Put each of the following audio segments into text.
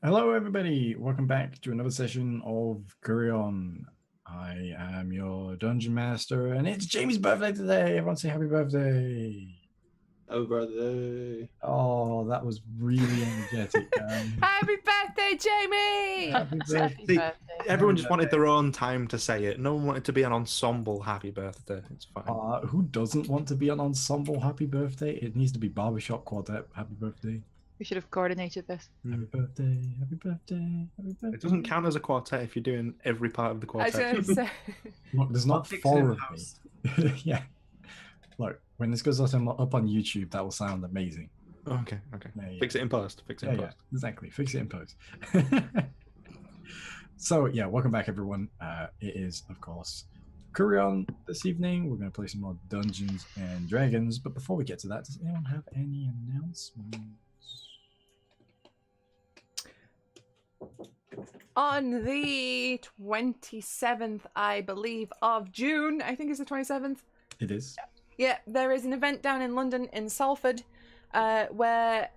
Hello, everybody. Welcome back to another session of Kureon. I am your dungeon master, and it's Jamie's birthday today. Everyone say happy birthday. Oh, birthday. Oh, that was really energetic. Happy birthday, Jamie! Happy birthday. See, everyone Happy just wanted birthday. their own time to say it. No one wanted to be an ensemble happy birthday. It's fine. Who doesn't want to be an ensemble happy birthday? It needs to be barbershop quartet happy birthday. We should have coordinated this. Happy birthday, happy birthday, happy birthday. It doesn't count as a quartet if you're doing every part of the I was quartet. going to say. Look, there's not I'll fix it four in of post. me. Yeah. Look, when this goes up on YouTube, that will sound amazing. Okay. Yeah. Fix it in post. Fix it in post. Exactly. Fix it in post. So, yeah, welcome back, everyone. It is, of course, Kureon this evening. We're going to play some more Dungeons and Dragons. But before we get to that, does anyone have any announcements? On the 27th, I believe, of June, I think it's the 27th. It is. Yeah, there is an event down in London in Salford where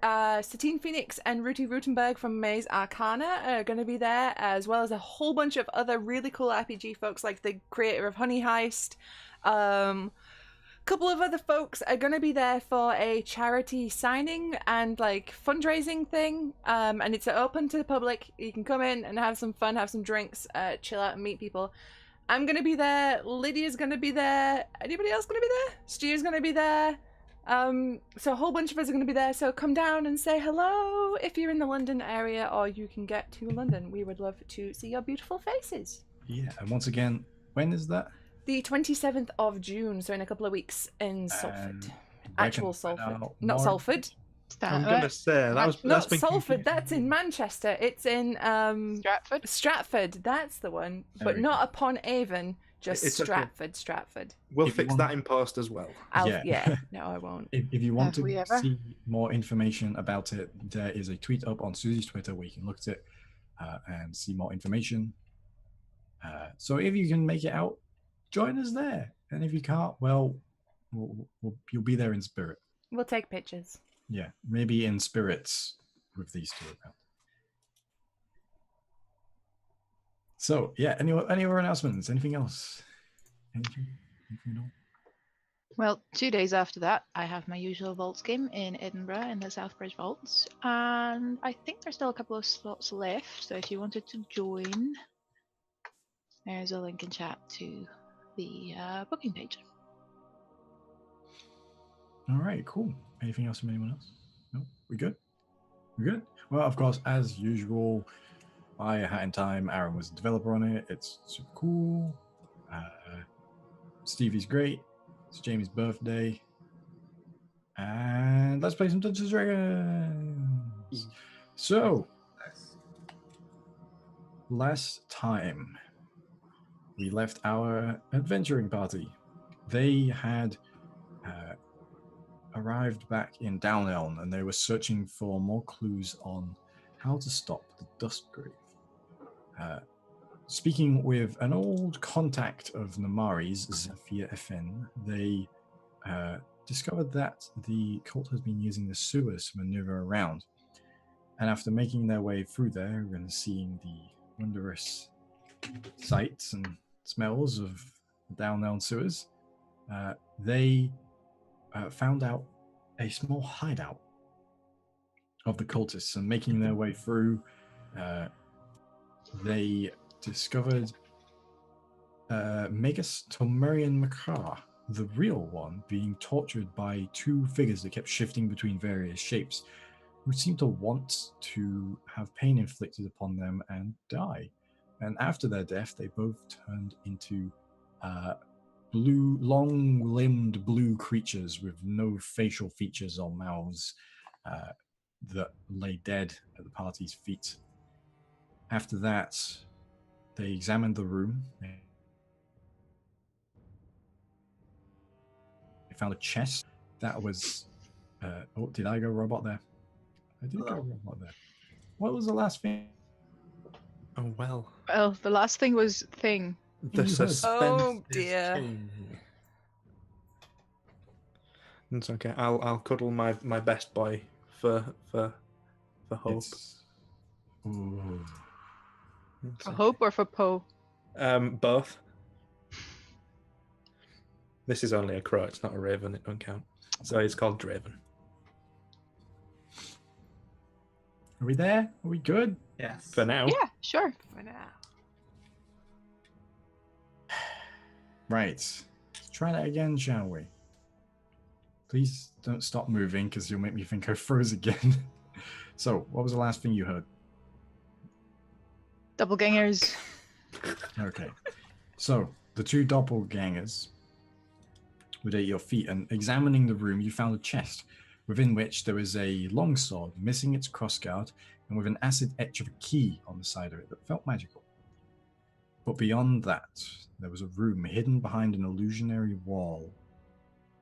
Satine Phoenix and Ruti Rutenberg from Maze Arcana are going to be there, as well as a whole bunch of other really cool RPG folks like the creator of Honey Heist. Couple of other folks are going to be there for a charity signing and like fundraising thing, and it's open to the public. You can come in and have some fun, have some drinks, chill out and meet people. I'm going to be there. Lydia's going to be there. Anybody else going to be there? Stu's going to be there. So a whole bunch of us are going to be there, so come down and say hello if you're in the London area, or you can get to London. We would love to see your beautiful faces. Yeah, and once again, when is that? The 27th of June, so in a couple of weeks in Salford. Actual Salford, not more- Salford. I was gonna say that's Not been Salford, that's in Manchester. It's in Stratford. Stratford, that's the one. There But we not upon Avon, just It's okay. Stratford. We'll If you fix want- that in post as well. Yeah. No, I won't. If you want Have we to ever? see more information about it, there is a tweet up on Susie's Twitter where you can look at it and see more information. So if you can make it out, join us there. And if you can't, well, you'll be there in spirit. We'll take pictures. Yeah, maybe in spirits with these two around. So, yeah, any other announcements? Anything else? Anything at all? Well, 2 days after that, I have my usual Vaults game in Edinburgh in the Southbridge Vaults, and I think there's still a couple of slots left. So if you wanted to join, there's a link in chat to the booking page. All right, cool. Anything else from anyone else? No, we good? We good? Well, of course, as usual, by a hat in time, Aaron was the developer on it. It's super cool. Stevie's great. It's Jamie's birthday. And let's play some Dungeons & Dragons. So, last time we left our adventuring party. They had arrived back in Downelm, and they were searching for more clues on how to stop the Dustgrave. Speaking with an old contact of Namari's, Zafir Efen, they discovered that the cult has been using the sewers to maneuver around. And after making their way through there and seeing the wondrous sights and smells of the Downelm sewers, they found out a small hideout of the cultists, and making their way through, they discovered Magus Tomerian Makar, the real one, being tortured by two figures that kept shifting between various shapes, who seemed to want to have pain inflicted upon them and die. And after their death, they both turned into blue, long-limbed blue creatures with no facial features or mouths that lay dead at the party's feet. After that, they examined the room. They found a chest that was... oh, did I go robot there? I did go robot there. What was the last thing? Oh well. Well, the last thing was thing. The Yes. suspense Oh, is dear. king. It's okay. I'll cuddle my best boy for hope. Ooh. For hope or for Poe? Both. This is only a crow, it's not a raven, it don't count. So it's called Draven. Are we there? Are we good? Yes. For now. Yeah, sure. For now. Right. Let's try that again, shall we? Please don't stop moving because you'll make me think I froze again. So, what was the last thing you heard? Doppelgangers. Okay. So, the two doppelgangers were at your feet, and examining the room, you found a chest within which there was a longsword missing its crossguard and with an acid etch of a key on the side of it that felt magical. But beyond that, there was a room hidden behind an illusionary wall,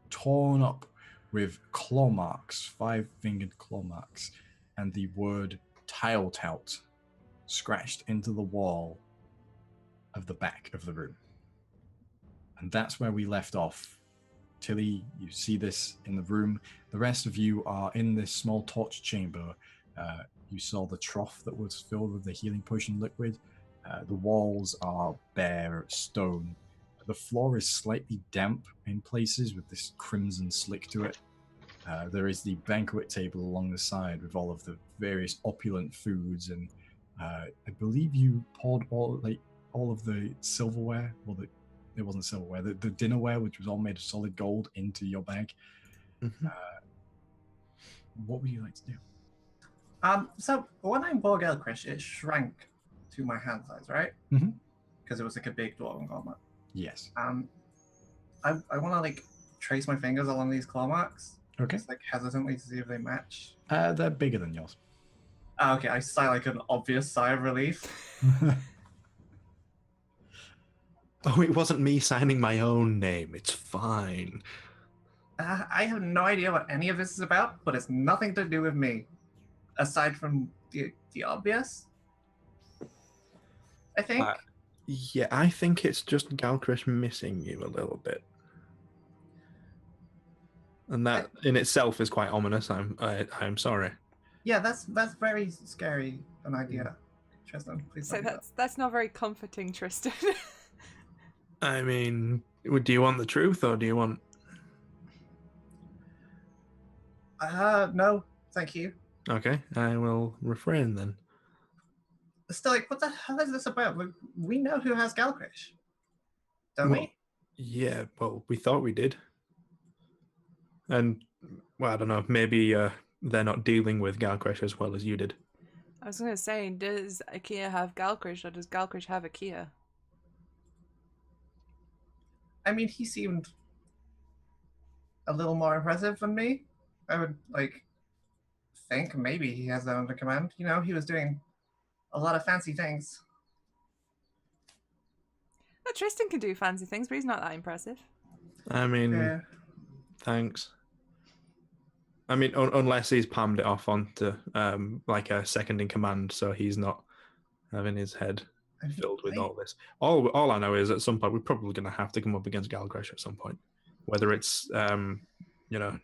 torn up with claw marks, 5-fingered claw marks, and the word tile tout scratched into the wall of the back of the room. And that's where we left off. Tilly, you see this in the room. The rest of you are in this small torch chamber. You saw the trough that was filled with the healing potion liquid. The walls are bare stone. The floor is slightly damp in places with this crimson slick to it. There is the banquet table along the side with all of the various opulent foods, and I believe you poured all of the silverware. Well, it wasn't silverware. The dinnerware, which was all made of solid gold, into your bag. Mm-hmm. What would you like to do? So when I bought Gelcrish, it shrank to my hand size, right? Mhm. Because it was like a big dwarven gauntlet. Yes. I want to like trace my fingers along these claw marks. Okay. Just like hesitantly to see if they match. They're bigger than yours. Okay, I sigh like an obvious sigh of relief. Oh, it wasn't me signing my own name. It's fine. I have no idea what any of this is about, but it's nothing to do with me. Aside from the obvious, I think. Yeah, I think it's just Galcris missing you a little bit. And that in itself is quite ominous. I'm sorry. Yeah, that's very scary an idea. Tristan, please So don't do that. that's not very comforting, Tristan. I mean, do you want the truth or do you want... No, thank you. Okay, I will refrain then. Still, like, what the hell is this about? We know who has Galcris, don't Well, we? Yeah, well, we thought we did. And, well, I don't know, maybe they're not dealing with Galcresh as well as you did. I was going to say, does Akir have Galcris or does Galcris have Akir? I mean, he seemed a little more impressive than me. I would, like, think maybe he has that under command. You know, he was doing a lot of fancy things. Well, Tristan can do fancy things, but he's not that impressive. I mean, thanks. I mean, unless he's palmed it off onto like a second in command, so he's not having his head filled with all this. All I know is at some point we're probably going to have to come up against Galcresh at some point, whether it's you know,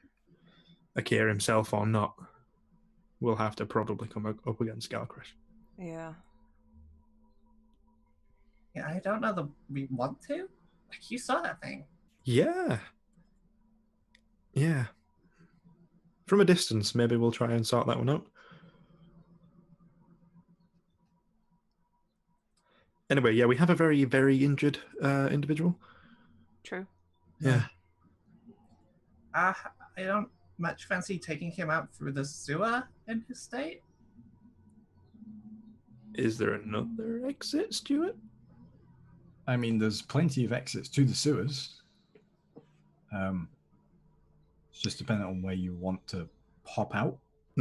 Akir himself or not. We'll have to probably come up against Galcresh. Yeah. Yeah, I don't know that we want to. Like, you saw that thing. Yeah. Yeah. From a distance, maybe we'll try and sort that one out. Anyway, yeah, we have a very, very injured individual. True. Yeah. I don't much fancy taking him out through the sewer in his state. Is there another exit, Stuart? I mean, there's plenty of exits to the sewers. It's just dependent on where you want to pop out.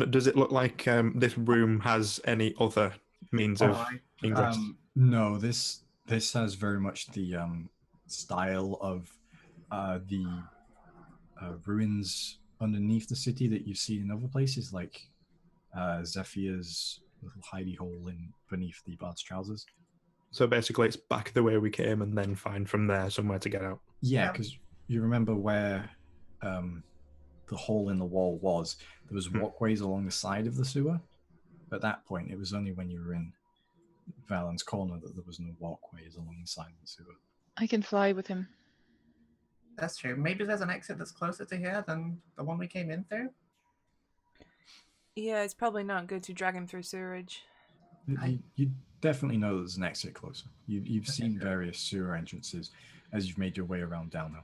Does it look like this room has any other means of ingress? No, this has very much the style of the ruins underneath the city that you see in other places, like Zephyr's little hidey hole in beneath the bard's trousers. So basically, it's back the way we came, and then find from there somewhere to get out. Yeah, because you remember where the hole in the wall was. There was walkways along the side of the sewer. at that point, it was only when you were in Valen's corner that there was no walkways along the side of the sewer. I can fly with him. That's true. Maybe there's an exit that's closer to here than the one we came in through. Yeah, it's probably not good to drag him through sewerage. You definitely know there's an exit closer. You've seen various sewer entrances as you've made your way around downhill.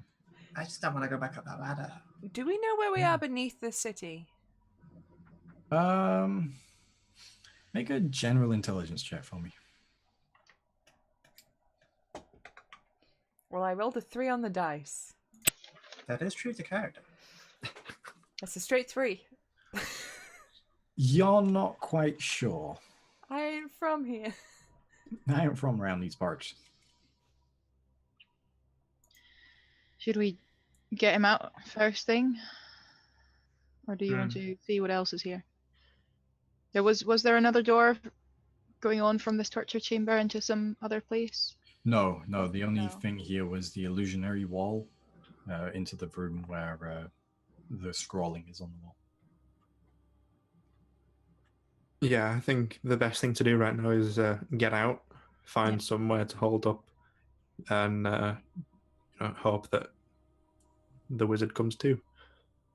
I just don't want to go back up that ladder. Do we know where we are beneath the city? Make a general intelligence check for me. Well, I rolled a 3 on the dice. That is true to character. That's a straight 3. You're not quite sure. I ain't from here. I am from around these parts. Should we get him out first thing? Or do you want to see what else is here? Was there another door going on from this torture chamber into some other place? No. The only thing here was the illusionary wall into the room where the scrawling is on the wall. Yeah, I think the best thing to do right now is get out, find somewhere to hold up, and hope that the wizard comes too.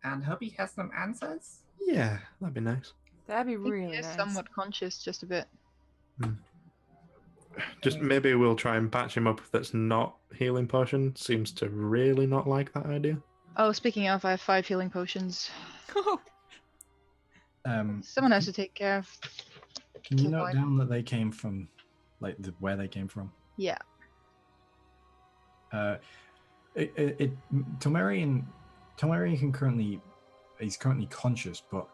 And hope he has some answers. Yeah, that'd be nice. That'd be I think really he is nice. somewhat conscious, just a bit. Just maybe we'll try and patch him up if that's not healing potion. Seems to really not like that idea. Oh, speaking of, I have 5 healing potions. Someone has to take care of. Can you note down that they came from, like, where they came from? Yeah. Tilmerian can he's currently conscious, but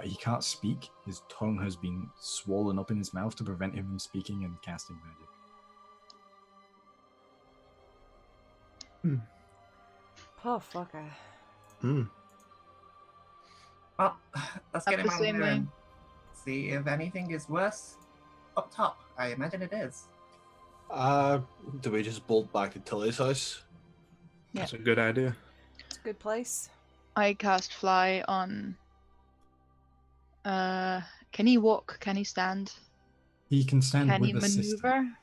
he can't speak. His tongue has been swollen up in his mouth to prevent him from speaking and casting magic. Poor fucker. Well, let's get him the out same here way. and see if anything is worse up top. I imagine it is. Do we just bolt back to Tilly's house? Yeah. That's a good idea. It's a good place. I cast fly on. Can he walk? Can he stand? He can stand Can with he the maneuver? system,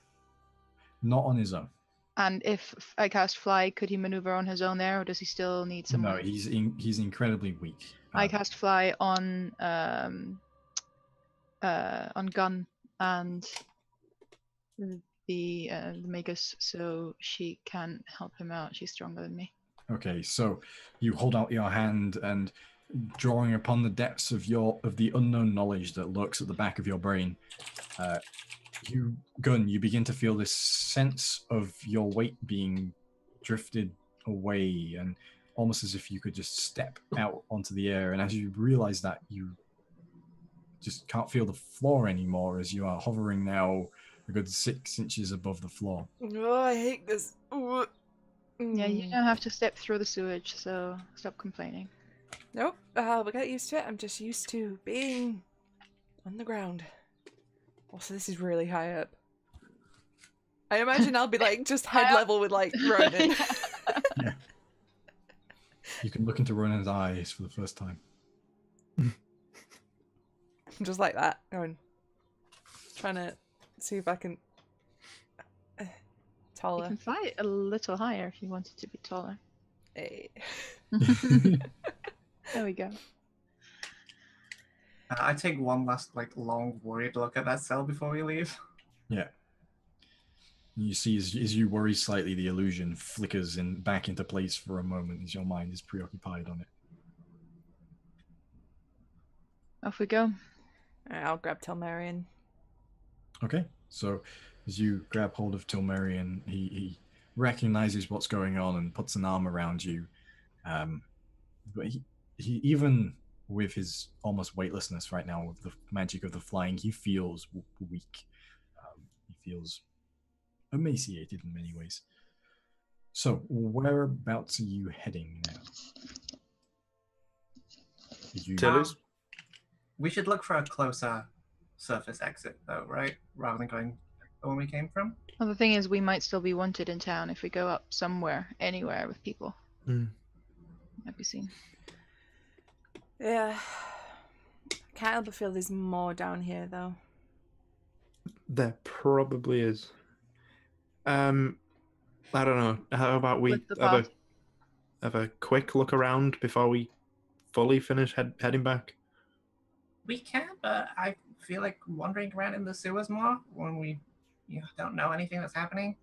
not on his own. And if I cast fly, could he maneuver on his own there, or does he still need someone? No, he's incredibly weak. I cast fly on Gun and the Magus, so she can help him out. She's stronger than me. Okay, so you hold out your hand and, drawing upon the depths of the unknown knowledge that lurks at the back of your brain, you begin to feel this sense of your weight being drifted away, and almost as if you could just step out onto the air. And as you realize that, you just can't feel the floor anymore, as you are hovering now a good 6 inches above the floor. Oh, I hate this. Yeah, you don't have to step through the sewage, so stop complaining. Nope, we'll get used to it. I'm just used to being on the ground. Also, this is really high up. I imagine I'll be like just head level with like Ronan. Yeah. You can look into Ronan's eyes for the first time. Just like that, going, trying to see if I can You taller. can fly a little higher if you wanted to be taller. Hey. There we go. I take one last long worried look at that cell before we leave. Yeah. You see, as you worry slightly, the illusion flickers back into place for a moment as your mind is preoccupied on it. Off we go. Alright, I'll grab Telmerian. Okay, so as you grab hold of Tilmerian, he recognizes what's going on and puts an arm around you. But he even with his almost weightlessness right now, with the magic of the flying, he feels weak. He feels emaciated in many ways. So, whereabouts are you heading now? Tilly's? We should look for a closer surface exit, though, right? Rather than going the one we came from. Well, the thing is, we might still be wanted in town if we go up somewhere, anywhere with people. Might be seen. Yeah. Can't help but feel there's more down here, though. There probably is. I don't know. How about we With the have a quick look around before we fully finish heading back? We can, but I feel like wandering around in the sewers more when we don't know anything that's happening.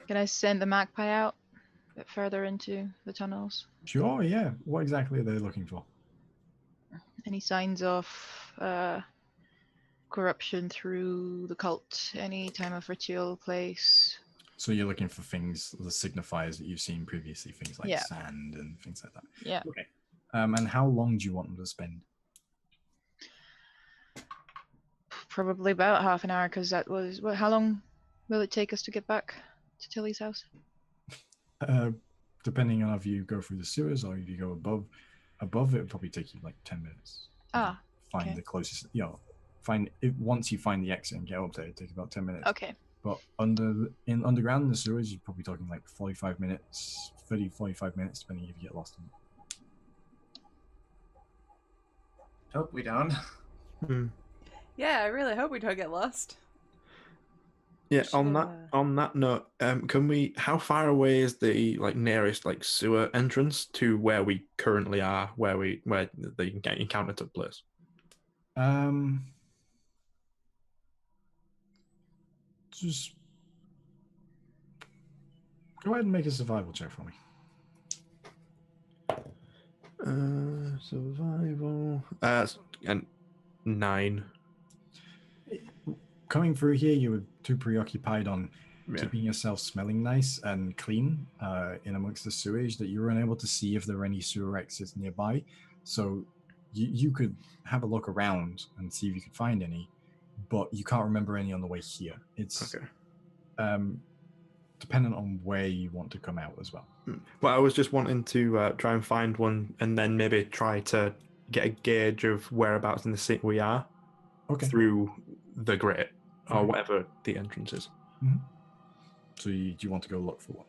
Can I send the magpie out a bit further into the tunnels? Sure, yeah. What exactly are they looking for? Any signs of corruption through the cult? Any time of ritual place? So you're looking for things, the signifiers that you've seen previously, things like sand and things like that. Yeah. Okay. And how long do you want them to spend? Probably about half an hour, because that was... how long will it take us to get back to Tilly's house? Depending on if you go through the sewers or if you go above it would probably take you like 10 minutes. Find the closest, find it once you find the exit and get up there, it takes about 10 minutes. Okay. But underground in the sewers, you're probably talking like 45 minutes, 45 minutes, depending if you get lost in it. Hope we don't. Yeah, I really hope we don't get lost. Yeah. On that note, can we? How far away is the nearest sewer entrance to where we currently are? Where the encounter took place? Just go ahead and make a survival check for me. Survival. And 9. Coming through here, you were too preoccupied on keeping yourself smelling nice and clean in amongst the sewage that you were unable to see if there were any sewer exits nearby. So you could have a look around and see if you could find any, but you can't remember any on the way here. It's dependent on where you want to come out as well. Well, I was just wanting to try and find one and then maybe try to get a gauge of whereabouts in the city we are through the grate or whatever the entrance is. Mm-hmm. So do you want to go look for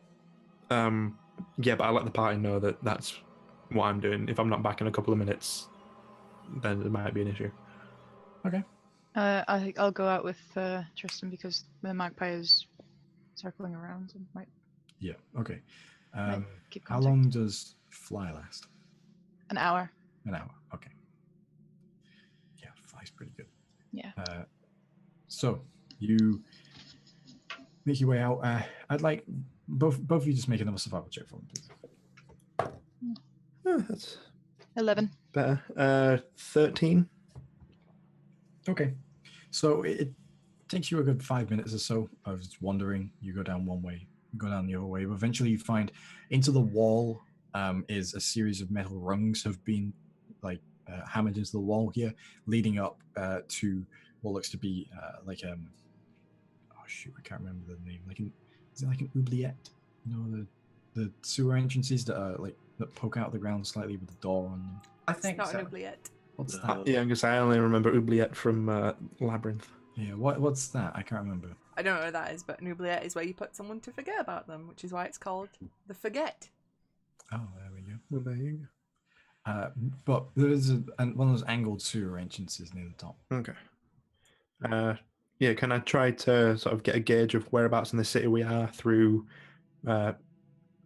one? Yeah, but I'll let the party know that that's what I'm doing. If I'm not back in a couple of minutes, then there might be an issue. Okay. I think I'll go out with Tristan because the magpie is circling around and might. Yeah. Okay. Keep how long does fly last? An hour. An hour. Okay. Yeah, fly's pretty good. Yeah. So you make your way out. I'd like both of you just make another survival check for me, please. That's 11. better. 13. Okay. So it takes you a good 5 minutes or so of just wandering. You go down one way, you go down the other way. But eventually you find into the wall is a series of metal rungs have been hammered into the wall here, leading up to what looks to be oh shoot, I can't remember the name. Is it like an oubliette? You know, the sewer entrances that are that poke out of the ground slightly with the door on them. I think It's not so. an oubliette. What's that? Yeah, because I only remember oubliette from Labyrinth. Yeah, what's that? I can't remember. I don't know what that is, but an oubliette is where you put someone to forget about them, which is why it's called the forget. Oh, there we go. Well, there you go. But there's one of those angled sewer entrances near the top. Okay. Yeah, can I try to sort of get a gauge of whereabouts in the city we are through?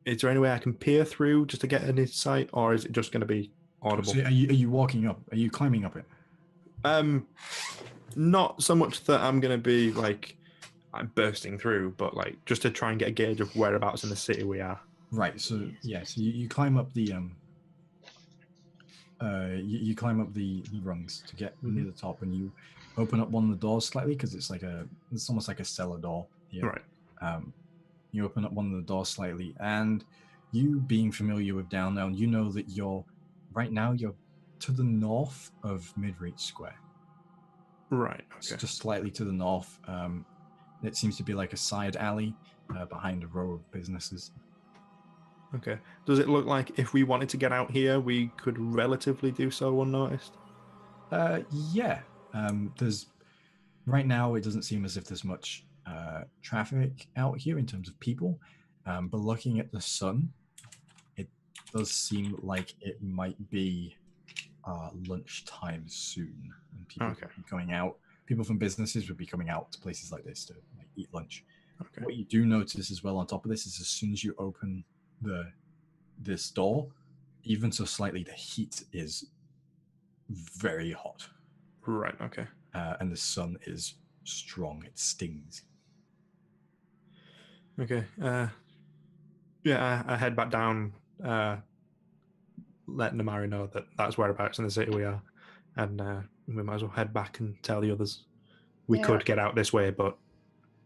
Is there any way I can peer through just to get an insight, or is it just going to be audible? So are you walking up? Are you climbing up it? Not so much that I'm going to be I'm bursting through, but just to try and get a gauge of whereabouts in the city we are. Right. So yeah. So you climb up the you climb up the rungs to get near the top, and you open up one of the doors slightly because it's almost like a cellar door. Yeah. Right. You open up one of the doors slightly, and you being familiar with down there, you know that you're to the north of Midreach Square. Right. So Okay. just slightly to the north. It seems to be like a side alley behind a row of businesses. Okay. Does it look like if we wanted to get out here, we could relatively do so unnoticed? Yeah. There's right now. It doesn't seem as if there's much traffic out here in terms of people. But looking at the sun, it does seem like it might be lunchtime soon, and people Okay. will be going out. People from businesses would be coming out to places like this to eat lunch. Okay. What you do notice as well on top of this is as soon as you open this door, even so slightly, the heat is very hot. Right. Okay. And the sun is strong. It stings. Okay. I head back down, let Namari know that that's whereabouts in the city we are, and we might as well head back and tell the others we could get out this way, but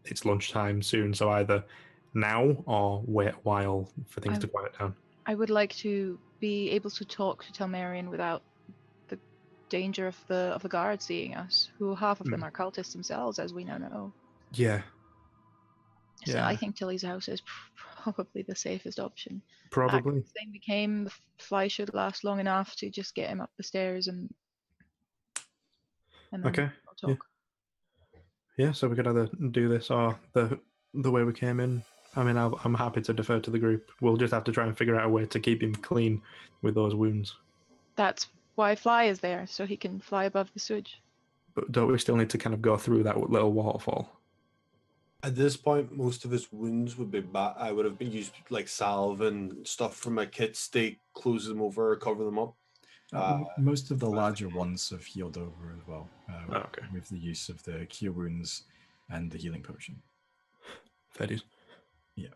it's lunchtime soon, so either now or wait a while for things to quiet down. I would like to be able to talk to Telmarian without the danger of the guards seeing us, who half of them are cultists themselves, as we now know. Yeah. So I think Tilly's house is probably the safest option. Probably. The thing we came, the fly should last long enough to just get him up the stairs and then Okay. I'll talk. Yeah, so we could either do this or the way we came in. I mean, I'm happy to defer to the group. We'll just have to try and figure out a way to keep him clean with those wounds. That's why Fly is there, so he can fly above the sewage. But don't we still need to kind of go through that little waterfall? At this point, most of his wounds would be bad. I would have been used like salve and stuff from my kits to close them over or cover them up. Most of the larger ones have healed over as well, okay. with the use of the cure wounds and the healing potion. Fair dues. Yeah.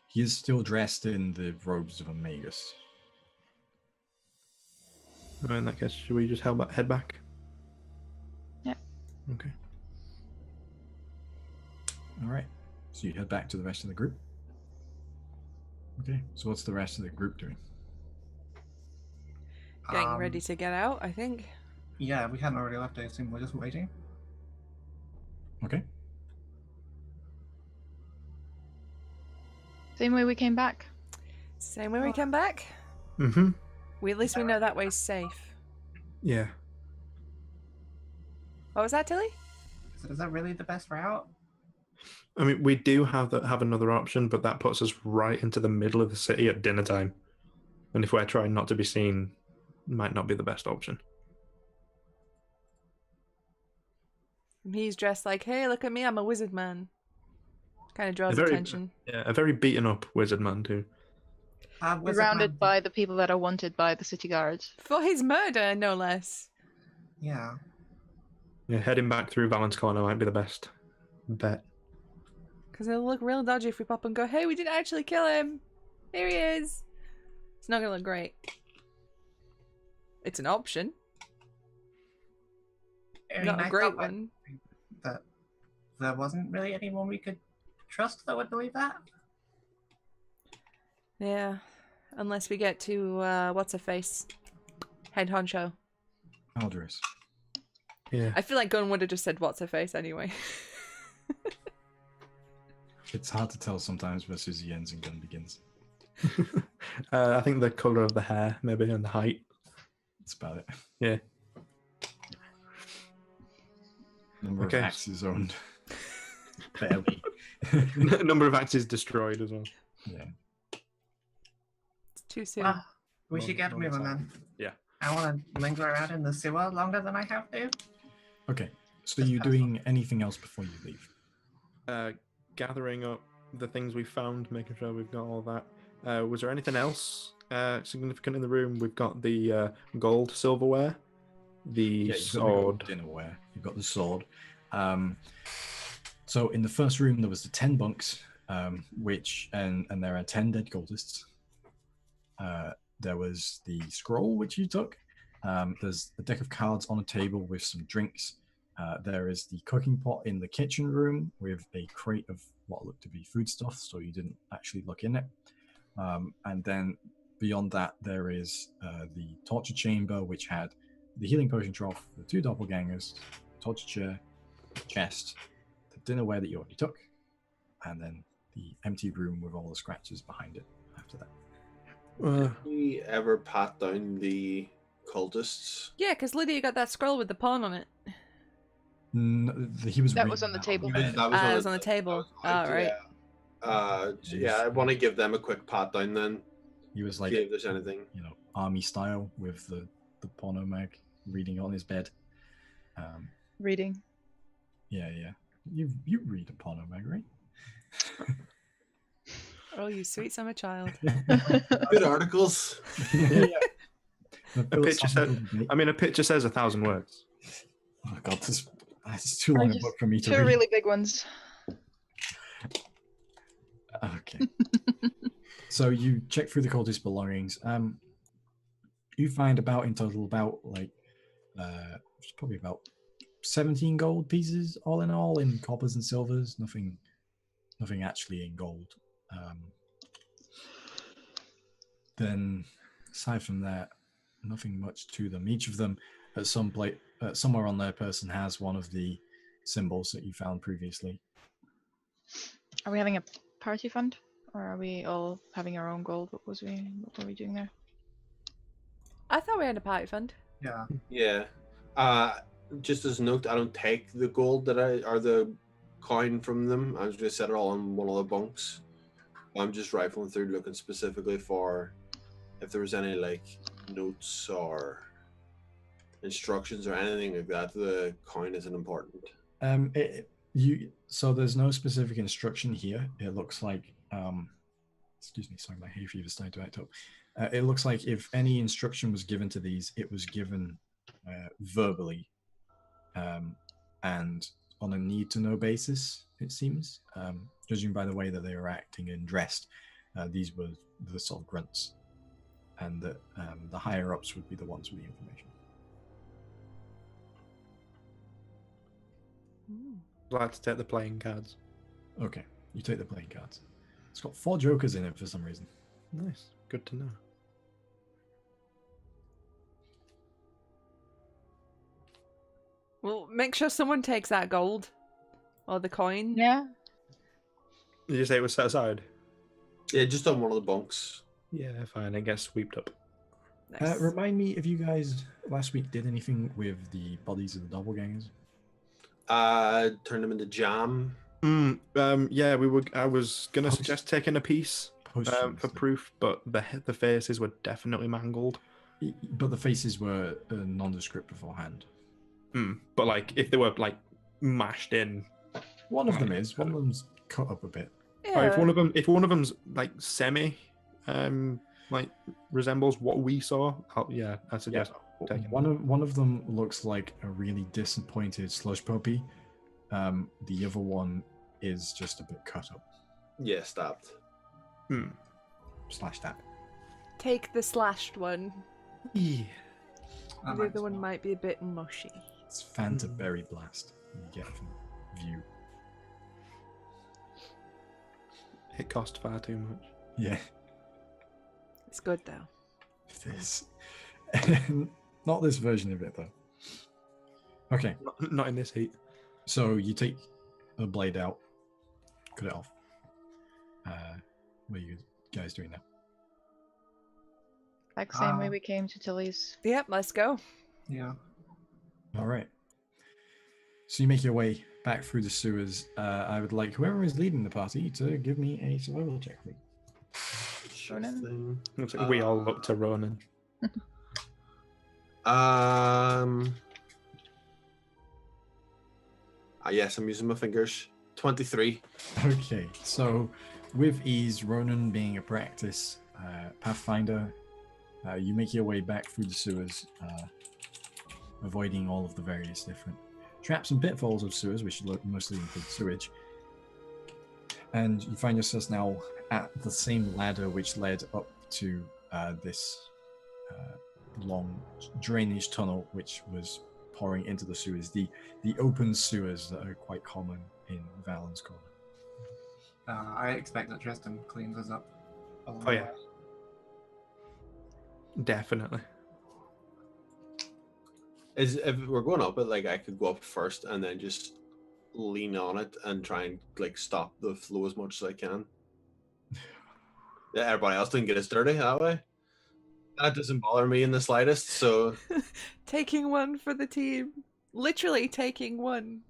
He is still dressed in the robes of a Magus. In that case, should we just head back? Yeah. Okay. All right. So you head back to the rest of the group. Okay. So what's the rest of the group doing? Getting ready to get out, I think. Yeah, we hadn't already left, I assume we're just waiting. Okay. Same way we came back. Same way we came back. Mm-hmm. At least we know that way's safe. Yeah. What was that, Tilly? So is that really the best route? I mean, we do have another option, but that puts us right into the middle of the city at dinner time. And if we're trying not to be seen, might not be the best option. He's dressed like, hey, look at me, I'm a wizard man. Kind of draws attention. Yeah, a very beaten up wizard man too. Surrounded by the people that are wanted by the city guards. For his murder, no less. Yeah. Yeah, heading back through Valence Corner might be the best bet. Because it'll look real dodgy if we pop and go, hey, we didn't actually kill him. Here he is. It's not going to look great. It's an option. Not a great one. That there wasn't really anyone we could trust that would believe that. Yeah. Unless we get to, what's-her-face? Head honcho. Aldris. Yeah. I feel like Gunn would have just said what's-her-face anyway. It's hard to tell sometimes where Susie ends and Gunn begins. I think the colour of the hair, maybe, and the height. That's about it. Yeah. Number of axes owned. Barely. Number of axes destroyed as well. Yeah. It's too soon. Well, we should get moving then. Yeah. I want to linger around in the sewer longer than I have to. Okay. So are you doing anything else before you leave? Gathering up the things we found, making sure we've got all that. Was there anything else significant in the room? We've got the gold silverware, the sword. Dinnerware. You've got the sword. So in the first room there was the 10 bunks, which and there are 10 dead cultists. There was the scroll which you took. There's a deck of cards on a table with some drinks. There is the cooking pot in the kitchen room with a crate of what looked to be foodstuffs, so you didn't actually look in it. And then beyond that, there is the torture chamber, which had the healing potion trough, the 2 doppelgangers, torture chair, chest, the dinnerware that you already took, and then the empty room with all the scratches behind it after that. Did we ever pat down the cultists? Yeah, because Lydia got that scroll with the pawn on it. He was. That was on the table. That was on the table. Right. Yeah, I want to give them a quick pat down then. He was like, see if there's anything, army style with the the porno mag, reading on his bed. Reading. Yeah. You read a porno mag, right? Oh, you sweet summer child. Good articles. Yeah. A picture says. I mean, a picture says 1,000 words. Oh god, it's too long a book for me to Two read. really big ones. Okay. So you check through the cultist belongings. You find in total like probably about 17 gold pieces all in coppers and silvers. Nothing actually in gold. Then aside from that, nothing much to them. Each of them at some place somewhere on their person has one of the symbols that you found previously. Are we having a party fund? Or are we all having our own gold? What were we doing there? I thought we had a party fund. Yeah. Yeah. Just as a note, I don't take the gold or the coin from them. I'm just gonna set it all on one of the bunks. I'm just rifling through, looking specifically for if there was any like notes or instructions or anything like that. The coin isn't important. So there's no specific instruction here. It looks like excuse me, sorry, my hay fever starting to act up. It looks like if any instruction was given to these, it was given verbally and on a need-to-know basis, it seems. Judging by the way that they were acting and dressed, these were the sort of grunts, and the higher-ups would be the ones with the information. I'd like to take the playing cards. Okay, you take the playing cards. It's got 4 jokers in it for some reason. Nice. Good to know. Well, make sure someone takes that gold or the coin. Yeah. Did you say it was set aside? Yeah, just on one of the bunks. Yeah, fine. It gets swept up. Nice. Remind me if you guys last week did anything with the bodies of the doppelgangers. Turn them into jam. Yeah, we were. I was gonna suggest taking a piece for proof, but the faces were definitely mangled. But the faces were nondescript beforehand. But like, if they were like mashed in, One of them is. One of them's cut up a bit. Yeah. or if one of them's like semi, like resembles what we saw, I suggest taking. One of them looks like a really disappointed slush puppy. The other one is just a bit cut up. Yeah, stabbed. Slash that. Take the slashed one. Yeah. The other one might be a bit mushy. It's Fanta Berry Blast. You get from view. It cost far too much. Yeah. It's good though. This. Not this version of it though. Okay. Not in this heat. So you take the blade out, cut it off. What are you guys doing now? Like the same way we came to Tilly's. Yep, let's go. Yeah. All right. So you make your way back through the sewers. I would like whoever is leading the party to give me a survival check, please. Ronan? Looks like we all look to Ronan. Yes, I'm using my fingers. 23. Okay, so with ease, Ronan being a practice Pathfinder, you make your way back through the sewers, avoiding all of the various different traps and pitfalls of sewers, which mostly include sewage. And you find yourselves now at the same ladder which led up to this long drainage tunnel, which was pouring into the sewers, the open sewers that are quite common in Valen's Corner. I expect that Tristan cleans us up. Oh yeah, definitely. If we're going up it, like I could go up first and then just lean on it and try and like stop the flow as much as I can. Yeah, everybody else didn't get as dirty that way. That doesn't bother me in the slightest. So Taking one for the team. Literally taking one.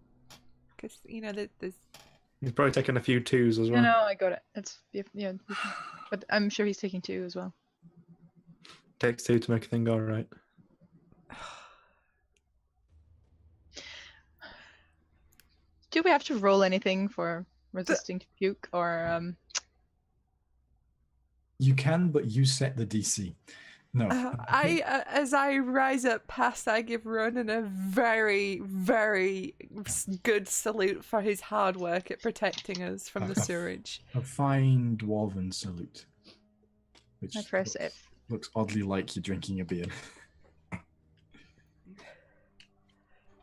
Because, you know, there's... He's probably taking a few twos as well. No, I got it. It's yeah, but I'm sure he's taking 2 as well. Takes 2 to make a thing go right. Do we have to roll anything for resisting to puke or You can, but you set the DC. No. As I rise up past, I give Ronan a very, very good salute for his hard work at protecting us from the sewage. A fine dwarven salute. Which impressive? looks oddly like you're drinking a beer.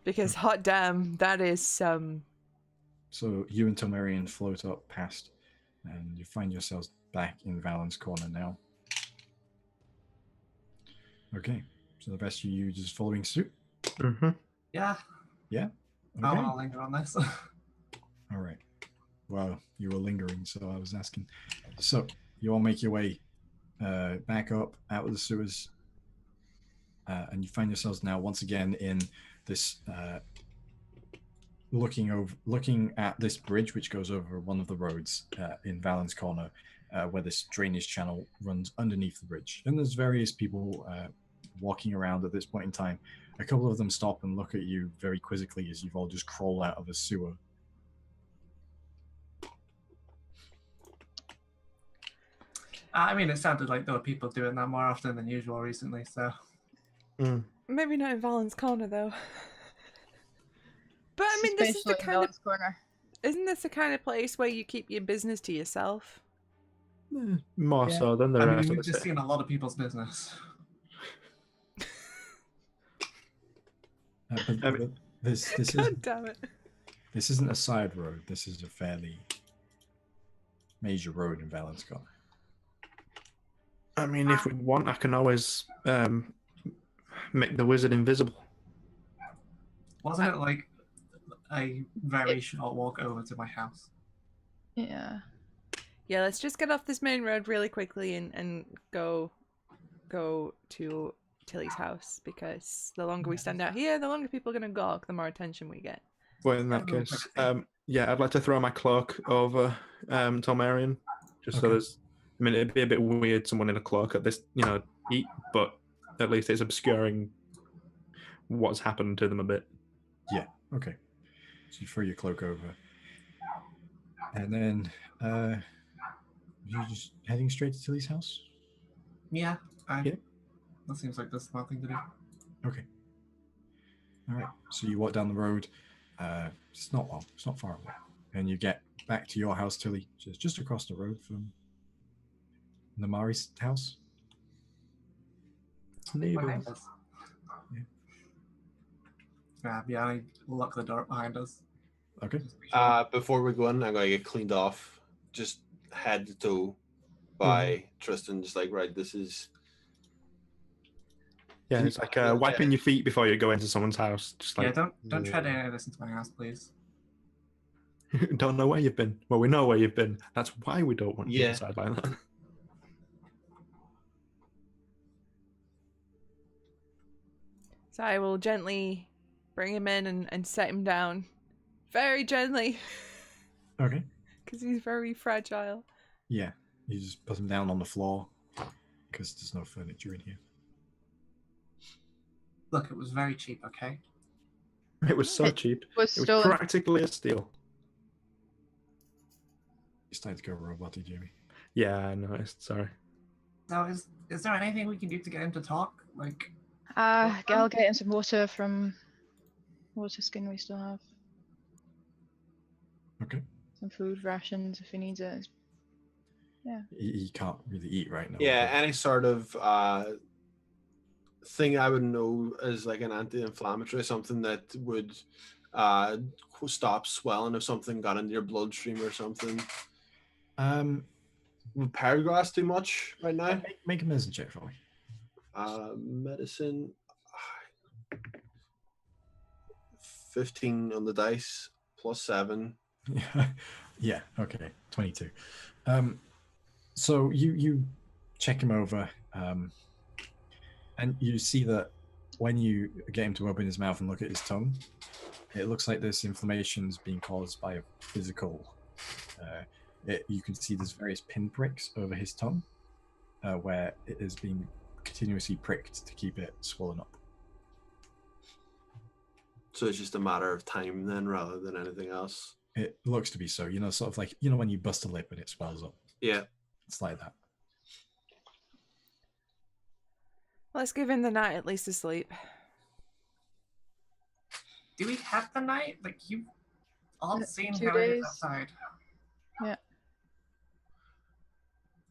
Because hot damn, that is some... So you and Tomarian float up past, and you find yourselves back in Valen's corner now. Okay, so the rest of you just following suit? Mm-hmm. Yeah. Yeah? I Okay. want to linger on this. All right. Well, you were lingering, so I was asking. So you all make your way back up out of the sewers, and you find yourselves now once again in this looking at this bridge which goes over one of the roads in Valen's corner, where this drainage channel runs underneath the bridge. And there's various people walking around at this point in time. A couple of them stop and look at you very quizzically as you've all just crawled out of a sewer. I mean, it sounded like there were people doing that more often than usual recently, so... Maybe not in Valen's corner, though. But I mean, this is the kind of... corner. Isn't this the kind of place where you keep your business to yourself? More so than the I rest mean, of we've the just city. seen a lot of people's business. But this God damn it. This isn't a side road. This is a fairly major road in Valen's corner. I mean, if we want, I can always make the wizard invisible. Wasn't it like a very short walk over to my house? Yeah. Yeah, let's just get off this main road really quickly and go to Tilly's house, because the longer we stand out here, the longer people are going to gawk, the more attention we get. Well, in that case, yeah, I'd like to throw my cloak over Tomarian, just so there's... I mean, it'd be a bit weird, someone in a cloak at this, heat, but at least it's obscuring what's happened to them a bit. Yeah, okay. So you throw your cloak over. And then, you're just heading straight to Tilly's house? Yeah, Yeah. That seems like the smart thing to do. Okay. All right. So you walk down the road. It's not far away. And you get back to your house, Tilly, which is just across the road from Namari's house. Neighbors. Yeah, I lock the door behind us. Okay. Before we go in, I'm gonna get cleaned off, just head to toe by Tristan. Just like, right, this is. Yeah, it's like wiping your feet before you go into someone's house. Just like, don't tread any of this into my house, please. Don't know where you've been. Well, we know where you've been. That's why we don't want you inside like that. So I will gently bring him in and set him down. Very gently. Okay. Because he's very fragile. Yeah. You just put him down on the floor because there's no furniture in here. Look, it was very cheap, okay? It was so cheap. Was It was stolen. practically a steal. You started to go roboty, Jimmy. Yeah, I noticed. Sorry. So is there anything we can do to get him to talk? Like, I'll get him some water from water skin we still have. Okay. Some food rations if he needs it. Yeah. He can't really eat right now. Yeah, any sort of thing I would know is like an anti-inflammatory, something that would stop swelling if something got into your bloodstream or something. Would Paragrass too much right now? Make a medicine check for me. Medicine. 15 on the dice, plus 7. Yeah, okay. 22. So you check him over, and you see that when you get him to open his mouth and look at his tongue, it looks like this inflammation is being caused by a physical. You can see there's various pinpricks over his tongue, where it is being continuously pricked to keep it swollen up. So it's just a matter of time then, rather than anything else. It looks to be so. You know, sort of like, you know, when you bust a lip and it swells up. Yeah. It's like that. Let's give him the night at least to sleep. Do we have the night? Like, you've all seen 2 how it is days? outside. Yeah.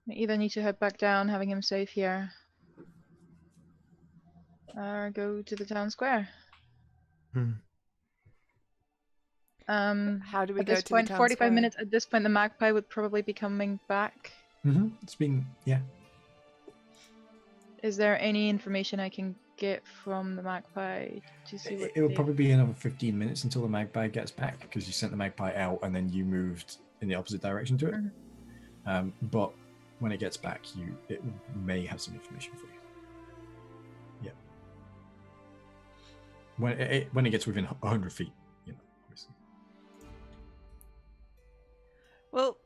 We either need to head back down, having him safe here, or go to the town square. How do we At go this to point, the town 45 square? minutes. At this point, the magpie would probably be coming back. It's been, yeah. Is there any information I can get from the magpie to see what It will they- probably be another 15 minutes until the magpie gets back, because you sent the magpie out and then you moved in the opposite direction to it. But when it gets back, it may have some information for you. Yeah. When it gets within 100 feet, you know, obviously. Well,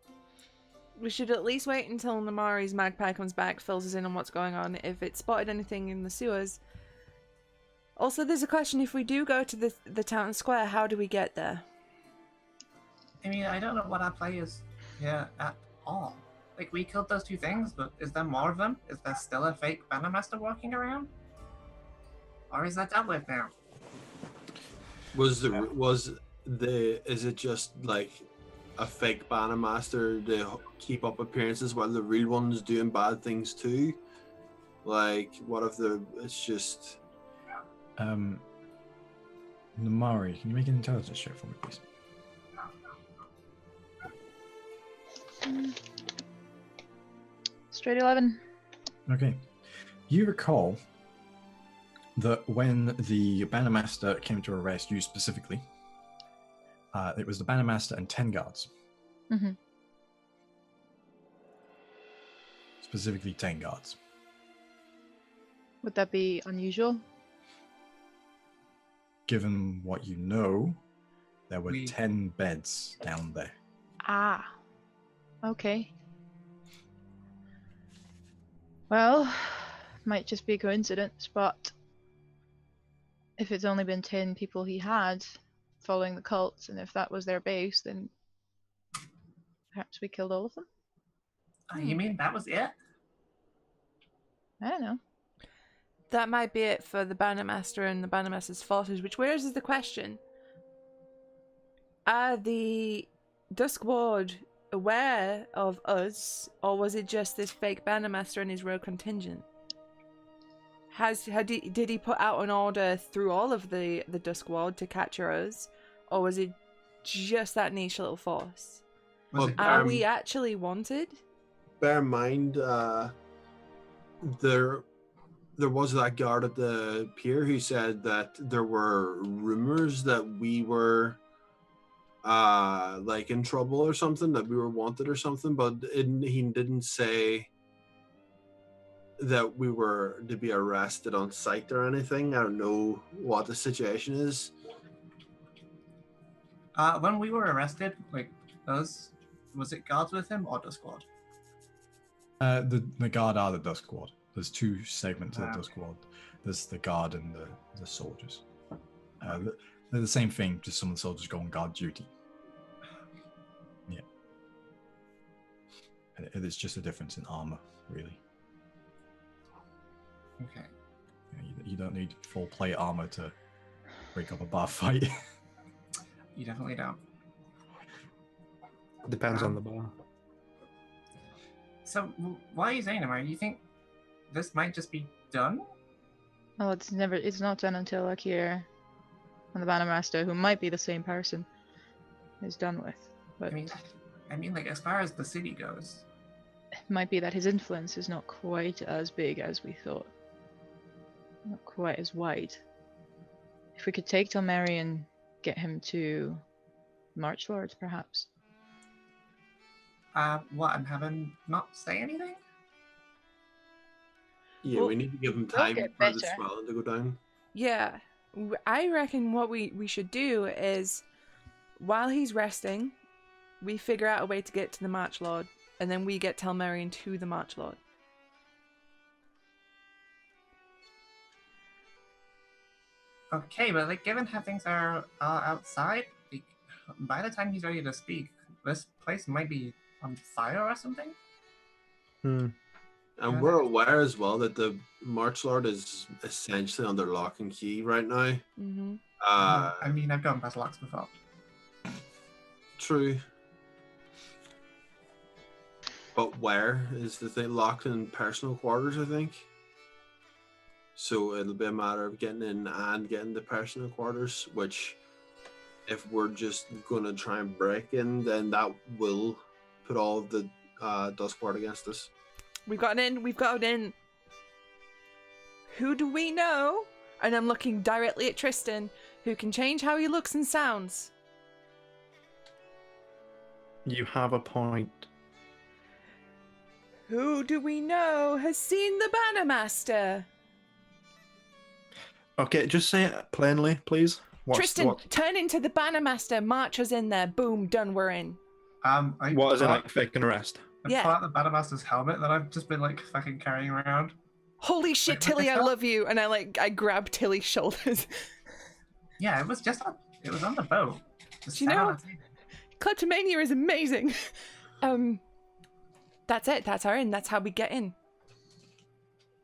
we should at least wait until Namari's magpie comes back, fills us in on what's going on, if it spotted anything in the sewers. Also, there's a question, if we do go to the town square, how do we get there? I mean, I don't know what our play is here at all. Like, we killed those two things, but is there more of them? Is there still a fake Bannermaster walking around? Or is that dealt with now? Is it just like a fake Bannermaster to keep up appearances while the real one's doing bad things too? Like, what if it's just... Namari, can you make an intelligence check for me, please? Straight 11. Okay. You recall that when the Bannermaster came to arrest you specifically, it was the Bannermaster and 10 guards. Mm-hmm. Specifically 10 guards. Would that be unusual? Given what you know, there were 10 beds down there. Ah. Okay. Well, might just be a coincidence, but if it's only been 10 people he had following the cults, and if that was their base, then perhaps we killed all of them? You mean that was it? I don't know. That might be it for the Bannermaster and the Bannermaster's forces, which raises the question. Are the Dusk Ward aware of us, or was it just this fake Bannermaster and his rogue contingent? Did he put out an order through all of the Dusk Ward to capture us, or was it just that niche little force? Are we actually wanted? Bear in mind, there was that guard at the pier who said that there were rumors that we were like in trouble or something, that we were wanted or something, but he didn't say that we were to be arrested on sight or anything. I don't know what the situation is. When we were arrested, like, was it guards with him or Dusk Squad? The guard are the Dusk Squad. There's two segments of the Dusk Squad. There's the guard and the soldiers. They're the same thing, just some of the soldiers go on guard duty. Yeah. And it's just a difference in armor, really. Okay. You don't need full plate armor to break up a bar fight. You definitely don't. Depends on the bar. So, why are you saying, Amari? You think this might just be done? Well, it's not done until Akir and the Bannermaster, who might be the same person, is done with. But I mean, like, as far as the city goes, it might be that his influence is not quite as big as we thought. Not quite as wide. If we could take Telmeri and get him to March Lords, perhaps. What, and have him not say anything? Yeah, Well, we need to give him time get for the better. swelling to go down. Yeah. I reckon what we should do is, while he's resting, we figure out a way to get to the March Lord, and then we get Telmerian to the March Lord. Okay, but like, given how things are outside, like, by the time he's ready to speak, this place might be on fire or something. Hmm. And we're aware as well that the March Lord is essentially under lock and key right now. Mm-hmm. I mean, I've gone past locks before. True. But where is the thing? Locked in personal quarters, I think. So it'll be a matter of getting in and getting the personal quarters, which if we're just going to try and break in, then that will put all of the Duskguard against us. We've got an in. We've got an in. Who do we know? And I'm looking directly at Tristan, who can change how he looks and sounds. You have a point. Who do we know has seen the Bannermaster? Okay, just say it plainly, please. Tristan, turn into the Bannermaster. March us in there. Boom, done. We're in. What is it, like fake an arrest? I pull out the Bannermaster's helmet that I've just been like fucking carrying around. Holy shit, Tilly, I love you. And I grab Tilly's shoulders. Yeah, it was on the boat. Do you know, kleptomania is amazing. That's it. That's our in. That's how we get in.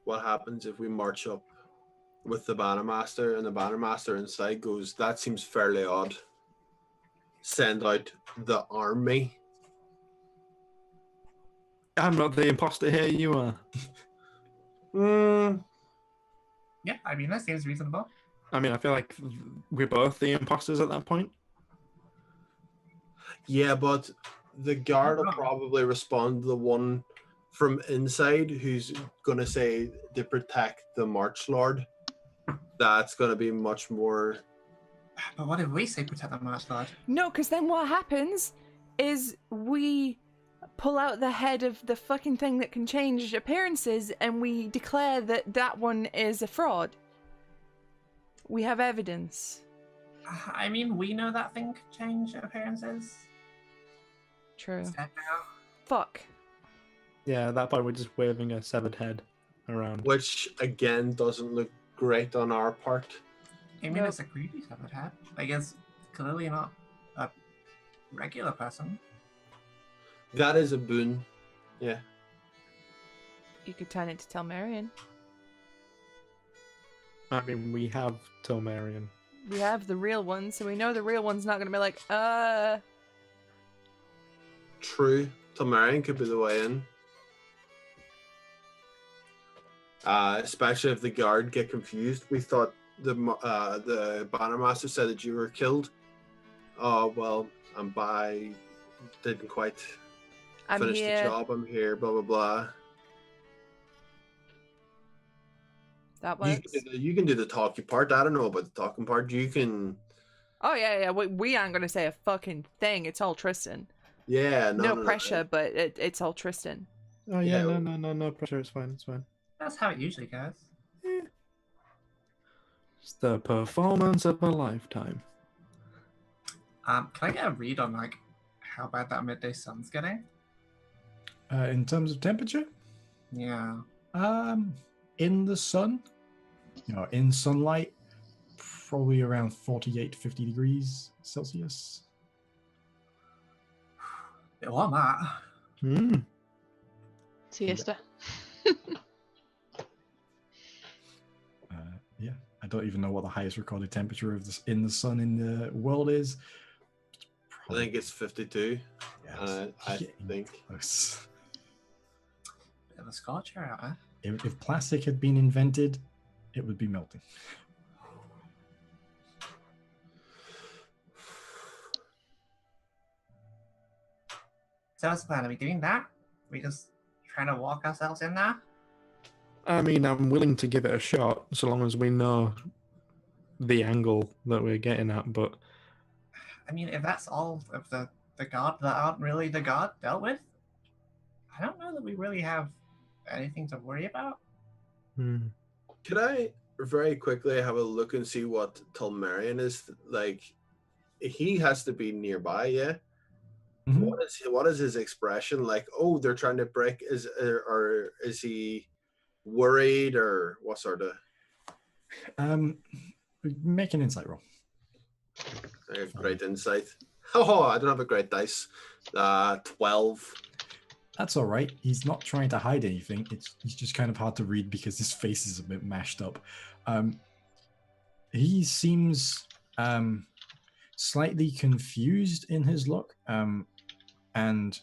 What happens if we march up with the Bannermaster and the Bannermaster inside goes, that seems fairly odd. Send out the army. I'm not the imposter here, you are. Yeah, I mean, that seems reasonable. I mean, I feel like we're both the imposters at that point. Yeah, but the guard will probably respond to the one from inside who's going to say to protect the March Lord. That's going to be much more... But what if we say protect the March Lord? No, because then what happens is we pull out the head of the fucking thing that can change appearances and we declare that that one is a fraud. We have evidence. I mean, we know that thing can change appearances. True. Now. Fuck. Yeah, at that point we're just waving a severed head around. Which, again, doesn't look great on our part. I mean, it's a creepy severed head. I guess clearly not a regular person. That is a boon. Yeah. You could turn it to Telmerian. I mean, we have Telmerian. We have the real one, so we know the real one's not going to be like, True. Telmerian could be the way in. Especially if the guard get confused. We thought the Bannermaster said that you were killed. Oh, well, didn't quite finish the job. I'm here, blah, blah, blah. That works. You can do the talking part. I don't know about the talking part. You can... Oh, yeah. We aren't going to say a fucking thing. It's all Tristan. Yeah, no pressure, but it's all Tristan. Oh, yeah, no pressure. It's fine, it's fine. That's how it usually goes. Yeah. It's the performance of a lifetime. Can I get a read on, like, how bad that midday sun's getting? In terms of temperature? Yeah. In the sun, in sunlight, probably around 48 to 50 degrees Celsius. Bit warm, that. Siesta. Yeah, I don't even know what the highest recorded temperature of this in the sun in the world is. I think it's 52. Yeah, I think. Close. Bit of a scorcher out there. If plastic had been invented, it would be melting. So what's the plan? Are we doing that? Are we just trying to walk ourselves in there? I mean, I'm willing to give it a shot, so long as we know the angle that we're getting at, but... I mean, if that's all of the guard that aren't really the guard dealt with, I don't know that we really have anything to worry about. Could I very quickly have a look and see what Telmerian is like? He has to be nearby, yeah? Mm-hmm. What is his expression like? Oh, they're trying to break. Or is he worried, or what sort of? Make an insight roll. Great insight. Oh, I don't have a great dice. 12. That's all right. He's not trying to hide anything. He's just kind of hard to read because his face is a bit mashed up. He seems slightly confused in his look, and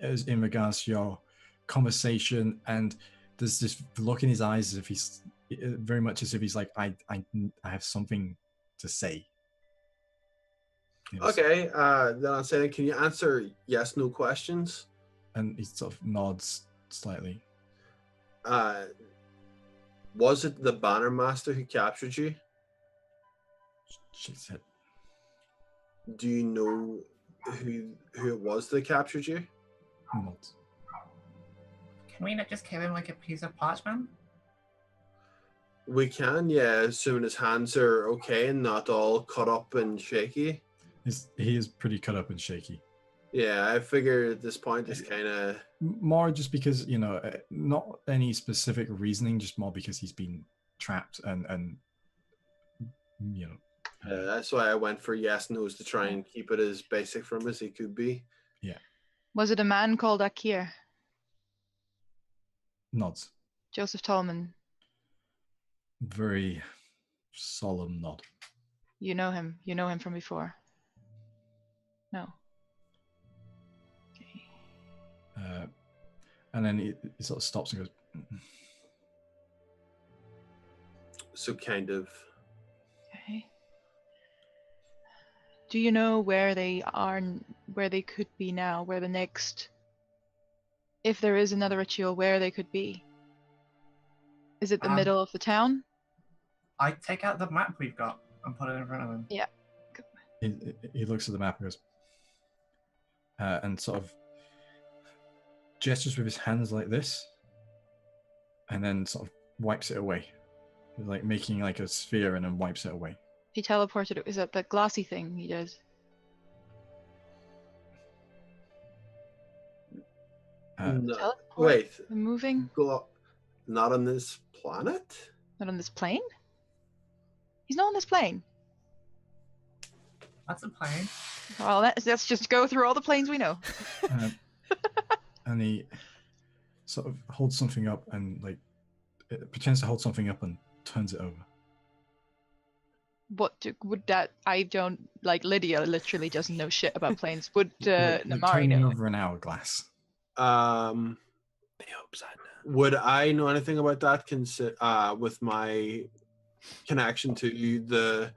as in regards to your conversation, and there's this look in his eyes as if he's very much as if he's like, I have something to say. Okay, then I'll say, can you answer yes, no questions? And he sort of nods slightly. Was it the Bannermaster who captured you? She said, Do you know who it was that captured you? nods. Can we not just give him like a piece of parchment? We can, yeah, assuming his hands are okay and not all cut up and shaky. He is pretty cut up and shaky. Yeah, I figure at this point it's kind of... More just because, not any specific reasoning, just more because he's been trapped and that's why I went for yes, no's to try and keep it as basic for him as he could be. Yeah. Was it a man called Akir? Nods. Joseph Tolman. Very solemn nod. You know him. You know him from before. No. Okay. And then he sort of stops and goes. So kind of. Okay. Do you know where they are, where they could be now, where the next, if there is another ritual, where they could be? Is it the middle of the town? I take out the map we've got and put it in front of him. Yeah. He looks at the map and goes, and sort of gestures with his hands like this, and then sort of wipes it away, like making like a sphere, and then wipes it away. He teleported it. Is that the glassy thing he does? No, wait. Moving? Not on this planet? Not on this plane? He's not on this plane. That's a plane. Well, let's just go through all the planes we know. And he sort of holds something up and pretends to hold something up and turns it over. Would that? I don't like. Lydia literally doesn't know shit about planes. Would Namari turning know? over an hourglass. Would I know anything about that? With my connection to the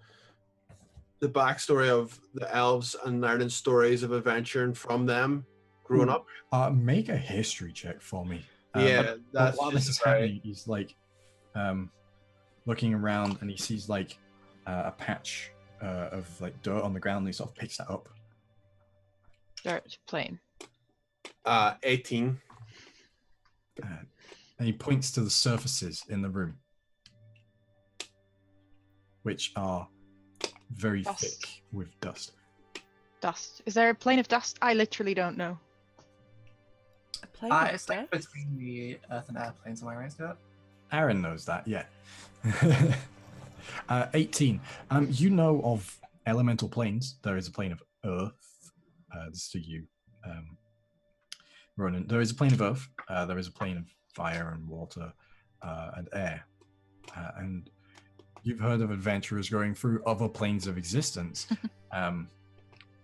backstory of the elves and learning stories of adventuring from them growing up? Make a history check for me. Yeah, that's while this is happening, he's like looking around and he sees like a patch of like dirt on the ground, and he sort of picks that up. Dirt plane. 18. And he points to the surfaces in the room, which are very Dust. thick with dust. Dust. Is there a plane of dust? I literally don't know. A plane of It's like dust? between the Earth and airplanes. Am I right to it? Aaron knows that, yeah. 18. You know of elemental planes. There is a plane of Earth. This is to you, Ronan. There is a plane of Earth. There is a plane of fire and water and air. And you've heard of adventurers going through other planes of existence.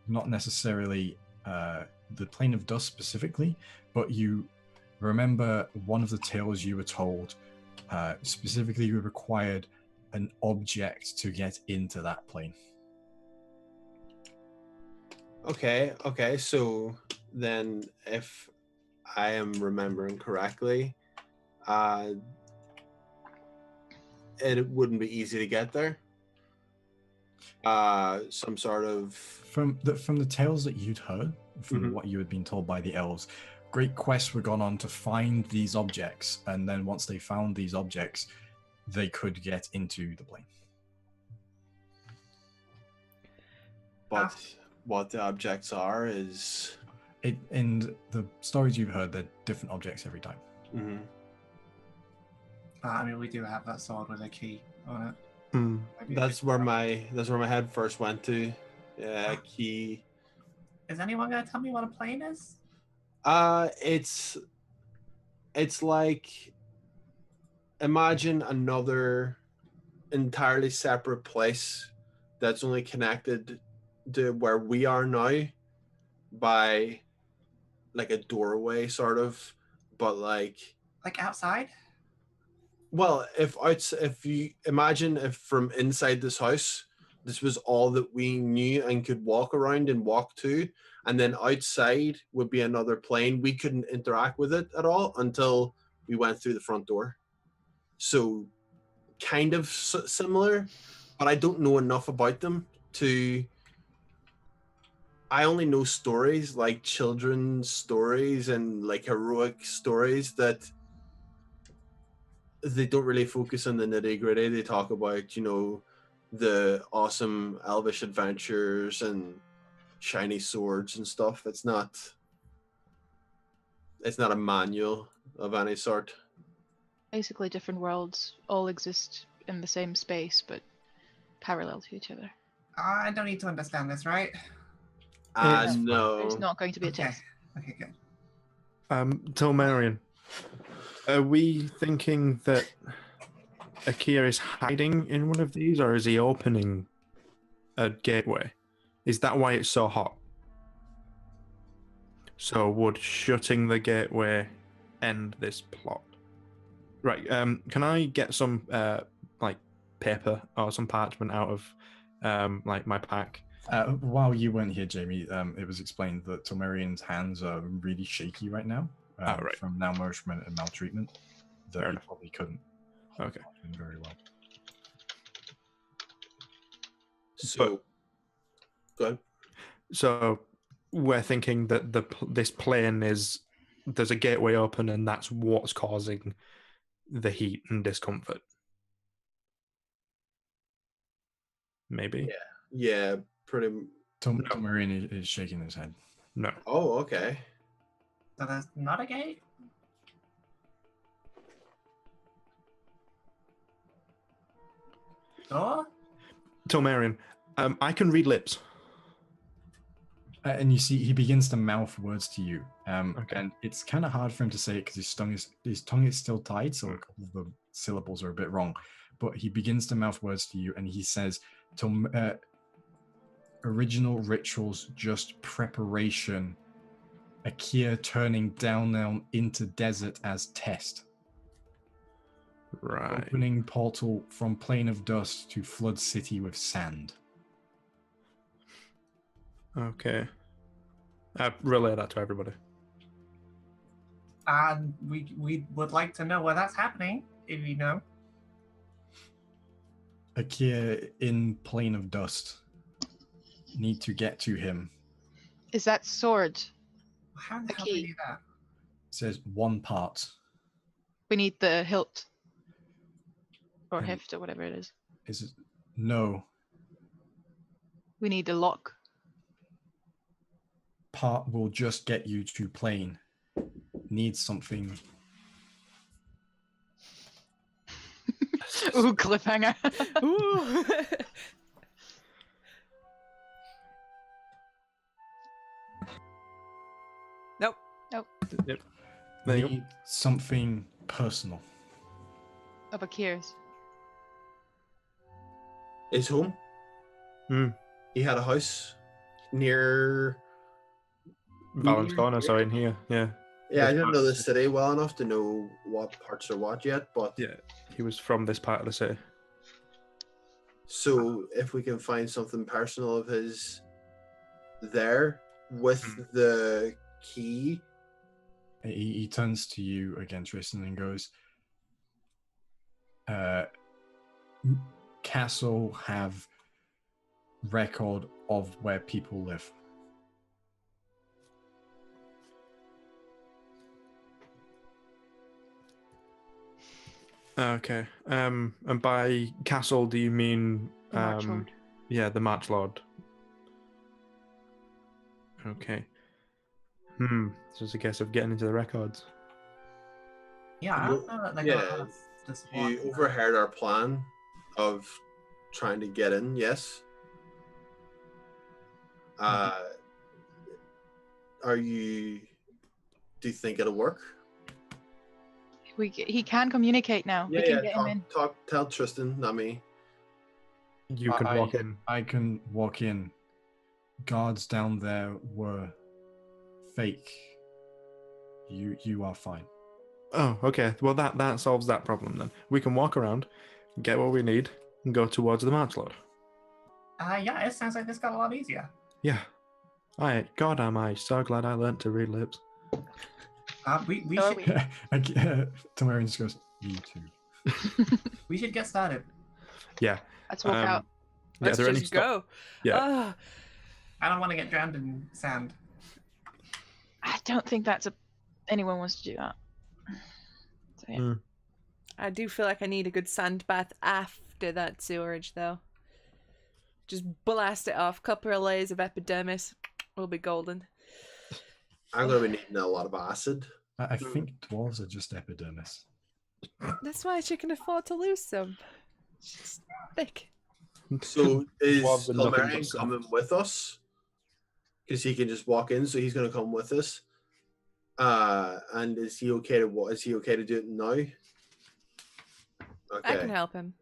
Not necessarily the plane of dust specifically, but you remember one of the tales you were told. Specifically, you required an object to get into that plane. Okay, so then if I am remembering correctly, it wouldn't be easy to get there. Some sort of... From the tales that you'd heard, from what you had been told by the elves, great quests were gone on to find these objects, and then once they found these objects, they could get into the plane. But what the objects are is... In the stories you've heard, they're different objects every time. Mm-hmm. I mean, we do have that sword with a key on it. Maybe That's where my head first went to. Yeah, key. Is anyone gonna tell me what a plane is? It's like, imagine another entirely separate place that's only connected to where we are now by like a doorway, sort of, but like outside. Well, if you imagine if from inside this house, this was all that we knew and could walk around and walk to, and then outside would be another plane. We couldn't interact with it at all until we went through the front door. So, kind of similar, but I don't know enough about them to. I only know stories like children's stories and like heroic stories that they don't really focus on the nitty gritty. They talk about, the awesome elvish adventures and shiny swords and stuff. It's not a manual of any sort. Basically, different worlds all exist in the same space, but parallel to each other. I don't need to understand this, right? No. There's not going to be a test. Okay, good. Tilmarian, are we thinking that Akir is hiding in one of these, or is he opening a gateway? Is that why it's so hot? So would shutting the gateway end this plot? Right, can I get some like paper or some parchment out of like my pack? While you weren't here, Jamie, it was explained that Tilmarian's hands are really shaky right now from malnourishment and maltreatment. That he probably couldn't hold parchment very well. So, go ahead. So we're thinking that this plane there's a gateway open, and that's what's causing the heat and discomfort. Maybe. Yeah, pretty. Tilmarian is shaking his head. No. Oh, okay. So there's not a gate? Door? Tilmarian, I can read lips. And you see, he begins to mouth words to you, and it's kind of hard for him to say it because his tongue is still tied, so a couple of the syllables are a bit wrong. But he begins to mouth words to you, and he says, "Original rituals, just preparation. Akir turning down into desert as test. Right. Opening portal from plane of dust to flood city with sand." Okay. Relay that to everybody. And we would like to know where that's happening, if you know. Akir in plane of dust. Need to get to him. Is that sword? How the hell do you do that? Says one part. We need the hilt. Or heft or whatever it is. Is it? No. We need the lock. Part will just get you to plane. Needs something. Ooh, cliffhanger. Ooh. Nope. Yep. There you go. Need something personal. Of Akir's. His home. He had a house near Valence Corner, so in here, yeah. Yeah, I didn't know the city well enough to know what parts are what yet, but yeah, he was from this part of the city. So if we can find something personal of his there with the key. He turns to you again, Tristan, and goes, Castle have record of where people live. Okay. And by castle, do you mean The March Lord. Yeah, the March Lord. Okay. So it's a case of getting into the records. Yeah, I don't know that they got You overheard our plan, of trying to get in. Yes. Are you? Do you think it'll work? He can communicate now. We can get him in. Tell Tristan, not me. You can walk in. I can walk in. Guards down there were fake. You are fine. Oh, okay. Well, that solves that problem then. We can walk around, get what we need, and go towards the March Lord. Yeah, it sounds like this got a lot easier. Yeah. God, am I so glad I learnt to read lips. We So should Tamarian just goes, me too. we should get started. Yeah. Let's walk out. Yeah, Let's are there any just go. Yeah. I don't want to get drowned in sand. I don't think anyone wants to do that. So, yeah. I do feel like I need a good sand bath after that sewerage, though. Just blast it off. Couple of layers of epidermis. Will be golden. I'm going to be needing a lot of acid. I think dwarves are just epidermis. That's why she can afford to lose some. She's thick. So is Dwarves are nothing but Elmarian soft. coming with us? Because he can just walk in, so he's going to come with us. And is he okay to what? Is he okay to do it now? Okay. I can help him.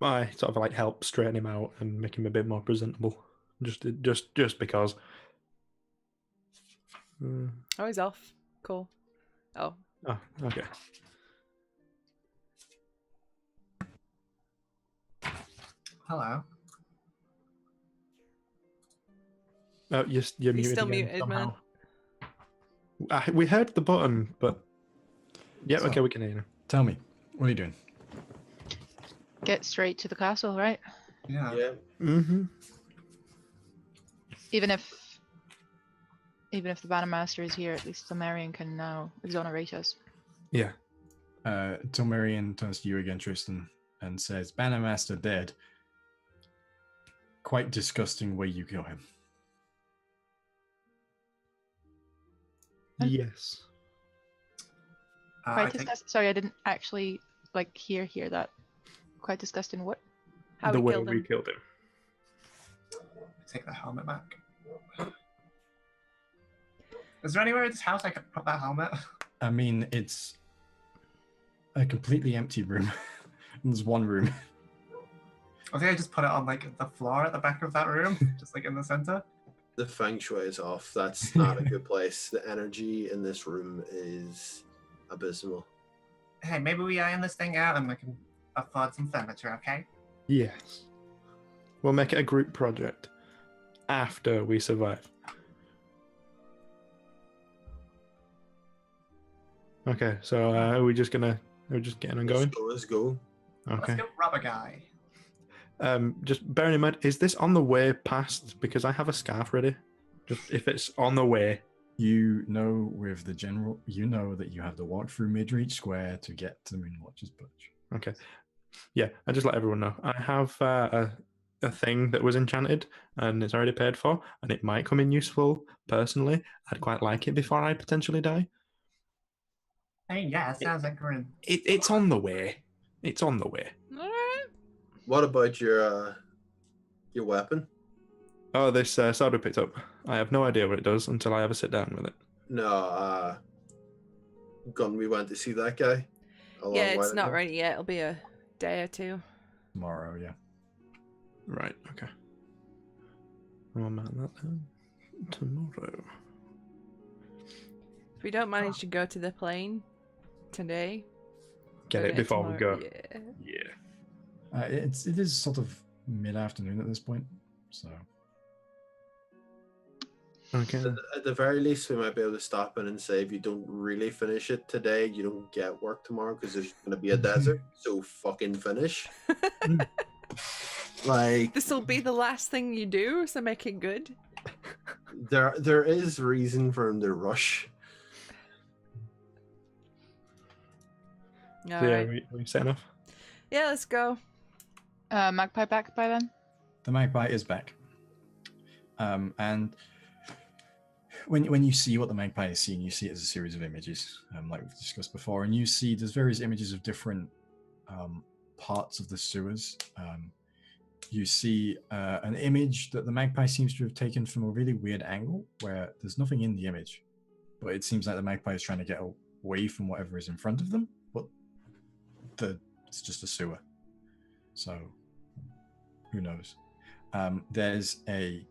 I sort of like help straighten him out and make him a bit more presentable. Just because. Oh, he's off. Cool. Oh. Oh, okay. Hello. Oh, you're He's muted still again muted, somehow. man. We heard the button, but yeah, So- okay, we can hear you. Tell me, what are you doing? Get straight to the castle, right? Yeah. Yeah. Mm-hmm. Even if the Bannermaster is here, at least Salmarian can now exonerate us. Yeah. Tilmarian turns to you again, Tristan, and says, Bannermaster dead. Quite disgusting way you kill him. Yes. I Quite disgusting. Sorry, I didn't actually hear that. Quite disgusting. What? How the we way killed we him. killed him. take the helmet back. Is there anywhere in this house I could put that helmet? I mean, it's a completely empty room. There's one room. I think I just put it on the floor at the back of that room, just in the center. The feng shui is off. That's not a good place. The energy in this room is abysmal. Hey, maybe we iron this thing out and we can afford some furniture, okay? Yes. We'll make it a group project after we survive. Okay, so are we just getting and going? Let's go. Okay. Let's go rob a guy. Just bearing in mind, is this on the way past? Because I have a scarf ready. Just if it's on the way. You know, with the general, you know that you have to walk through Midreach Square to get to the Moonwatcher's Perch. Okay. Yeah, I just let everyone know. I have a thing that was enchanted and it's already paid for, and it might come in useful personally. I'd quite like it before I potentially die. I mean, yeah, it sounds like we're in... It's on the way. It's on the way. Alright. What about your weapon? Oh, this sword we picked up. I have no idea what it does until I ever sit down with it. No, gun we went to see that guy. Yeah, it's not ready yet. It'll be a day or two. Tomorrow, yeah. Right, okay. I'll mark that down. Tomorrow. If we don't manage to go to the plane today, Get go it before we tomorrow. go. Yeah. Yeah. It is sort of mid-afternoon at this point, so... Okay. At the very least, we might be able to stop in and say, if you don't really finish it today, you don't get work tomorrow because there's going to be a desert. So fucking finish. This will be the last thing you do, so make it good. There is reason for him to rush. All So, yeah, right. we set enough? Yeah, let's go. Magpie back by then? The magpie is back. And when you see what the magpie is seeing, you see it as a series of images, like we've discussed before, and you see there's various images of different parts of the sewers. You see an image that the magpie seems to have taken from a really weird angle where there's nothing in the image, but it seems like the magpie is trying to get away from whatever is in front of them, but it's just a sewer. So who knows? There's a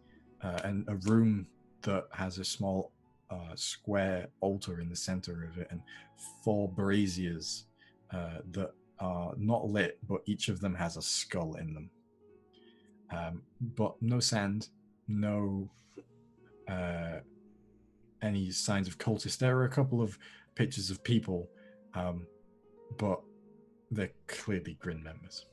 room that has a small square altar in the center of it and 4 braziers that are not lit, but each of them has a skull in them. But no sand, no any signs of cultists. There are a couple of pictures of people, but they're clearly Grin members.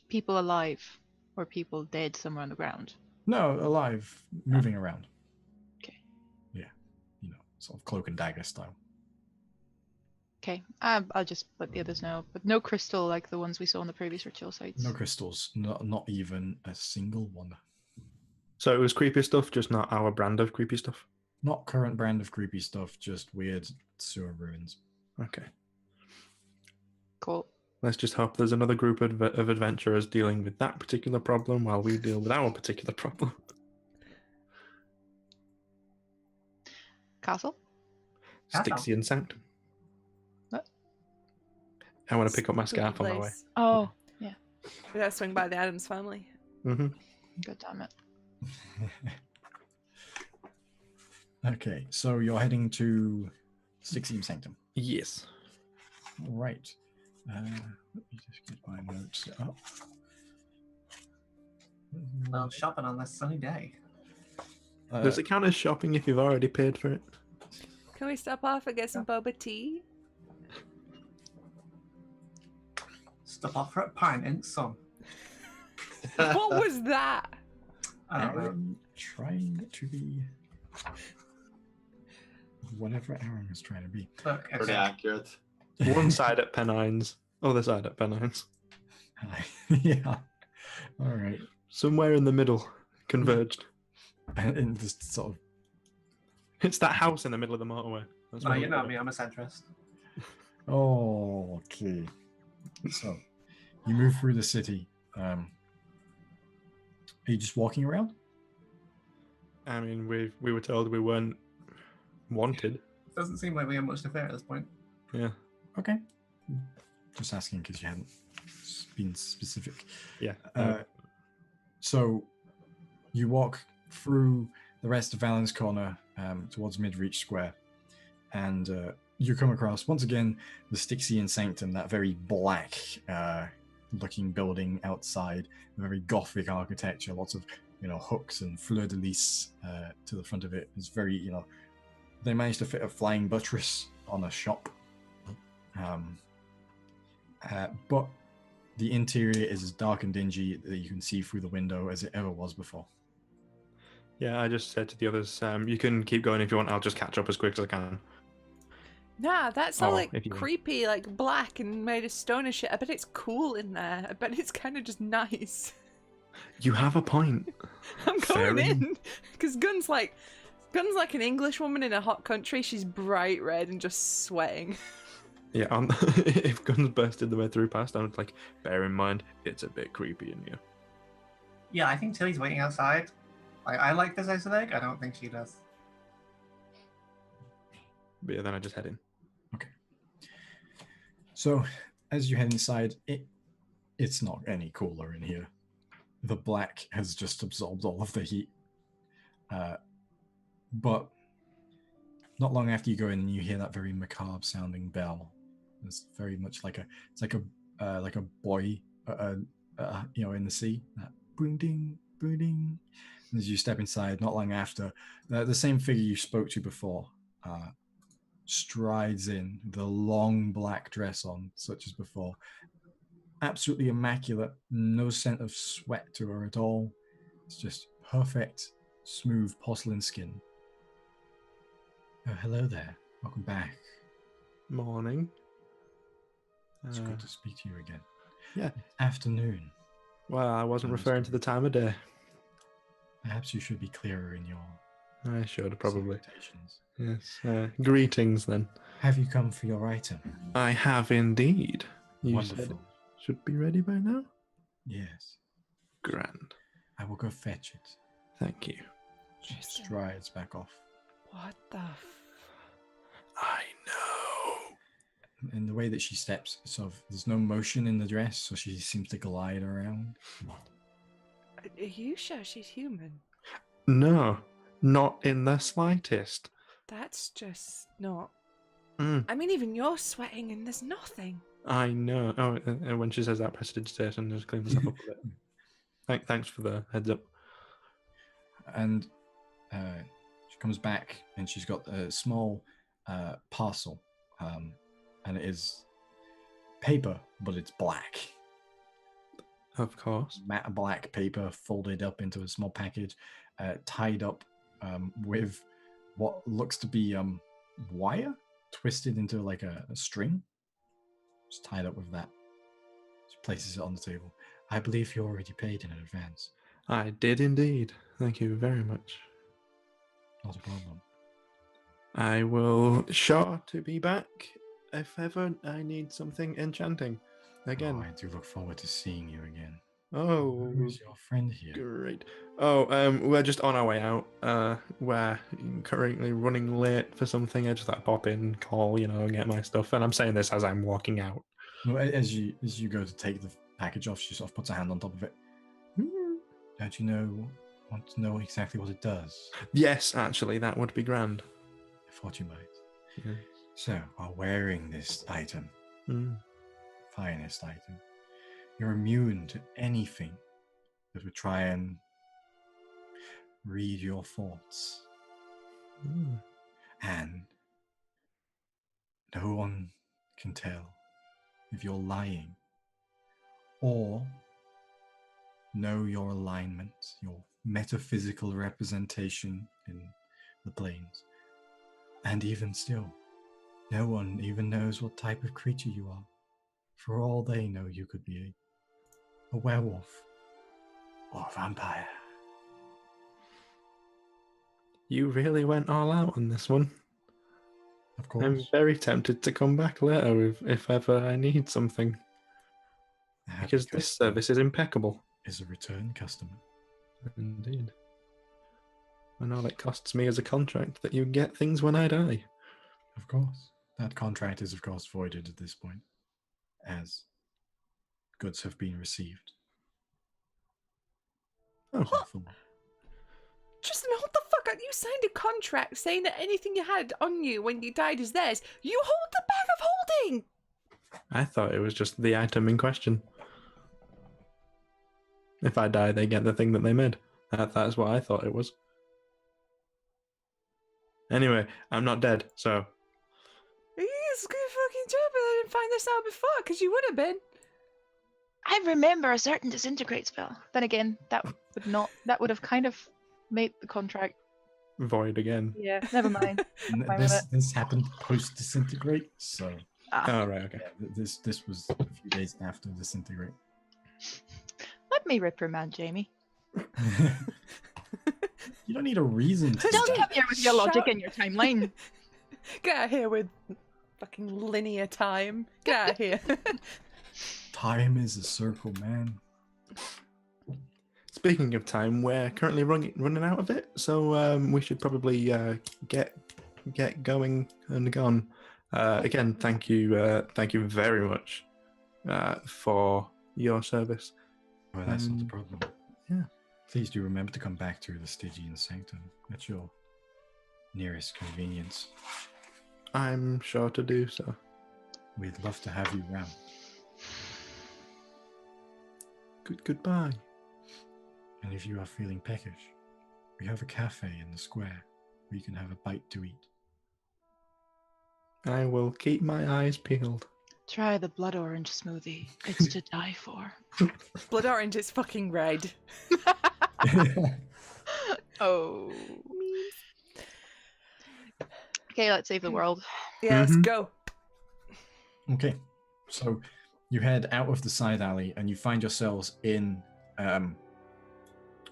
People alive or people dead somewhere on the ground? No, alive, moving around. Okay. Yeah, sort of cloak and dagger style. Okay, I'll just let the others know. But no crystal like the ones we saw on the previous ritual sites. No crystals, not even a single one. So it was creepy stuff, just not our brand of creepy stuff? Not current brand of creepy stuff, just weird sewer ruins. Okay. Cool. Let's just hope there's another group of adventurers dealing with that particular problem while we deal with our particular problem. Castle? Styxian Sanctum. What? I want to pick up my Spooky scarf on my way. place. Oh, yeah. We gotta swing by the Addams family. Mm-hmm. God damn it. Okay, so you're heading to Styxian Sanctum. Yes. All right. Let me just get my notes up. Well, shopping on this sunny day. Does it count as shopping if you've already paid for it? Can we stop off and get some boba tea? Stop off for a pint in sun. What was that? I don't know. I'm trying to be whatever Aaron was trying to be. Look, Pretty accurate. One side at Pennines, other side at Pennines. Yeah. All right. Somewhere in the middle, converged. And just sort of. It's that house in the middle of the motorway. That's No, what you I'm know looking me, I'm a centrist. Oh, okay. So you move through the city. Are you just walking around? at. I mean, we were told we weren't wanted. Doesn't seem like we have much to fear at this point. Yeah. Okay. Just asking because you hadn't been specific. Yeah. So you walk through the rest of Valen's Corner towards Midreach Square, and you come across, once again, the Styxian Sanctum, that very black looking building outside, very gothic architecture, lots of hooks and fleur-de-lis to the front of it. It's very, they managed to fit a flying buttress on a shop. But the interior is as dark and dingy that you can see through the window as it ever was before. Yeah, I just said to the others, you can keep going if you want. I'll just catch up as quick as I can. Nah, that's all if you want. creepy, like black and made of stone and shit. I bet it's cool in there. I bet it's kind of just nice. You have a point. I'm Fair going enough. in because Gun's like an English woman in a hot country. She's bright red and just sweating. Yeah, if guns bursted the way through past, I was like, bear in mind, it's a bit creepy in here. Yeah, I think Tilly's waiting outside. I like this aesthetic. I don't think she does. But yeah, then I just head in. Okay. So as you head inside, it's not any cooler in here. The black has just absorbed all of the heat. But not long after you go in, you hear that very macabre sounding bell. It's very much like a buoy, in the sea. That boom ding, boom ding. And as you step inside, not long after, the same figure you spoke to before strides in, the long black dress on, such as before. Absolutely immaculate, no scent of sweat to her at all. It's just perfect, smooth porcelain skin. Oh, hello there. Welcome back. Morning. It's good to speak to you again. Yeah. Afternoon. Well, I wasn't referring to the time of day. Perhaps you should be clearer in your I should, probably. salutations. Yes. Greetings, then. Have you come for your item? I have indeed. You Wonderful. said it should be ready by now? Yes. Grand. I will go fetch it. Thank you. She strides back off. What the I know. In the way that she steps, sort of, there's no motion in the dress, so she seems to glide around. Are you sure she's human? No, not in the slightest. That's just not... Mm, I mean, even you're sweating and there's nothing. I know. Oh, and when she says that, prestidigitation, just clean myself up a bit. Thanks for the heads up. And she comes back, and she's got a small parcel, and it is paper, but it's black. Of course. Matte black paper folded up into a small package, tied up with what looks to be wire twisted into like a string. Just tied up with that. She places it on the table. I believe you already paid in advance. I did indeed. Thank you very much. Not a problem. I will sure to be back if ever I need something enchanting. Again. Oh, I do look forward to seeing you again. Oh, Who's your friend here? great. Oh, we're just on our way out. We're currently running late for something. I just like pop in, call, get my stuff. And I'm saying this as I'm walking out. Well, as you go to take the package off, she sort of puts her hand on top of it. Don't you want to know exactly what it does? Yes, actually, that would be grand. I thought you might. Yeah. So, while wearing this item, finest item, you're immune to anything that would try and read your thoughts. And no one can tell if you're lying or know your alignment, your metaphysical representation in the planes. And even still, no one even knows what type of creature you are. For all they know, you could be a werewolf or a vampire. You really went all out on this one. Of course. I'm very tempted to come back later if ever I need something. Because this service is impeccable. Is a return customer. Indeed. And all it costs me is a contract that you get things when I die. Of course. That contract is, of course, voided at this point, as goods have been received. Oh. Just hold the fuck up. You signed a contract saying that anything you had on you when you died is theirs. You hold the bag of holding! I thought it was just the item in question. If I die, they get the thing that they made. That's what I thought it was. Anyway, I'm not dead, so... It's a good fucking job I didn't find this out before, because you would have been. I remember a certain disintegrate spell. Then again, that would have kind of made the contract void again. Yeah, never mind. This happened post disintegrate, so. Oh right, okay. Yeah, this was a few days after disintegrate. Let me reprimand Jamie. You don't need a reason to. Don't come here with your logic and your timeline. Get out of here with fucking linear time. Get out of here. Time is a circle, man. Speaking of time, we're currently running out of it, so we should probably get going and gone. Again, thank you very much for your service. Well, that's not the problem. Yeah. Please do remember to come back to the Stygian Sanctum at your nearest convenience. I'm sure to do so. We'd love to have you round. Goodbye. And if you are feeling peckish, we have a cafe in the square where you can have a bite to eat. I will keep my eyes peeled. Try the blood orange smoothie. It's to die for. Blood orange is fucking red. Oh. Okay, let's save the world. Yeah, let's go. Okay, so you head out of the side alley and you find yourselves in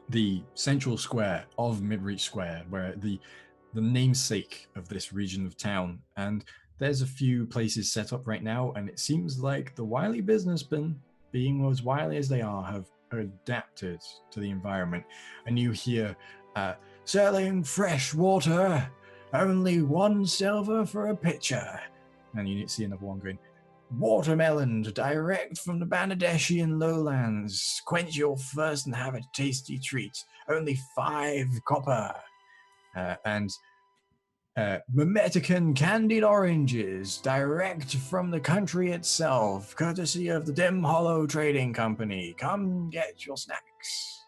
the central square of Midreach Square, where the the namesake of this region of town. And there's a few places set up right now, and it seems like the wily businessmen, being as wily as they are, have adapted to the environment. And you hear, selling fresh water, only 1 silver for a pitcher. And you see another one going, watermelon direct from the Bangladeshian lowlands. Quench your thirst and have a tasty treat. Only 5 copper. And Memetican candied oranges direct from the country itself, courtesy of the Dim Hollow Trading Company. Come get your snacks.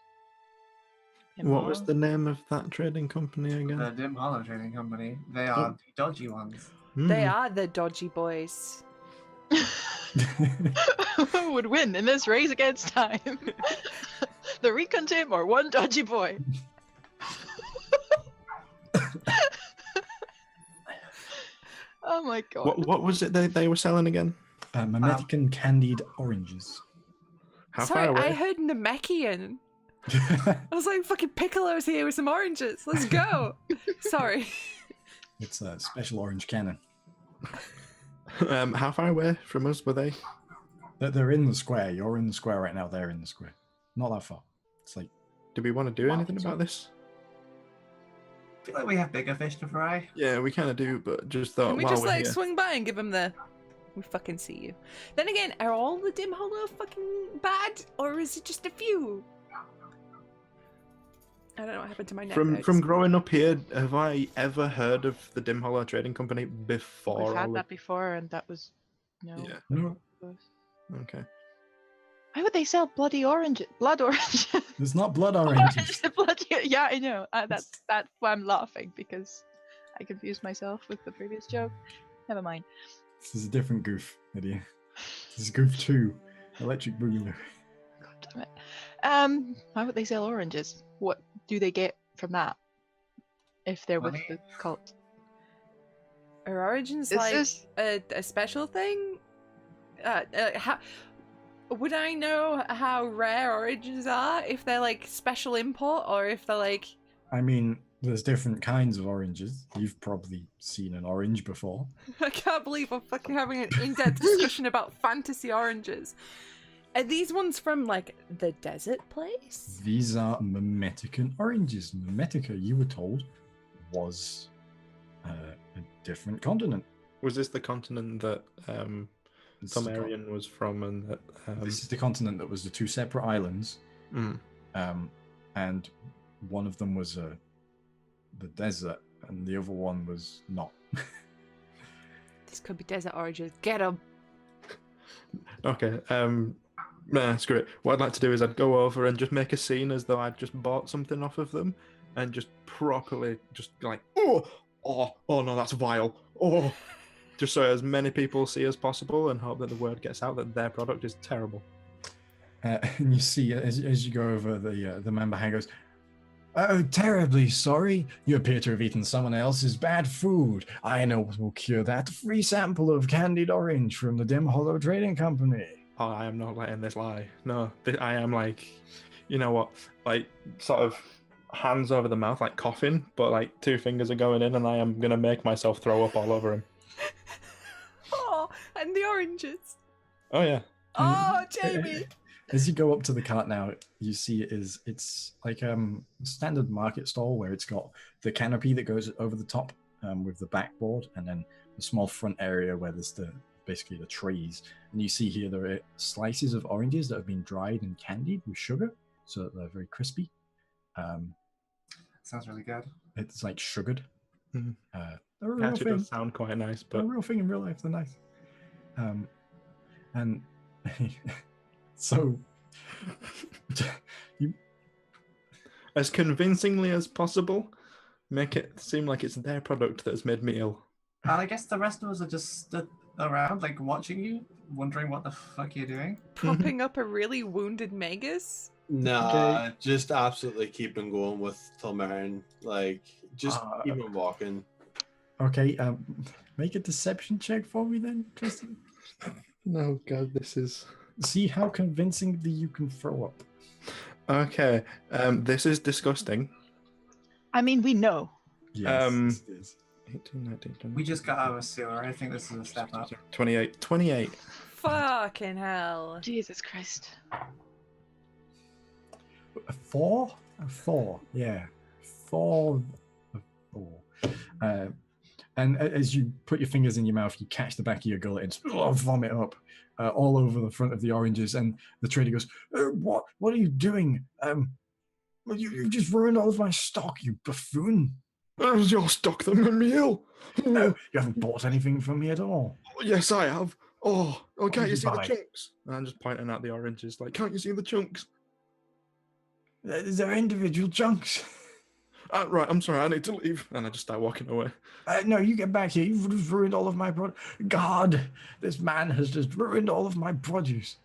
What was the name of that trading company again? The Dim Hollow Trading Company. They are the dodgy ones. They are the dodgy boys. Who would win in this race against time? The recon team or one dodgy boy? Oh my god. What was it they were selling again? Memetican candied oranges. How Sorry, far away? I heard Namekian. I was like, fucking Piccolo's here with some oranges. Let's go. Sorry. It's a special orange cannon. How far away from us were they? They're in the square. You're in the square right now. They're in the square. Not that far. It's like... Do we want to do anything about this? I feel like we have bigger fish to fry. Yeah, we kind of do, but just thought Can we while just we're like here. swing by and give them the... We fucking see you. Then again, are all the Dim Hollow fucking bad? Or is it just a few? I don't know what happened to my neck. From growing up here, have I ever heard of the Dim Hollow Trading Company before? We've had that before, and that was no. Yeah. No, Okay. Why would they sell bloody orange? Blood orange? it's not blood oranges. Bloody, yeah, I know. That's why I'm laughing, because I confused myself with the previous joke. Never mind. This is a different goof, idiot. This is goof 2. Electric Boogaloo. God damn it. Why would they sell oranges? What do they get from that? If they're with Money. the cult. Are origins Is like this- a special thing? How would I know how rare origins are? If they're like special import, or if they're like... I mean, there's different kinds of oranges. You've probably seen an orange before. I can't believe we're fucking having an in-depth discussion about fantasy oranges. Are these ones from like the desert place? These are Memetican oranges. Memetica, you were told, was a different continent. Was this the continent that This is the Thomarian was from, and that? This is the continent that was the 2 separate islands, and one of them was the desert, and the other one was not. This could be desert oranges. Get them. Okay. Nah, screw it. What I'd like to do is I'd go over and just make a scene as though I'd just bought something off of them, and just properly, just like, oh no, that's vile. Oh, just so as many people see as possible, and hope that the word gets out that their product is terrible. And you see, as you go over, the member hand goes, "Oh, terribly sorry. You appear to have eaten someone else's bad food. I know what will cure that. Free sample of candied orange from the Dim Hollow Trading Company." Oh, I am not letting this lie. No, I am like, you know what, like sort of hands over the mouth, like coughing, but like 2 fingers are going in, and I am gonna make myself throw up all over him. Oh, and the oranges. Oh yeah. Oh, Jamie. As you go up to the cart now, you see it's like a standard market stall where it's got the canopy that goes over the top with the backboard, and then the small front area where there's basically the trays. And you see here there are slices of oranges that have been dried and candied with sugar, so that they're very crispy. Sounds really good. It's like sugared. Mhm. They're a real Actually, thing. does sound quite nice, They're a but real thing in real life. They're nice. And so you as convincingly as possible, make it seem like it's their product that has made me ill. And I guess the rest of us are just stood around, like watching you, wondering what the fuck you're doing. Propping up a really wounded Magus. Nah, just absolutely keeping going with Thomarian. Like, just keep him walking. okay? Make a deception check for me then, Tristan. No, God, this is... See how convincingly you can throw up. Okay, this is disgusting. I mean, we know. Yes, it is. 18, 19, 20, We just got out of a sewer. I think this is a step up. 28. 28. Fucking hell. Jesus Christ. A 4? A 4, yeah. 4. A 4. And as you put your fingers in your mouth, you catch the back of your gullet and vomit up all over the front of the oranges. And the trader goes, What are you doing? You just ruined all of my stock, you buffoon. That was your stock that made me ill. No, you haven't bought anything from me at all. Yes, I have. Oh, can't did you you see the buy? chunks? And I'm just pointing at the oranges, like, can't you see the chunks? They're individual chunks. Right, I'm sorry, I need to leave. And I just start walking away. No, you get back here. You've ruined all of my produce. God, this man has just ruined all of my produce.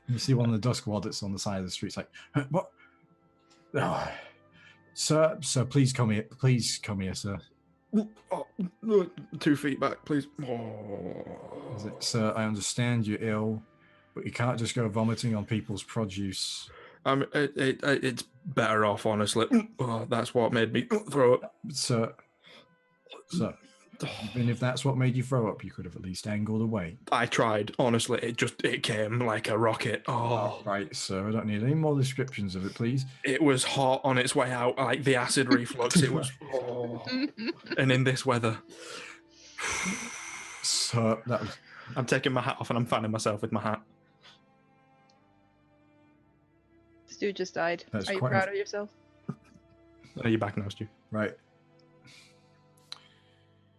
You see one of the dusk that's on the side of the street. It's like, what? Oh. Sir, please come here. Please come here, sir. Oh, 2 feet back, please. Oh. Sir, I understand you're ill, but you can't just go vomiting on people's produce. It's better off, honestly. Oh, that's what made me throw up. Sir, even if that's what made you throw up, you could have at least angled away. I tried, honestly. It came like a rocket. Oh, right, sir. I don't need any more descriptions of it, please. It was hot on its way out, like the acid reflux. It was, and in this weather. Sir, that was. I'm taking my hat off and I'm fanning myself with my hat. Stu just died. That's Are you quite proud of yourself? Are you back now, Stu? Right.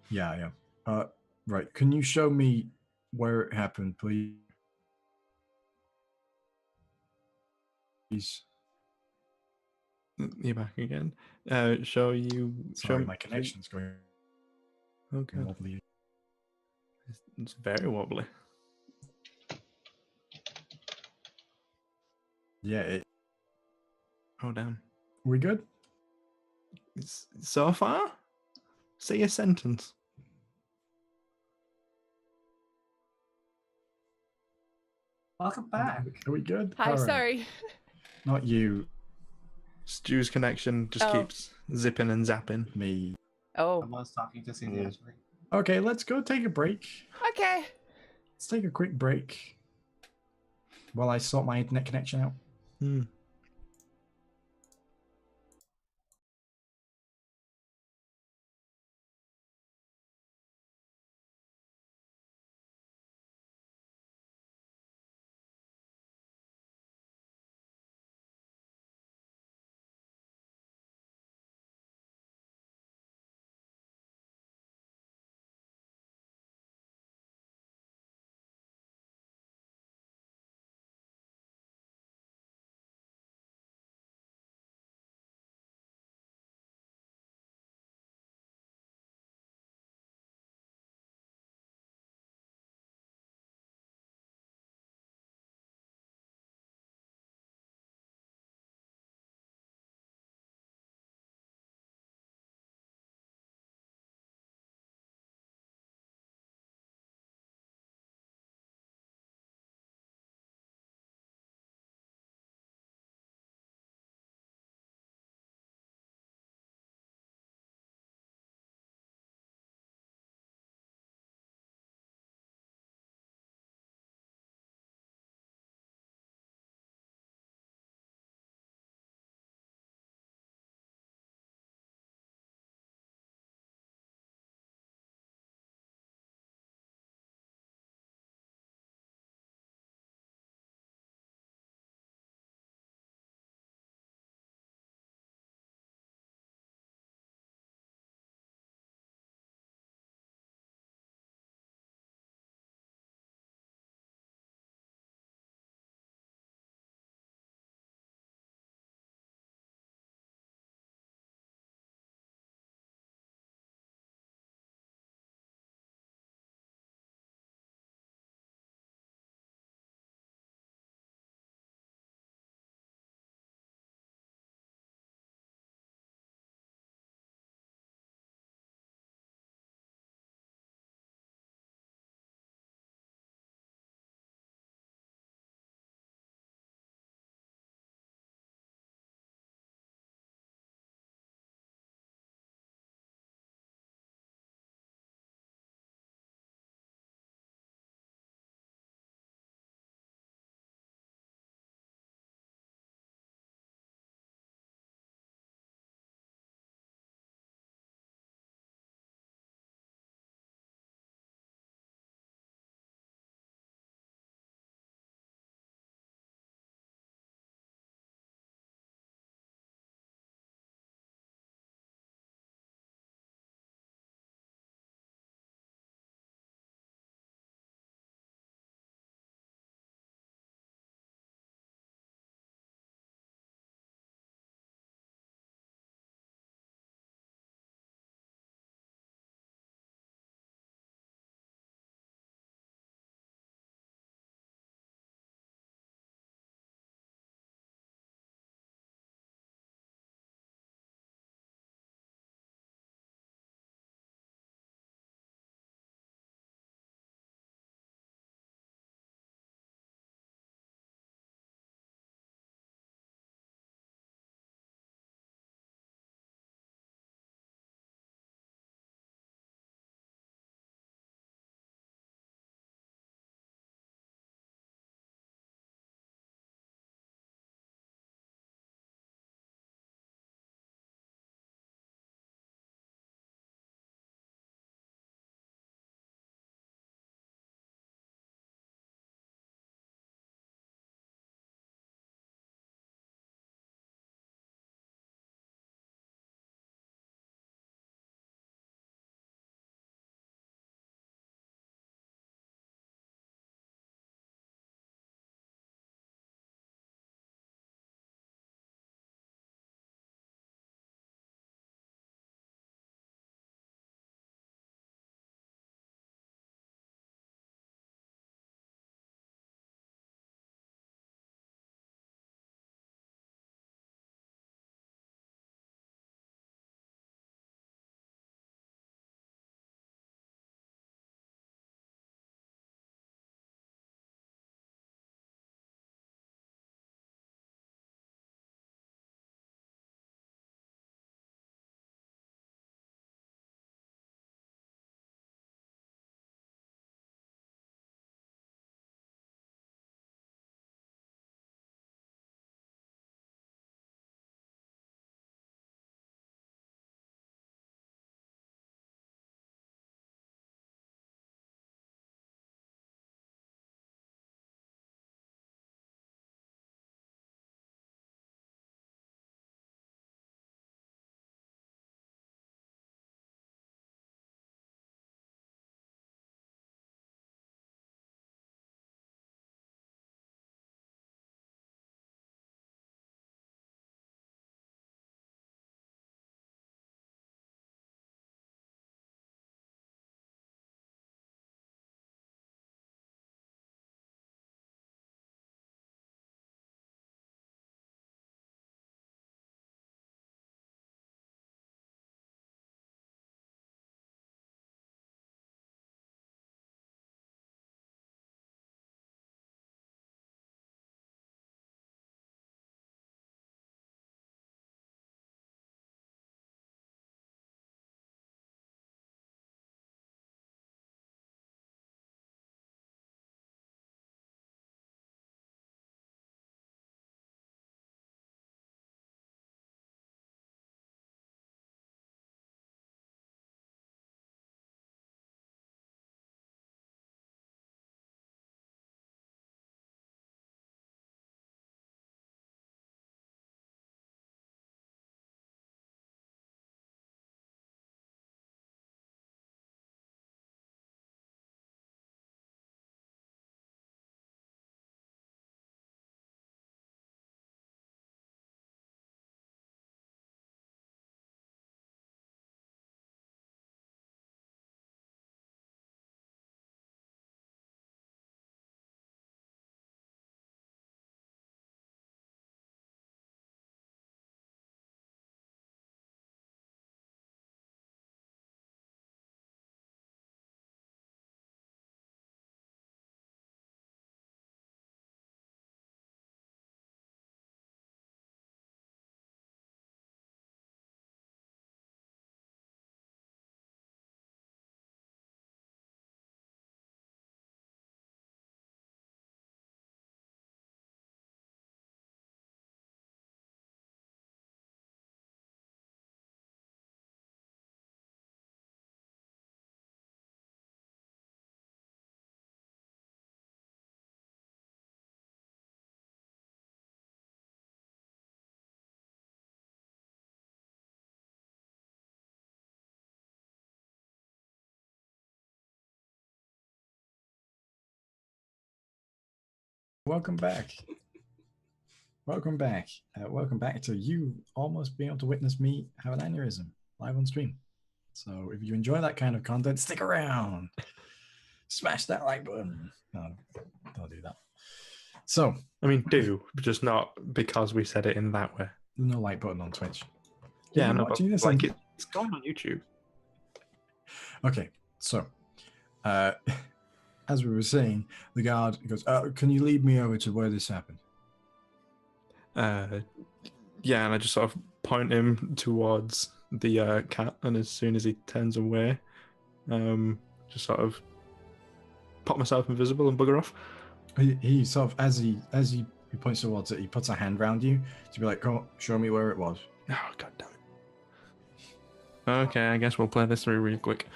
Yeah, I am. Right. Can you show me where it happened, please? You're back again. Show Sorry, me my connection's going. Okay. Wobbly. It's very wobbly. Yeah. Oh damn. We good? So far? Say a sentence. Welcome back. Are we good? Hi, All right. sorry. Not you. Stu's connection just keeps zipping and zapping. Me. Oh. I was talking to Susie actually. Okay, let's go take a break. Okay. Let's take a quick break while I sort my internet connection out. Welcome back. Welcome back. Welcome back to you almost being able to witness me have an aneurysm live on stream. So if you enjoy that kind of content, stick around. Smash that like button. No, don't do that. So, I mean, do, just not because we said it in that way. there's no like button on Twitch. Yeah, You're no, watching but this like on- it's going on YouTube. Okay, so as we were saying, the guard goes, can you lead me over to where this happened? Yeah, and I just sort of point him towards the cat, and as soon as he turns away, just sort of pop myself invisible and bugger off. He sort of, as he points towards it, he puts a hand around you to be like, "Go, show me where it was." Oh, god damn it. Okay, I guess we'll play this through real quick.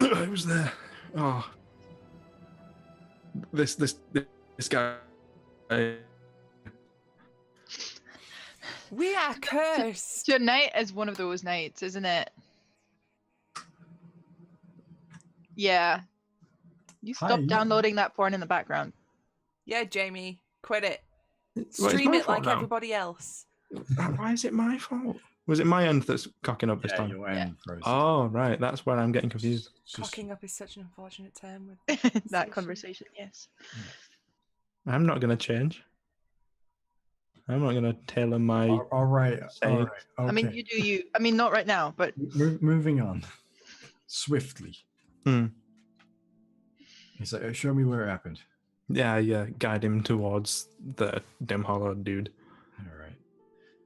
It was there. Oh. This guy. We are cursed. Tonight is one of those nights, isn't it? Yeah. You stop Hi. downloading that porn in the background. Yeah, Jamie, quit it. Well, it's Stream my it like fault now. everybody else. Why is it my fault? Was it my end that's cocking up this time? your end froze. Oh, right. That's where I'm getting confused. It's just- Cocking up is such an unfortunate term. With That conversation, yes. I'm not going to change. I'm not going to tailor my... all right. saying. Okay. I mean, you do you. I mean, not right now, but Moving on swiftly. He's like, show me where it happened. Yeah, guide him towards the dim hollow dude. All right.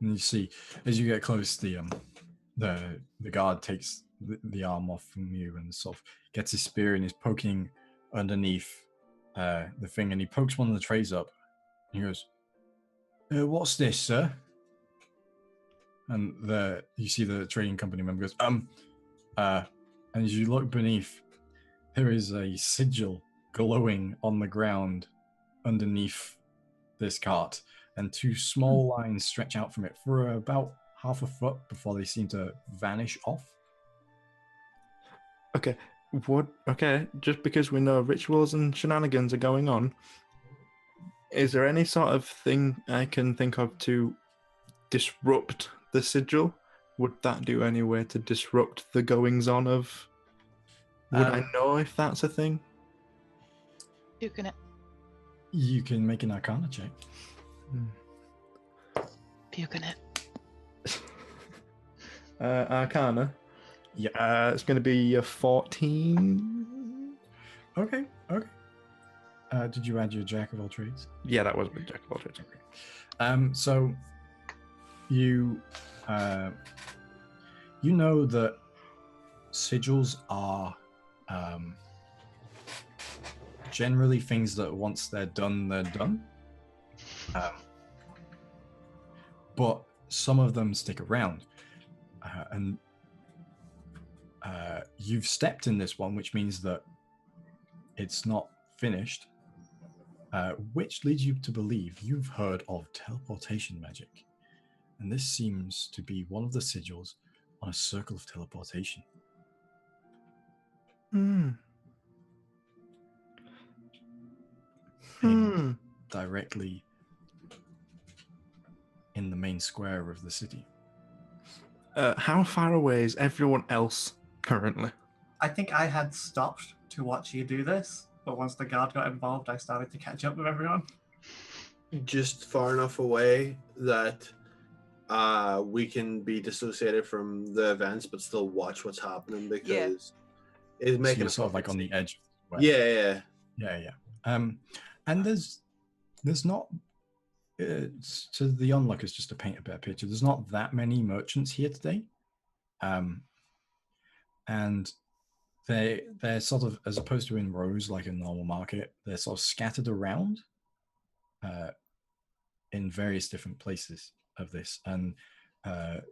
And you see, as you get close, the guard takes the arm off from you and sort of gets his spear and is poking underneath the thing, and he pokes one of the trays up. And he goes, "What's this, sir?" And you see the trading company member goes, and as you look beneath, there is a sigil glowing on the ground underneath this cart, and two small lines stretch out from it for about half a foot before they seem to vanish off. Okay, just because we know rituals and shenanigans are going on, is there any sort of thing I can think of to disrupt the sigil? Would that do any way to disrupt the goings-on of... Would I know if that's a thing? puking it. You can make an Arcana check. Puking it. Arcana? Yeah. It's going to be a 14. Okay. Did you add your Jack of all trades? Yeah, that was a jack of all trades. So you you know that sigils are generally things that once they're done, they're done. But some of them stick around. And you've stepped in this one, which means that it's not finished. Which leads you to believe you've heard of teleportation magic. And this seems to be one of the sigils on a circle of teleportation. Directly in the main square of the city. How far away is everyone else currently? I think I had stopped to watch you do this, but once the guard got involved, I started to catch up with everyone. Just far enough away that we can be dissociated from the events, but still watch what's happening because it's making sort of like on the edge. Yeah. And there's not. To the onlookers, just to paint a better picture, there's not that many merchants here today, and they're sort of, as opposed to in rows like a normal market, they're sort of scattered around in various different places of this. And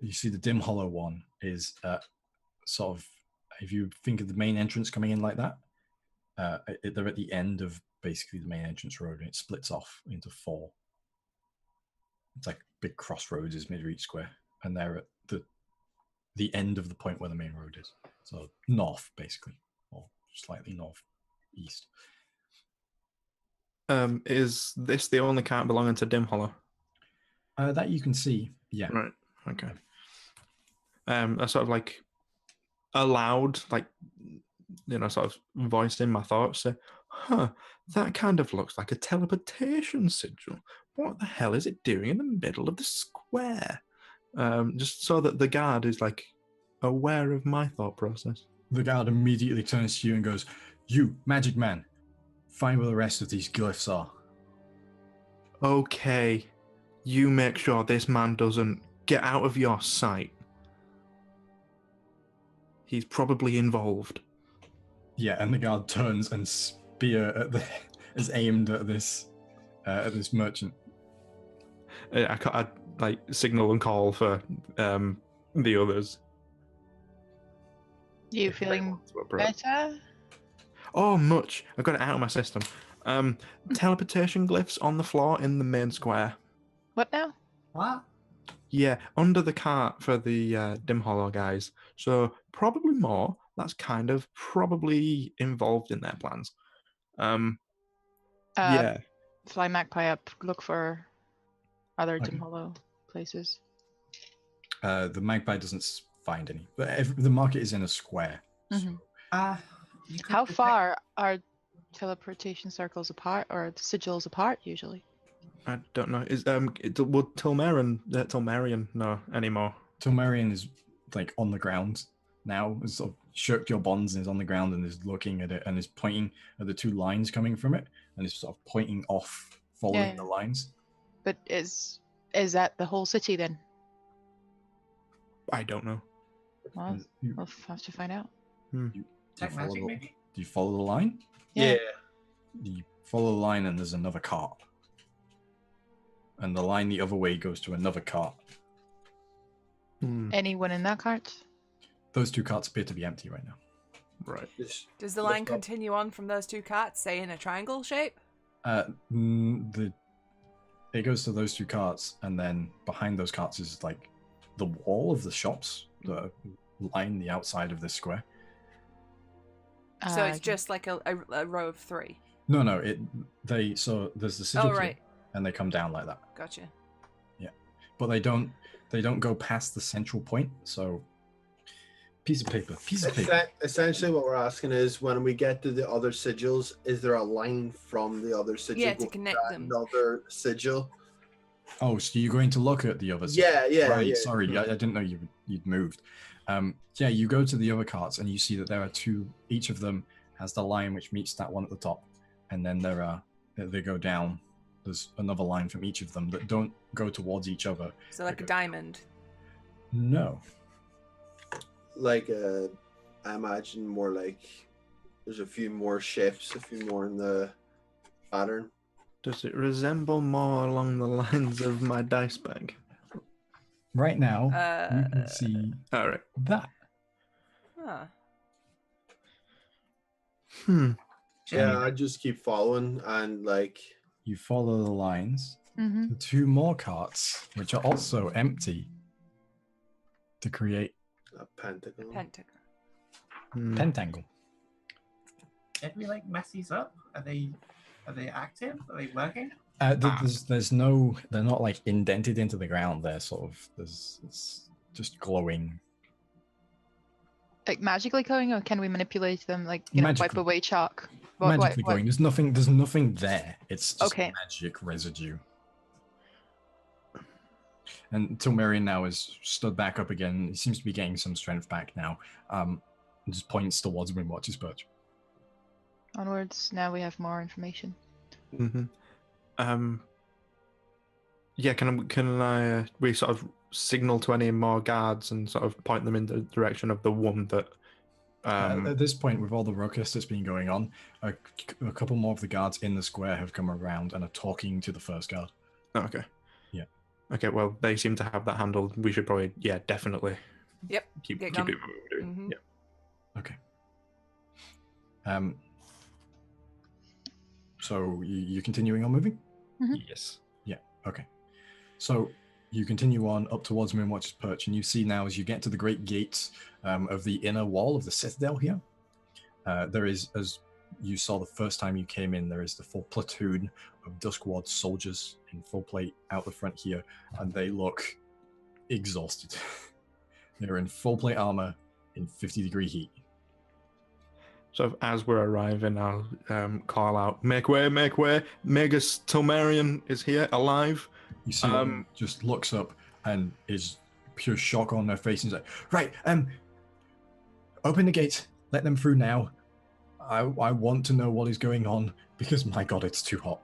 you see the dim hollow one is sort of, if you think of the main entrance coming in like that, they're at the end of basically the main entrance road, and it splits off into four. It's like big crossroads is Midreach Square, and they're at the end of the point where the main road is. So north, basically, or slightly northeast. Is this the only cart belonging to Dim Hollow? That you can see. Yeah. Right. Okay. I sort of like aloud, like, sort of voicing my thoughts. Say, that kind of looks like a teleportation sigil. What the hell is it doing in the middle of the square? Just so that the guard is like aware of my thought process. The guard immediately turns to you and goes, "You, magic man, find where the rest of these glyphs are." Okay, you make sure this man doesn't get out of your sight. He's probably involved. Yeah, and the guard turns and spear is aimed at this merchant. I like signal and call for the others. You feeling better? Oh, much. I've got it out of my system. Teleportation glyphs on the floor in the main square. What now? What? Yeah, under the cart for the Dim Hollow guys. So probably more. That's kind of probably involved in their plans. Yeah. Fly Magpie up, look for other Okay. Dim Hollow places. The magpie doesn't find any, but the market is in a square. Mhm. How far are teleportation circles apart, or sigils apart usually? I don't know. Would Tilmarian know anymore? Tilmarian is like on the ground now. Has sort of shirked your bonds and is on the ground and is looking at it and is pointing at the two lines coming from it and is sort of pointing off, following the lines. But is that the whole city then? I don't know. Well, we'll have to find out. Do you magic, maybe? Do you follow the line? Yeah. You follow the line and there's another cart. And the line the other way goes to another cart. Anyone in that cart? Those two carts appear to be empty right now. Right. Does the line continue on from those two carts, say in a triangle shape? It goes to those two carts, and then behind those carts is like the wall of the shops that line the outside of this square. So it's just like a row of three. No, so there's the sigil right. and they come down like that. Gotcha. Yeah, but they don't go past the central point. So piece of paper. Essentially, what we're asking is, when we get to the other sigils, is there a line from the other sigil to connect them? Another sigil. Oh, so you're going to look at the other sigil? Yeah. Right. Yeah. Sorry, I didn't know you'd moved. You go to the other carts and you see that there are two. Each of them has the line which meets that one at the top, and then they go down. There's another line from each of them that don't go towards each other. So like a diamond. No. Like I imagine more like there's a few more shapes, a few more in the pattern. Does it resemble more along the lines of my dice bag? Right now, you can see that. Huh. Yeah, I just keep following and like. You follow the lines. Mm-hmm. The two more carts, which are also empty, to create A pentacle. Pentangle. Did we like mess these up? Are they active? Are they working? There's no. They're not like indented into the ground. They're sort of. It's just glowing. Like magically glowing, or can we manipulate them? Like wipe away chalk. Magically glowing. There's nothing there. It's just Okay. magic residue. And Tilmarian now is stood back up again. He seems to be getting some strength back now. And just points towards Windwatch's perch. Onwards. Now we have more information. Mm-hmm. Yeah, can I we sort of signal to any more guards and sort of point them in the direction of the one that at this point, with all the ruckus that's been going on, a couple more of the guards in the square have come around and are talking to the first guard. Oh, okay. Yeah. Okay, well, they seem to have that handled. We should probably, definitely. Yep. Keep it going. what we're doing. Mm-hmm. Yeah. Okay. So you're continuing on moving? Mm-hmm. Yes. Yeah. Okay. So you continue on up towards Moonwatch's perch, and you see now as you get to the great gates of the inner wall of the citadel here, there is, as you saw the first time you came in, there is the full platoon of Duskward soldiers in full plate out the front here, and they look exhausted. They're in full plate armor in 50-degree heat. So as we're arriving, I'll call out, make way, Magus Tilmarian is here, alive. You see one just looks up and is pure shock on their face and is like, right, open the gates, let them through now. I want to know what is going on, because my god, it's too hot.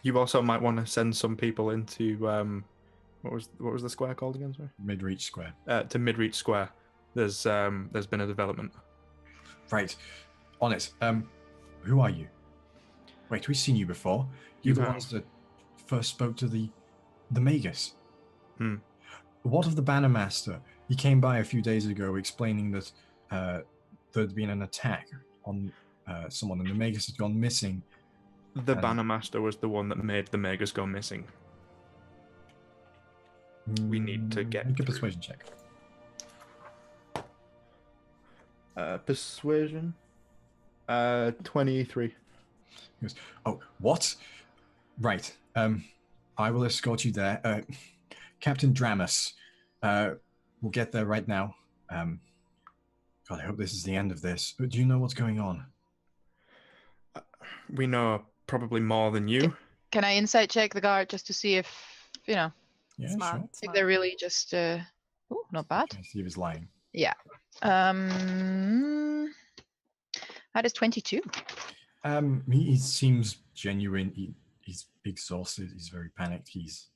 You also might want to send some people into, what was the square called again, sorry? Midreach Square. To Midreach Square. There's been a development. Right. On it. Who are you? Wait, we've seen you before. You're the ones that first spoke to the Magus. What of the Bannermaster? He came by a few days ago explaining that there'd been an attack on someone, and the Magus had gone missing. The Bannermaster was the one that made the Magus go missing. We need to get... Make a persuasion check. Persuasion? 23. He goes, oh, what? Right. I will escort you there. Captain Dramus, we'll get there right now. God, I hope this is the end of this. Do you know what's going on? We know probably more than you. Can I insight check the guard just to see if, Yeah, Smart. sure. if they're really just, not bad. Can I see if he's lying? Yeah. That is 22. He seems genuine. He's exhausted. He's very panicked. He's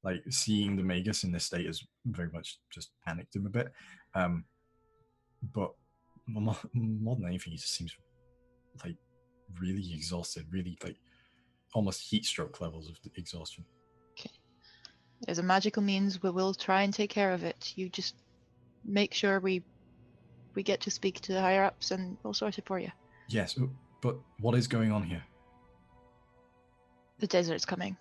like, seeing the Magus in this state has very much just panicked him a bit. But more than anything, he just seems like really exhausted, really like almost heat stroke levels of exhaustion. Okay. There's a magical means. We will try and take care of it. You just make sure we get to speak to the higher ups, and we'll sort it for you. Yes, but what is going on here? The desert's coming.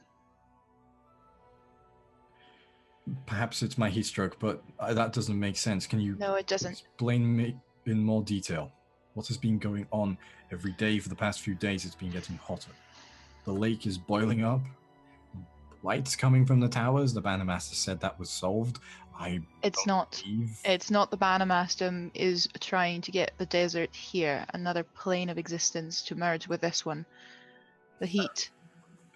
Perhaps it's my heat stroke, but that doesn't make sense. Can you No, it doesn't. explain me in more detail what has been going on every day for the past few days? It's been getting hotter. The lake is boiling up. Lights coming from the towers. The Bannermaster said that was solved. It's not. It's not. The Bannermaster is trying to get the desert here, another plane of existence, to merge with this one. The heat.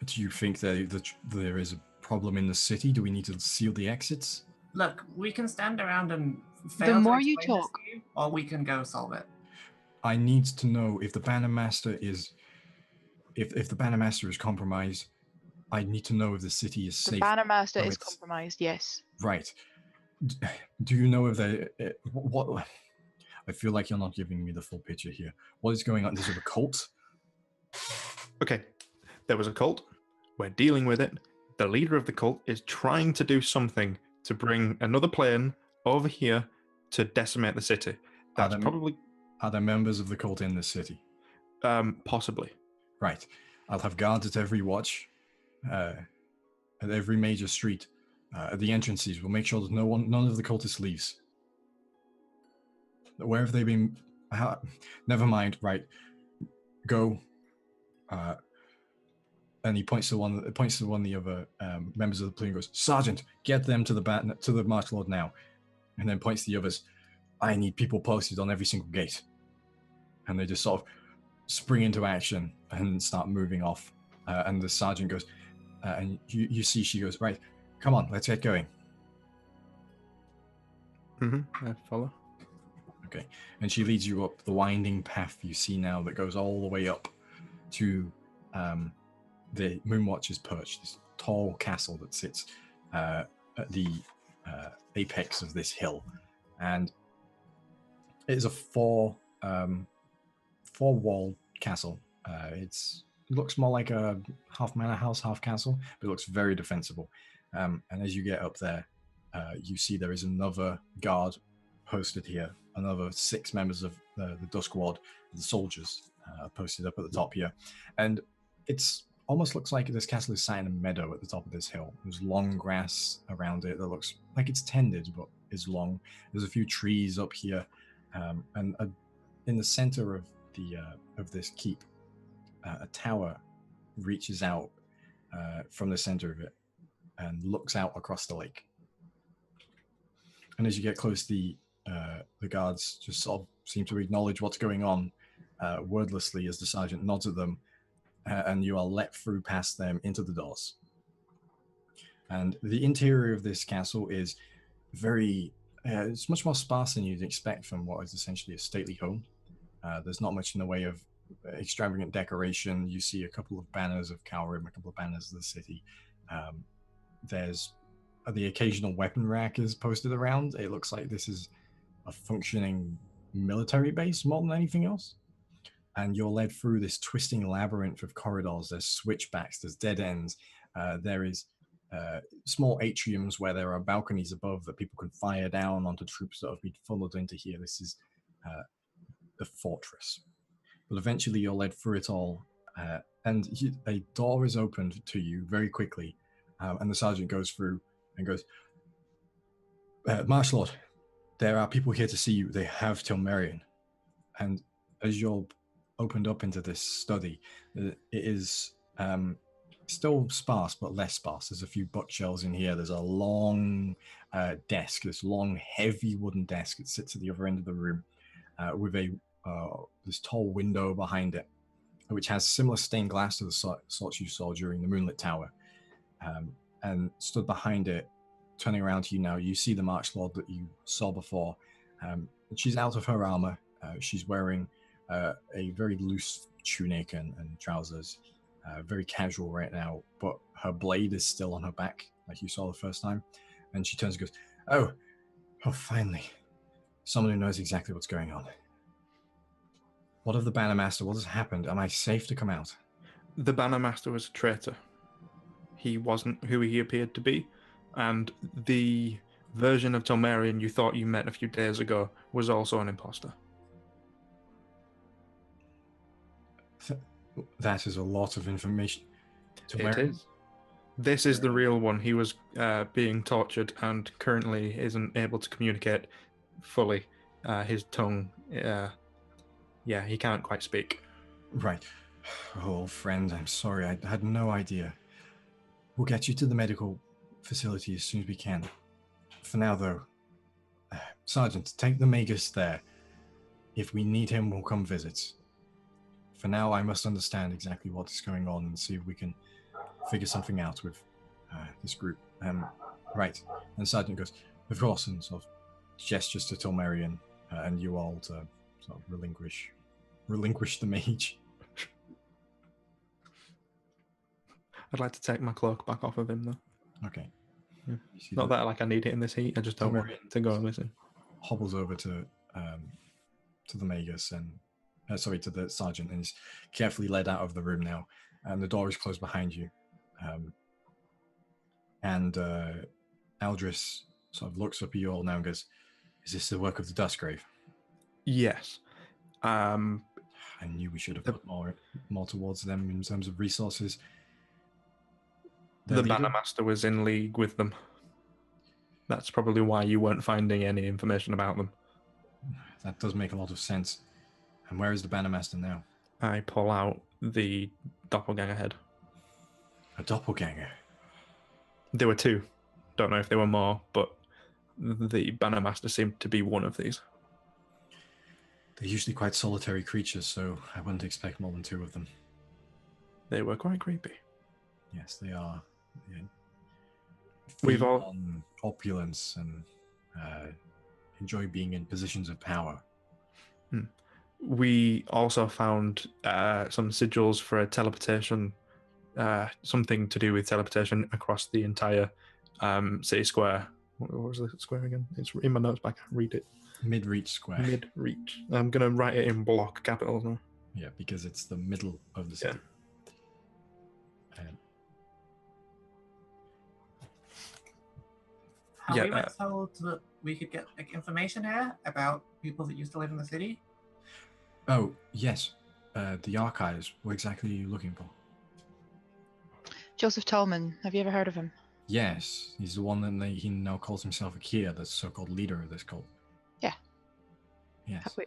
Do you think that there is a problem in the city? Do we need to seal the exits? Look, we can stand around and fail The more to you explain this talk, to you, or we can go solve it. I need to know if the Bannermaster is... If the Bannermaster is compromised, I need to know if the city is the safe. Bannermaster is compromised. Yes. Right. Do you know if they... What... I feel like you're not giving me the full picture here. What is going on? Is it a cult? Okay. There was a cult. We're dealing with it. The leader of the cult is trying to do something to bring another plane over here to decimate the city. That's probably... Are there members of the cult in this city? Possibly. Right. I'll have guards at every watch, at every major street, at the entrances. We'll make sure that none of the cultists leaves. Where have they been? Never mind. Right. Go. And he points to one of the other members of the platoon. Goes, Sergeant, get them to the March Lord now. And then points to the others. I need people posted on every single gate. And they just sort of spring into action and start moving off. And the sergeant goes, and you see she goes, right, come on, let's get going. I follow. Okay. And she leads you up the winding path you see now that goes all the way up to the Moonwatcher's perch, this tall castle that sits at the apex of this hill. And it is a four-wall castle. It looks more like a half manor house, half castle, but it looks very defensible. And as you get up there, you see there is another guard posted here, another 6 members of the Duskward, the soldiers, posted up at the top here. And it's almost looks like this castle is sat in a meadow at the top of this hill. There's long grass around it that looks like it's tended, but is long. There's a few trees up here, and in the center of this keep a tower reaches out from the center of it and looks out across the lake. And as you get close, the guards just sort of seem to acknowledge what's going on wordlessly as the sergeant nods at them, and you are let through past them into the doors. And the interior of this castle is very, it's much more sparse than you'd expect from what is essentially a stately home. There's not much in the way of extravagant decoration. You see a couple of banners of Kalrim, a couple of banners of the city. There's the occasional weapon rack is posted around. It looks like this is a functioning military base more than anything else. And you're led through this twisting labyrinth of corridors. There's switchbacks, there's dead ends. There is small atriums where there are balconies above that people can fire down onto troops that have been funneled into here. This is the fortress. But eventually you're led through it all, and a door is opened to you very quickly, and the sergeant goes through and goes, Marsh Lord, there are people here to see you. They have Tilmerian. And as you're opened up into this study, it is still sparse, but less sparse. There's a few bookshelves in here. There's a long desk, this long, heavy wooden desk that sits at the other end of the room with this tall window behind it, which has similar stained glass to the sorts you saw during the Moonlit Tower. And stood behind it, turning around to you now, you see the March Lord that you saw before. She's out of her armor. She's wearing a very loose tunic and trousers. Very casual right now, but her blade is still on her back, like you saw the first time. And she turns and goes, Oh, finally. Someone who knows exactly what's going on. What of the Bannermaster? What has happened? Am I safe to come out? The Bannermaster was a traitor. He wasn't who he appeared to be, and the version of Tilmerian you thought you met a few days ago was also an imposter. That is a lot of information. It is. This is the real one. He was being tortured and currently isn't able to communicate fully. His tongue, he can't quite speak. Right. Oh, friend, I'm sorry. I had no idea. We'll get you to the medical facility as soon as we can. For now, though, Sergeant, take the Magus there. If we need him, we'll come visit. For now, I must understand exactly what is going on and see if we can figure something out with this group. Right. And Sergeant goes, of course, and sort of gestures to Tilmerian and you all to sort of relinquish the mage. I'd like to take my cloak back off of him, though. Okay. Yeah. Not that I need it in this heat. I just don't want it to go and listen. Hobbles over to the Magus and to the sergeant, and is carefully led out of the room now. And the door is closed behind you. And Aldris sort of looks up at you all now and goes, "Is this the work of the Dustgrave?" Yes. I knew we should have put more towards them in terms of resources. The Bannermaster was in league with them. That's probably why you weren't finding any information about them. That does make a lot of sense. And where is the Bannermaster now? I pull out the doppelganger head. A doppelganger? There were two. Don't know if there were more, but the Bannermaster seemed to be one of these. They're usually quite solitary creatures, so I wouldn't expect more than two of them. They were quite creepy. Yes, they are. Yeah. We've all on opulence and enjoy being in positions of power. We also found some sigils for a teleportation, something to do with teleportation across the entire city square. What was the square again? It's in my notes, but I can't read it. Mid-reach square. Mid-reach. I'm going to write it in block capitals now. Yeah, because it's the middle of the city. Yeah. We were told that we could get information here about people that used to live in the city. Oh, yes. The archives. What exactly are you looking for? Joseph Tolman. Have you ever heard of him? Yes. He's the one that he now calls himself Akir, the so-called leader of this cult. Yeah. Yes.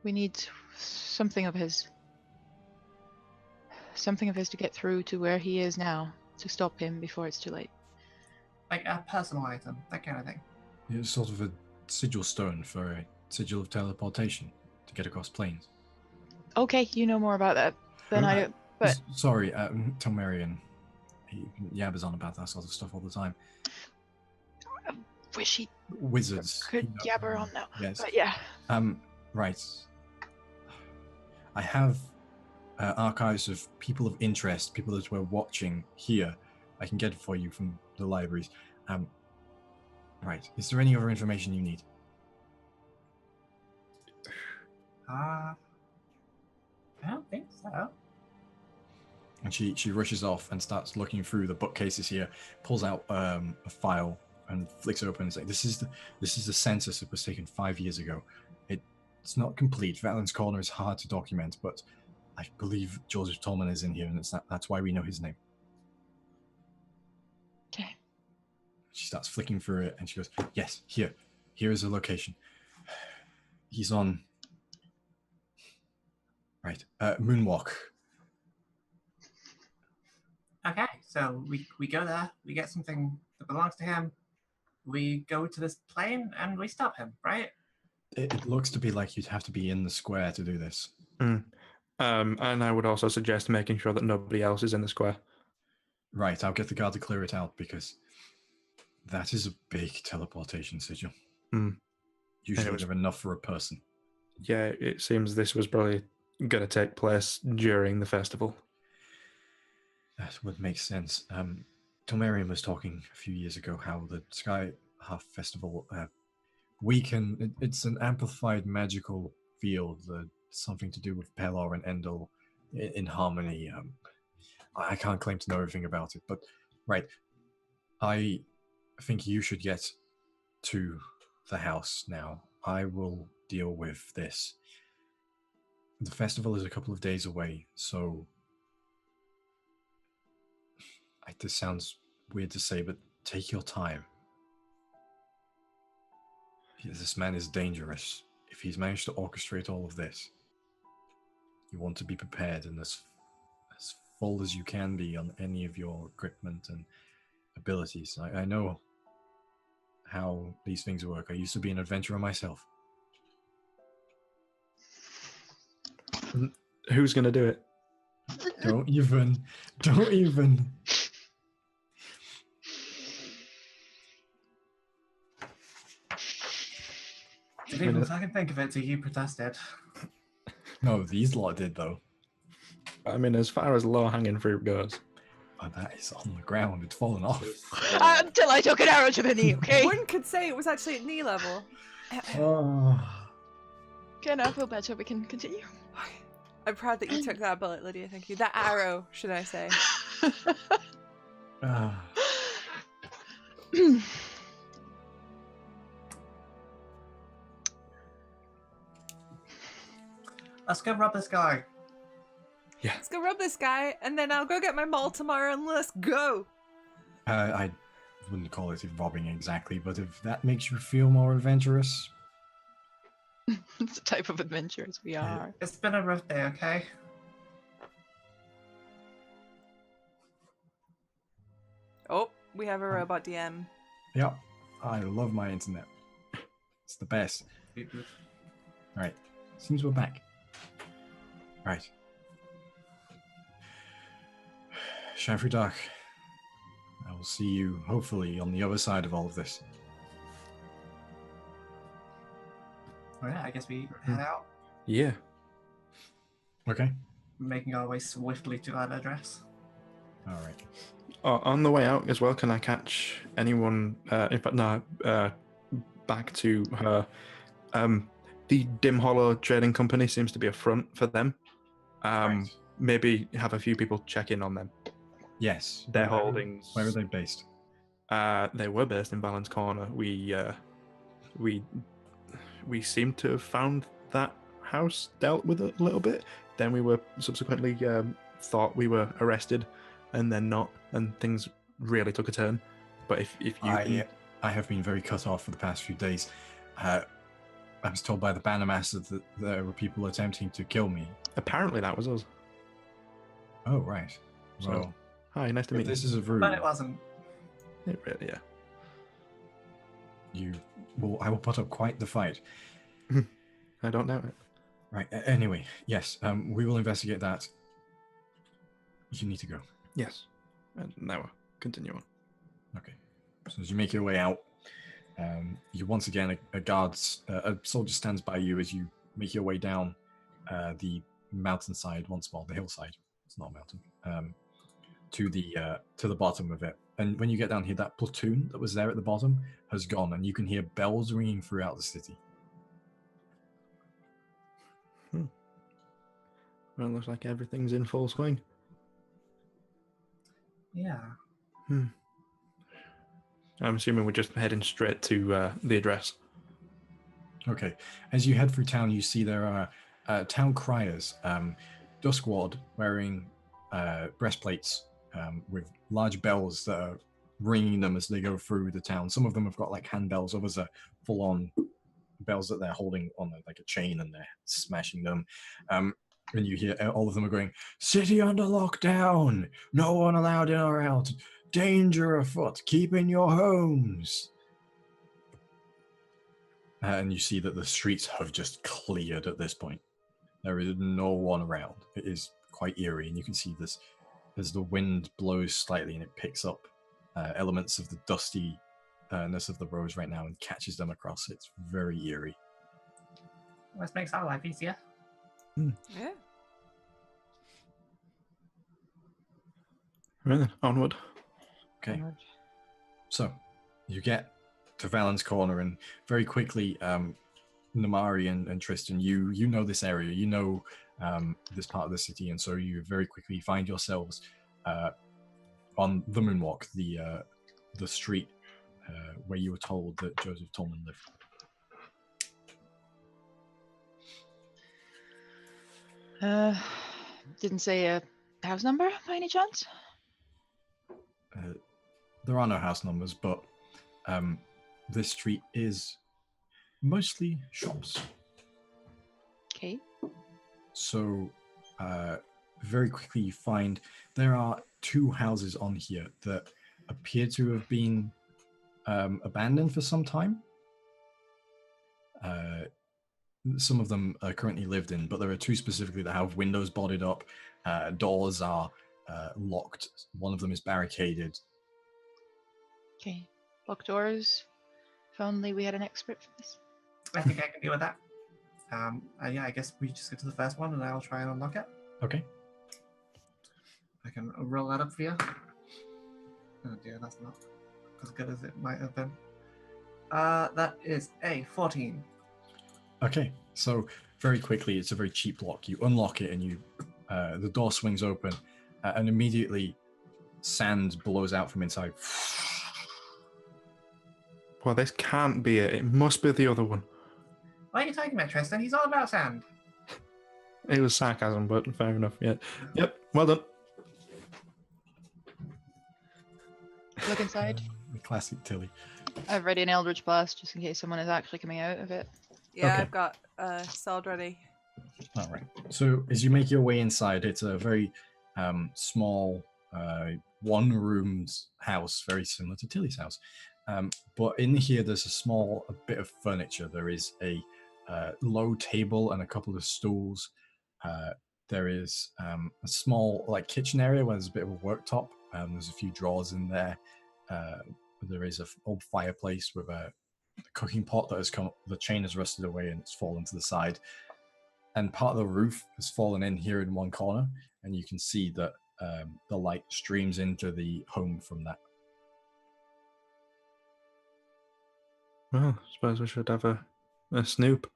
We need something of his. something of his to get through to where he is now to stop him before it's too late. Like a personal item, that kind of thing. It's sort of a sigil stone for a sigil of teleportation to get across planes. Okay, you know more about that than I do. But Sorry, Tomarian. He yabbers on about that sort of stuff all the time. wish he Wizards. could yabber on now. Yes. But yeah. Right. I have archives of people of interest, people that were watching here. I can get it for you from the libraries. Right. Is there any other information you need? I don't think so. And she rushes off and starts looking through the bookcases here, pulls out a file and flicks it open and says, this is the census that was taken 5 years ago. It's not complete. Valen's Corner is hard to document, but I believe Joseph Tolman is in here, and that's why we know his name. Okay. She starts flicking through it and she goes, yes, here is the location. He's on Moonwalk. Okay, so we go there, we get something that belongs to him, we go to this plane, and we stop him, right? It looks to be like you'd have to be in the square to do this. And I would also suggest making sure that nobody else is in the square. Right, I'll get the guard to clear it out because that is a big teleportation sigil. Usually they're enough for a person. Yeah, it seems this was probably going to take place during the festival. That would make sense. Tomarian was talking a few years ago how the Sky Half Festival it's an amplified magical field, something to do with Pelor and Endel in harmony. I can't claim to know everything about it, but right, I think you should get to the house now. I will deal with this. The festival is a couple of days away, so this sounds weird to say, but take your time. This man is dangerous. If he's managed to orchestrate all of this, you want to be prepared and as full as you can be on any of your equipment and abilities. I know how these things work. I used to be an adventurer myself. Who's going to do it? Don't even. Didn't even fucking think of it till you protested. No, these lot did though. I mean, as far as low-hanging fruit goes. Oh, that is on the ground. It's fallen off. Until I took an arrow to the knee, okay? One could say it was actually at knee level. Oh. Okay, now I feel better. We can continue. I'm proud that you took that bullet, Lydia. Thank you. That arrow, should I say. Let's go rob this guy. Yeah. Let's go rob this guy, and then I'll go get my mall tomorrow, and let's go. I wouldn't call it robbing exactly, but if that makes you feel more adventurous. It's the type of adventurers we are. It's been a rough day, okay? Oh, we have a robot DM. Yep, I love my internet. It's the best. Right, seems we're back. Right. Shine through dark. I will see you, hopefully, on the other side of all of this. Alright, I guess we head out, Yeah. Okay. making our way swiftly to that address. All right. On the way out as well, can I catch anyone? In fact, no. Back to her. The Dim Hollow Trading Company seems to be a front for them. Right. Maybe have a few people check in on them. Yes. Their holdings. Where are they based? They were based in Valen's Corner. We seem to have found that house, dealt with it a little bit. Then we were subsequently thought we were arrested, and then not, and things really took a turn. But if you, I have been very cut off for the past few days. I was told by the Bannermaster that there were people attempting to kill me. apparently that was us. Oh, right. So, Well, hi, nice to if meet this you. is a room, But it wasn't. Yeah. I will put up quite the fight. I don't doubt it. Right. Anyway, yes, we will investigate that. You need to go. Yes. And now continue on. Okay. So as you make your way out, you once again a soldier stands by you as you make your way down the mountainside once more, the hillside. It's not a mountain. To the bottom of it. And when you get down here, that platoon that was there at the bottom has gone, and you can hear bells ringing throughout the city. Well, looks like everything's in full swing. Yeah. I'm assuming we're just heading straight to the address. Okay. As you head through town, you see there are town criers, Duskward, wearing breastplates with large bells that are ringing them as they go through the town. Some of them have got like handbells, others are full-on bells that they're holding on like a chain and they're smashing them. And you hear all of them are going, "City under lockdown! No one allowed in or out! Danger afoot! Keep in your homes!" And you see that the streets have just cleared at this point. There is no one around. It is quite eerie, and you can see this as the wind blows slightly and it picks up elements of the dustiness of the roads right now and catches them across. It's very eerie. This makes our life easier. Yeah. Right then, onward. Okay. So you get to Valen's corner, and very quickly, Namari and Tristan, you know this area, you know this part of the city, and so you very quickly find yourselves on the Moonwalk, the street where you were told that Joseph Tolman lived. Didn't say a house number by any chance? There are no house numbers, but this street is mostly shops. Okay. So very quickly you find there are 2 houses on here that appear to have been abandoned for some time. Some of them are currently lived in, but there are 2 specifically that have windows boarded up. Doors are locked. One of them is barricaded. Okay. Locked doors. If only we had an expert for this. I think I can deal with that. Yeah, I guess we just get to the first one and I'll try and unlock it. Okay. I can roll that up for you. Oh dear, that's not as good as it might have been. That is a 14. Okay, so very quickly, it's a very cheap lock. You unlock it and the door swings open and immediately sand blows out from inside. Well, this can't be it. It must be the other one. Why are you talking about, Tristan? He's all about sand. It was sarcasm, but fair enough. Yeah. Yep. Well done. Look inside. The classic Tilly. I've ready an Eldritch Blast just in case someone is actually coming out of it. Yeah, Okay. I've got a sword ready. All right. So as you make your way inside, it's a very small, one-roomed house, very similar to Tilly's house. But in here, there's a bit of furniture. There is a low table and a couple of stools. There is a small kitchen area where there's a bit of a worktop. There's a few drawers in there. There is an old fireplace with a cooking pot that has the chain has rusted away and it's fallen to the side. And part of the roof has fallen in here in one corner, and you can see that the light streams into the home from that. Well, I suppose we should have a snoop.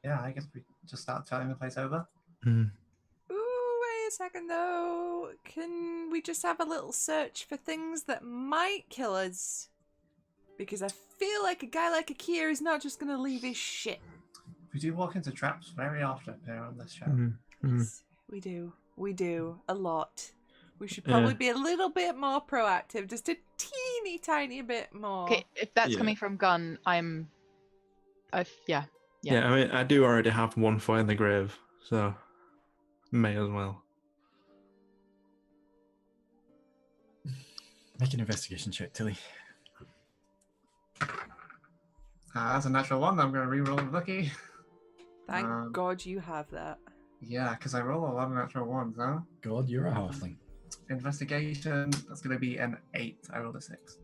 Yeah, I guess we just start turning the place over. Mm. Ooh, wait a second though. Can we just have a little search for things that might kill us? Because I feel like a guy like Akir is not just going to leave his shit. We do walk into traps very often here on this show. Yes, we do. We do. A lot. We should probably be a little bit more proactive. Just a teeny tiny bit more. Okay, if that's coming from Gun, yeah. Yeah, I mean, I do already have one foot in the grave, so may as well. Make an investigation check, Tilly. That's a natural one. I'm going to re-roll the lucky. Thank God you have that. Yeah, because I roll a lot of natural ones, huh? God, you're a halfling. Investigation, that's going to be an 8. I rolled a 6.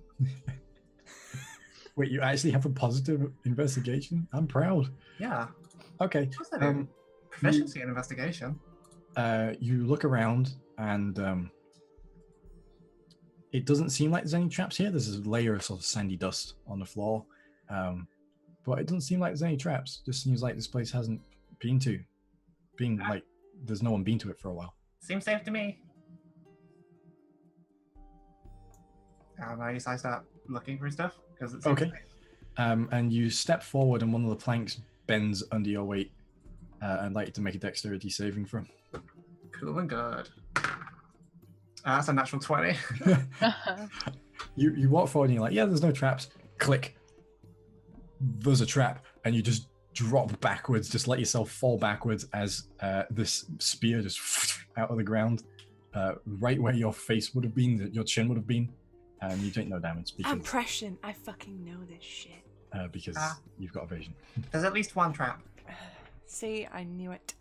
Wait, you actually have a positive investigation? I'm proud. Yeah. Okay. Of course I do. Proficiency in investigation. You look around and it doesn't seem like there's any traps here. There's a layer of sort of sandy dust on the floor. But it doesn't seem like there's any traps. Just seems like this place hasn't there's no one been to it for a while. Seems safe to me. I start looking for stuff because it's okay. And you step forward, and one of the planks bends under your weight. I'd like you to make a dexterity saving throw. Cool and good. That's a natural 20. You walk forward and you're like, yeah, there's no traps. Click. There's a trap, and you just drop backwards, just let yourself fall backwards as this spear just out of the ground, right where your face would have been, your chin would have been, and you take no damage because I'm prescient. I fucking know this shit. Because you've got evasion. There's at least one trap. See, I knew it.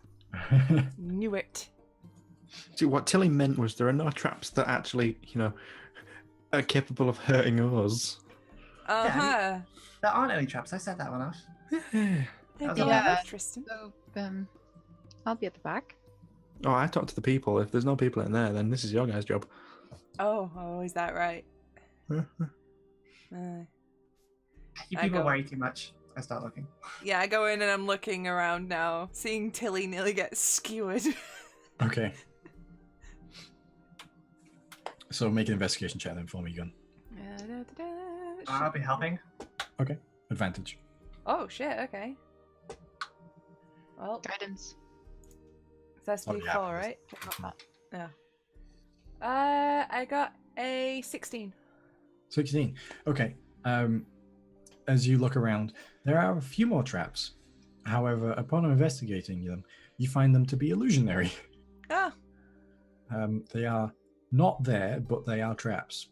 Knew it. See, what Tilly meant was there are no traps that actually, are capable of hurting us. Uh-huh. There aren't any traps. I set that one off. Yeah. Tristan. So, I'll be at the back. Oh, I talked to the people. If there's no people in there, then this is your guys' job. Oh, is that right? You people worry too much. I start looking. Yeah, I go in and I'm looking around now, seeing Tilly nearly get skewered. Okay. So make an investigation check then for me, Gun. I'll be helping. Okay. Advantage. Oh shit, okay. Well, Guidance. that's D4, yeah. right? Yeah. I got a 16. 16. Okay. As you look around, there are a few more traps. However, upon investigating them, you find them to be illusionary. Ah. They are not there, but they are traps.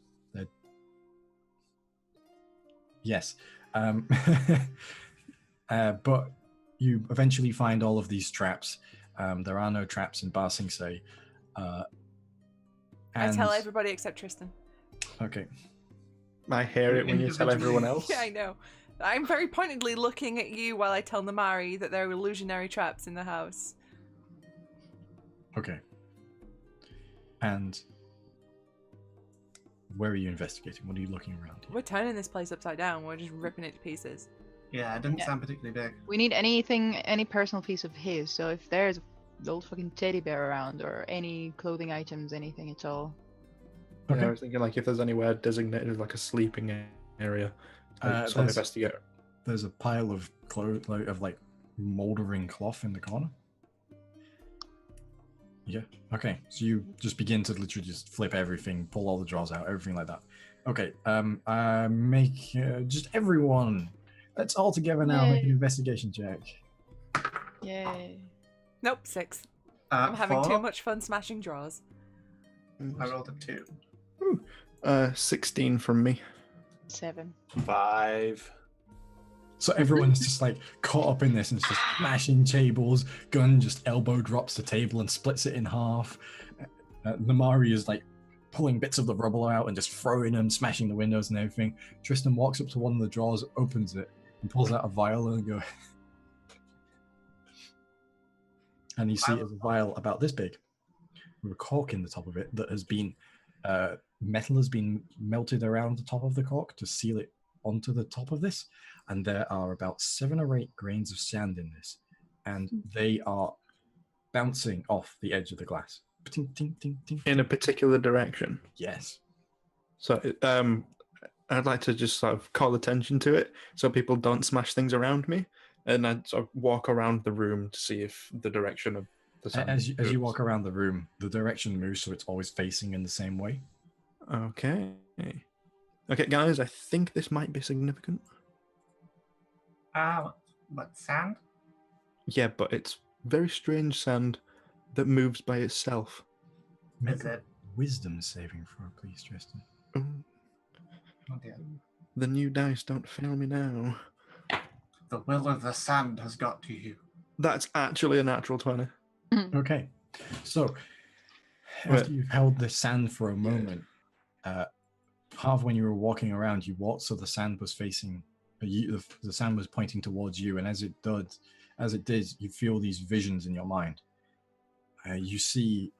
Yes. But you eventually find all of these traps. There are no traps in Ba Sing Se. I tell everybody except Tristan. Okay. I hear it when you tell everyone else. Yeah, I know. I'm very pointedly looking at you while I tell Namari that there are illusionary traps in the house. Okay. And where are you investigating? What are you looking around? We're turning this place upside down. We're just ripping it to pieces. Yeah, it didn't sound particularly big. We need any personal piece of his. So if there's an old fucking teddy bear around or any clothing items, anything at all. Okay. Yeah, I was thinking like if there's anywhere designated as like a sleeping area, so investigate. There's a pile of clothes, like moldering cloth in the corner. Yeah. Okay. So you just begin to literally just flip everything, pull all the drawers out, everything like that. Okay. Make just everyone. Let's all together now make an investigation check. Yay. Nope, 6. I'm having 4. too much fun smashing drawers. I rolled a 2. 16 from me. 7. 5. So everyone's just like caught up in this and it's just smashing tables. Gun just elbow drops the table and splits it in half. Namari is like pulling bits of the rubble out and just throwing them, smashing the windows and everything. Tristan walks up to one of the drawers, opens it, and pulls out a vial and go. And you see it's a vial about this big with a cork in the top of it that has been metal has been melted around the top of the cork to seal it onto the top of this, and there are about 7 or 8 grains of sand in this, and they are bouncing off the edge of the glass. Ting, ting, ting, ting. In a particular direction. Yes. So I'd like to just sort of call attention to it so people don't smash things around me, and I'd sort of walk around the room to see if the direction of the sound As you walk around the room, the direction moves so it's always facing in the same way. Okay, guys, I think this might be significant. What, sand? Yeah, but it's very strange sand that moves by itself. Make Is a it? wisdom saving throw, please, Tristan. Oh dear. The new dice don't fail me now. The will of the sand has got to you. That's actually a natural 20. Okay. So, Wait. after you've held the sand for a moment, half when you were walking around, you walked so the sand was facing the sand was pointing towards you, and as it did, you feel these visions in your mind. You see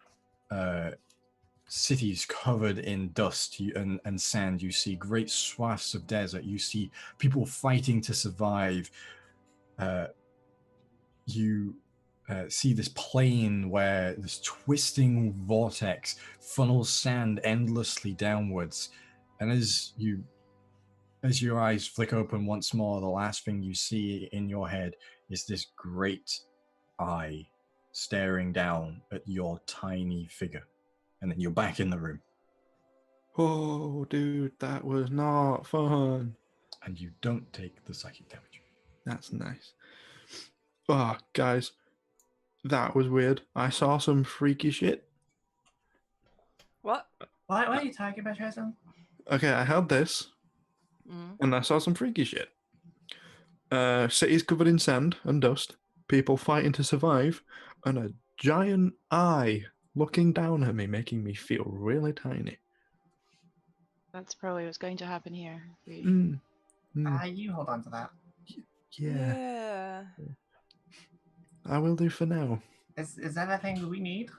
cities covered in dust and sand. You see great swaths of desert. You see people fighting to survive. You see this plain where this twisting vortex funnels sand endlessly downwards, and as your eyes flick open once more, the last thing you see in your head is this great eye staring down at your tiny figure. And then you're back in the room. Oh, dude, that was not fun. And you don't take the psychic damage. That's nice. Oh, guys, that was weird. I saw some freaky shit. What? Why are you talking about, Jason? Okay, I held this, and I saw some freaky shit. Cities covered in sand and dust, people fighting to survive, and a giant eye looking down at me, making me feel really tiny. That's probably what's going to happen here. You hold on to that. Yeah. I will do for now. Is that a thing we need?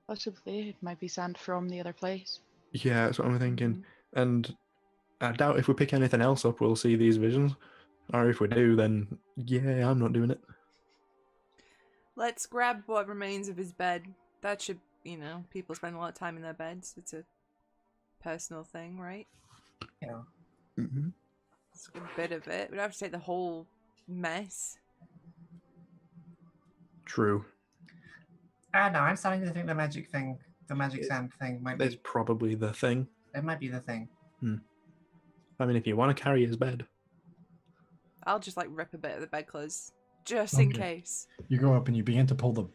Possibly. It might be sand from the other place. Yeah, that's what I'm thinking. And I doubt if we pick anything else up, we'll see these visions. Or if we do, then yeah, I'm not doing it. Let's grab what remains of his bed. That should, people spend a lot of time in their beds. It's a personal thing, right? Yeah. Mm-hmm. It's a bit of it. We don't have to take the whole mess. True. No, I'm starting to think the magic sand thing might be. It's probably the thing. It might be the thing. I mean, if you want to carry his bed. I'll just rip a bit of the bedclothes, just in case. You go up and you begin to pull the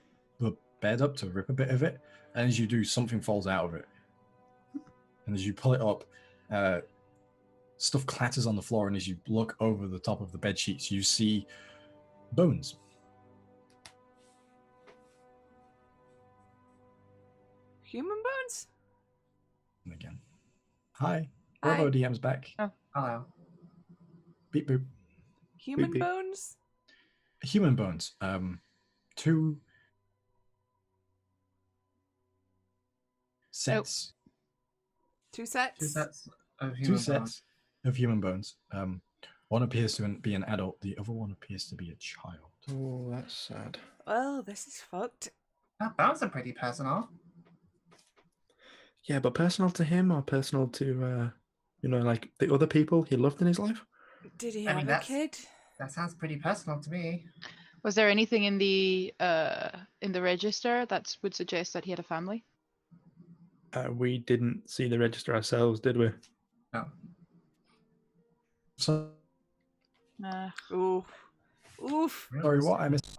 bed up to rip a bit of it, and as you do, something falls out of it. And as you pull it up, stuff clatters on the floor, and as you look over the top of the bed sheets, you see bones. Human bones? And again. Hi. Robo DM's back. Oh. Hello. Beep boop. Human Beep, beep. bones? Human bones. Two sets. Two sets? Two sets of human Two bones. sets of human bones. One appears to be an adult. The other one appears to be a child. Oh, that's sad. Well, this is fucked. That bones are pretty personal. Yeah, but personal to him or personal to, the other people he loved in his life? Did he I mean, have a kid? That sounds pretty personal to me. Was there anything in the register that would suggest that he had a family? We didn't see the register ourselves, did we? No. So, Oof. Oof. sorry, what I missed?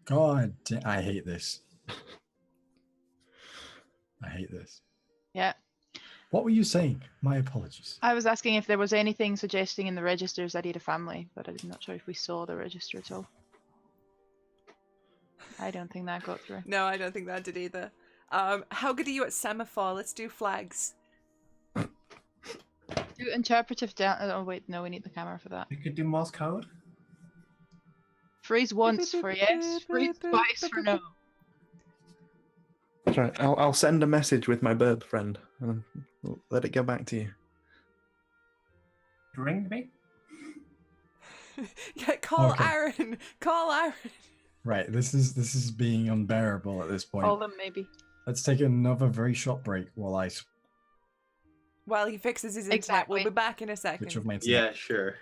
God, I hate this. I hate this. Yeah. What were you saying? My apologies. I was asking if there was anything suggesting in the registers that he had a family, but I'm not sure if we saw the register at all. I don't think that got through. No, I don't think that did either. How good are you at semaphore? Let's do flags. Do interpretive oh wait, no, we need the camera for that. We could do Morse code. Freeze once for yes, freeze twice for no. That's right. I'll send a message with my bird friend and let it go back to you. Ring me. Yeah, call Okay. Aaron. Call Aaron. Right, this is being unbearable at this point. Call them maybe. Let's take another very short break while I While he fixes his internet, Exactly. we'll be back in a second. switch off my internet. Yeah, sure.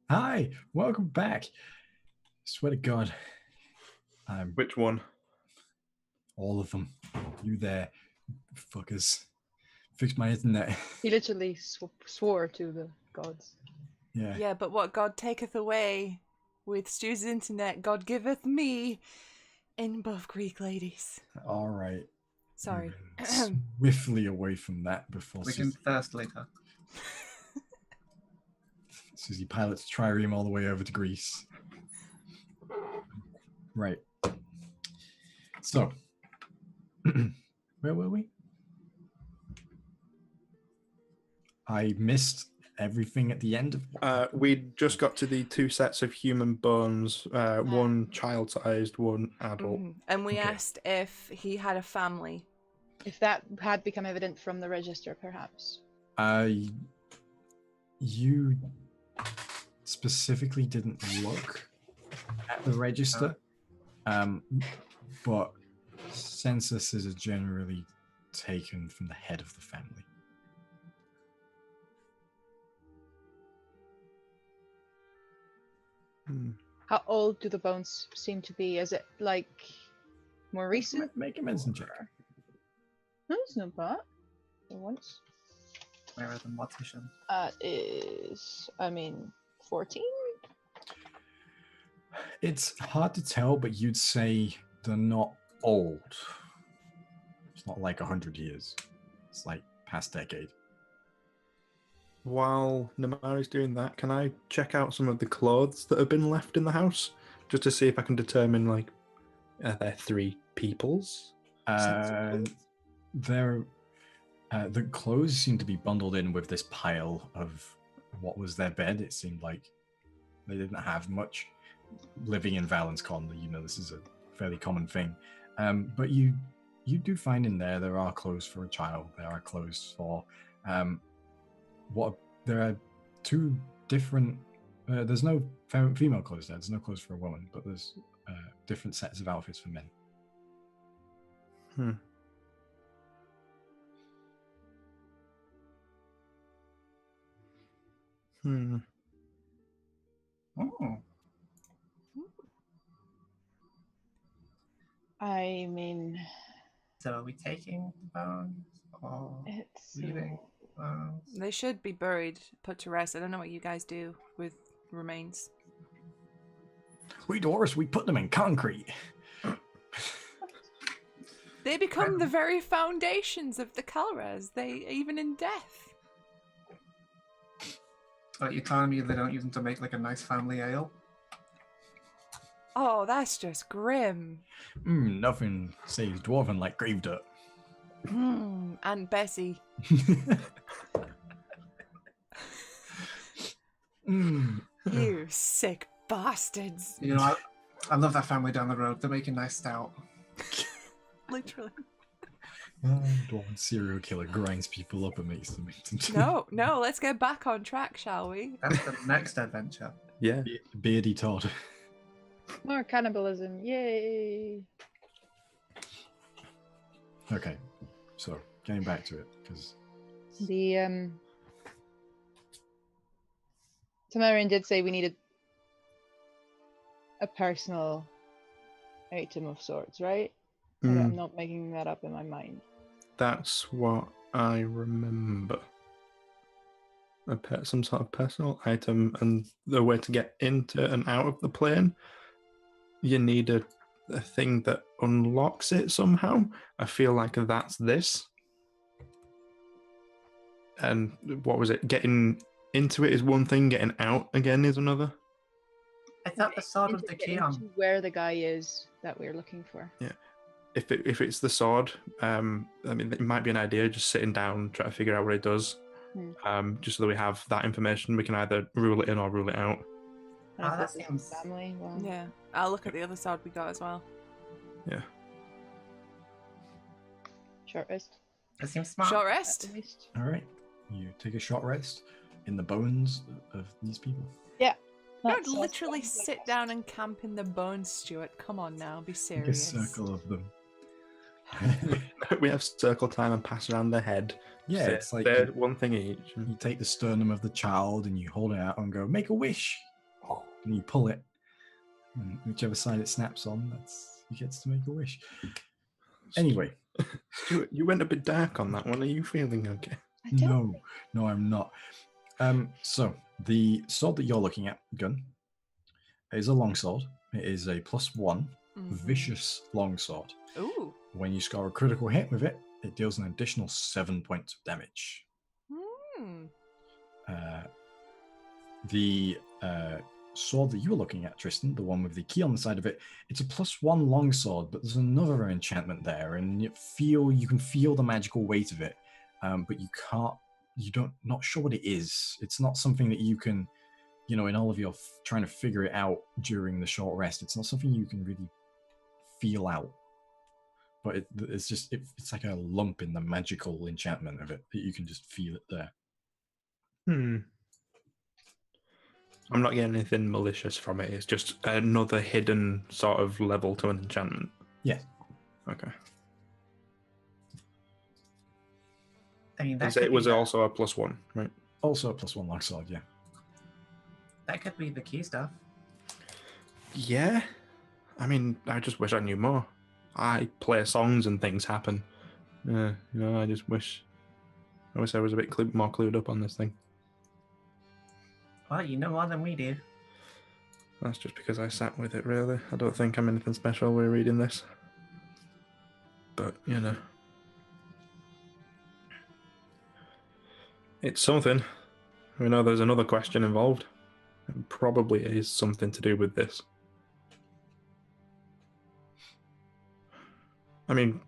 Hi, welcome back. Swear to God, I'm Which one? all of them. You there, fuckers. Fix my internet. He literally swore to the gods. Yeah. Yeah, but what God taketh away with Stu's internet, God giveth me in both Greek ladies. All right. Sorry. Swiftly away from that before We can thirst later. Susie pilots trireme all the way over to Greece. Right. So, where were we? I missed everything at the end of. We just got to the 2 sets of human bones, one child-sized, one adult. And we Okay. asked if he had a family. If that had become evident from the register, perhaps. You specifically didn't look at the register, but censuses are generally taken from the head of the family. How old do the bones seem to be? Is it like more recent? Make a medicine check. No, it's not bad. For once. Where are the mortician? Is 14? It's hard to tell, but you'd say they're not old. It's not like 100 years. It's like past decade. While Namari's doing that, can I check out some of the clothes that have been left in the house? Just to see if I can determine, like, are there 3 people's? The clothes seem to be bundled in with this pile of what was their bed. It seemed like they didn't have much living in Valenscon. You know, this is a fairly common thing. But you do find in there are clothes for a child. There are clothes for there are 2 different. There's no female clothes there. There's no clothes for a woman, but there's different sets of outfits for men. Oh. I mean, So are we taking the bones or it's leaving bones? They should be buried, put to rest. I don't know what you guys do with remains. We dwarves, we put them in concrete. They become the very foundations of the Kalras. They even in death. You're telling me they don't use them to make like a nice family ale? Oh, that's just grim. Nothing saves dwarven like grave dirt. Aunt Bessie. You sick bastards. You know, I love that family down the road. They're making nice stout. Literally. Dwarven serial killer grinds people up and makes them into No, let's get back on track, shall we? That's the next adventure. Yeah. Beardy Todd. more cannibalism. Yay! Okay, so getting back to it, because The Tamarian did say we needed a personal item of sorts, right? I'm not making that up in my mind. That's what I remember. Some sort of personal item, and the way to get into and out of the plane, you need a thing that unlocks it somehow. I feel like that's this. And what was it? Getting into it is one thing, getting out again is another. I thought the sword was the Get key on. into where the guy is that we're looking for. Yeah. If it's the sword, I mean, it might be an idea just sitting down, try to figure out what it does. Just so that we have that information, we can either rule it in or rule it out. And Ah, if that this is seems- family. Well, Yeah. I'll look at the other sword we got as well. Yeah. short rest. It seems smart. Short At rest. least. all right, you take a short rest in the bones of these people. Don't That's- literally sit down and camp in the bones, Stuart. Come on now, be Like a serious. circle of them. We have circle time and pass around their head. Yeah, Say- it's like say you, one thing each. you take the sternum of the child and you hold it out and go, make a wish. and you pull it, and whichever side it snaps on, he gets to make a wish. Anyway, Stuart, you went a bit dark on that one. Are you feeling okay? no, I'm not. So the sword that you're looking at, gun, is a longsword. It is a +1 vicious longsword. Ooh. When you score a critical hit with it, it deals an additional 7 points of damage. The sword that you were looking at, Tristan, the one with the key on the side of it, it's a +1 longsword, but there's another enchantment there, and you can feel the magical weight of it, but not sure what it is. It's not something that you can, in all of your trying to figure it out during the short rest, it's not something you can really feel out. But it's like a lump in the magical enchantment of it that you can just feel it there. I'm not getting anything malicious from it. It's just another hidden sort of level to an enchantment. Yeah. Okay. I mean, it was also a +1, right? Also a +1 longsword, yeah. That could be the key stuff. Yeah. I mean, I just wish I knew more. I play songs and things happen. I just wish I was a bit more clued up on this thing. Well, you know more than we do. That's just because I sat with it, really. I don't think I'm anything special when reading this. But, it's something. We know there's another question involved. It probably is something to do with this. I mean,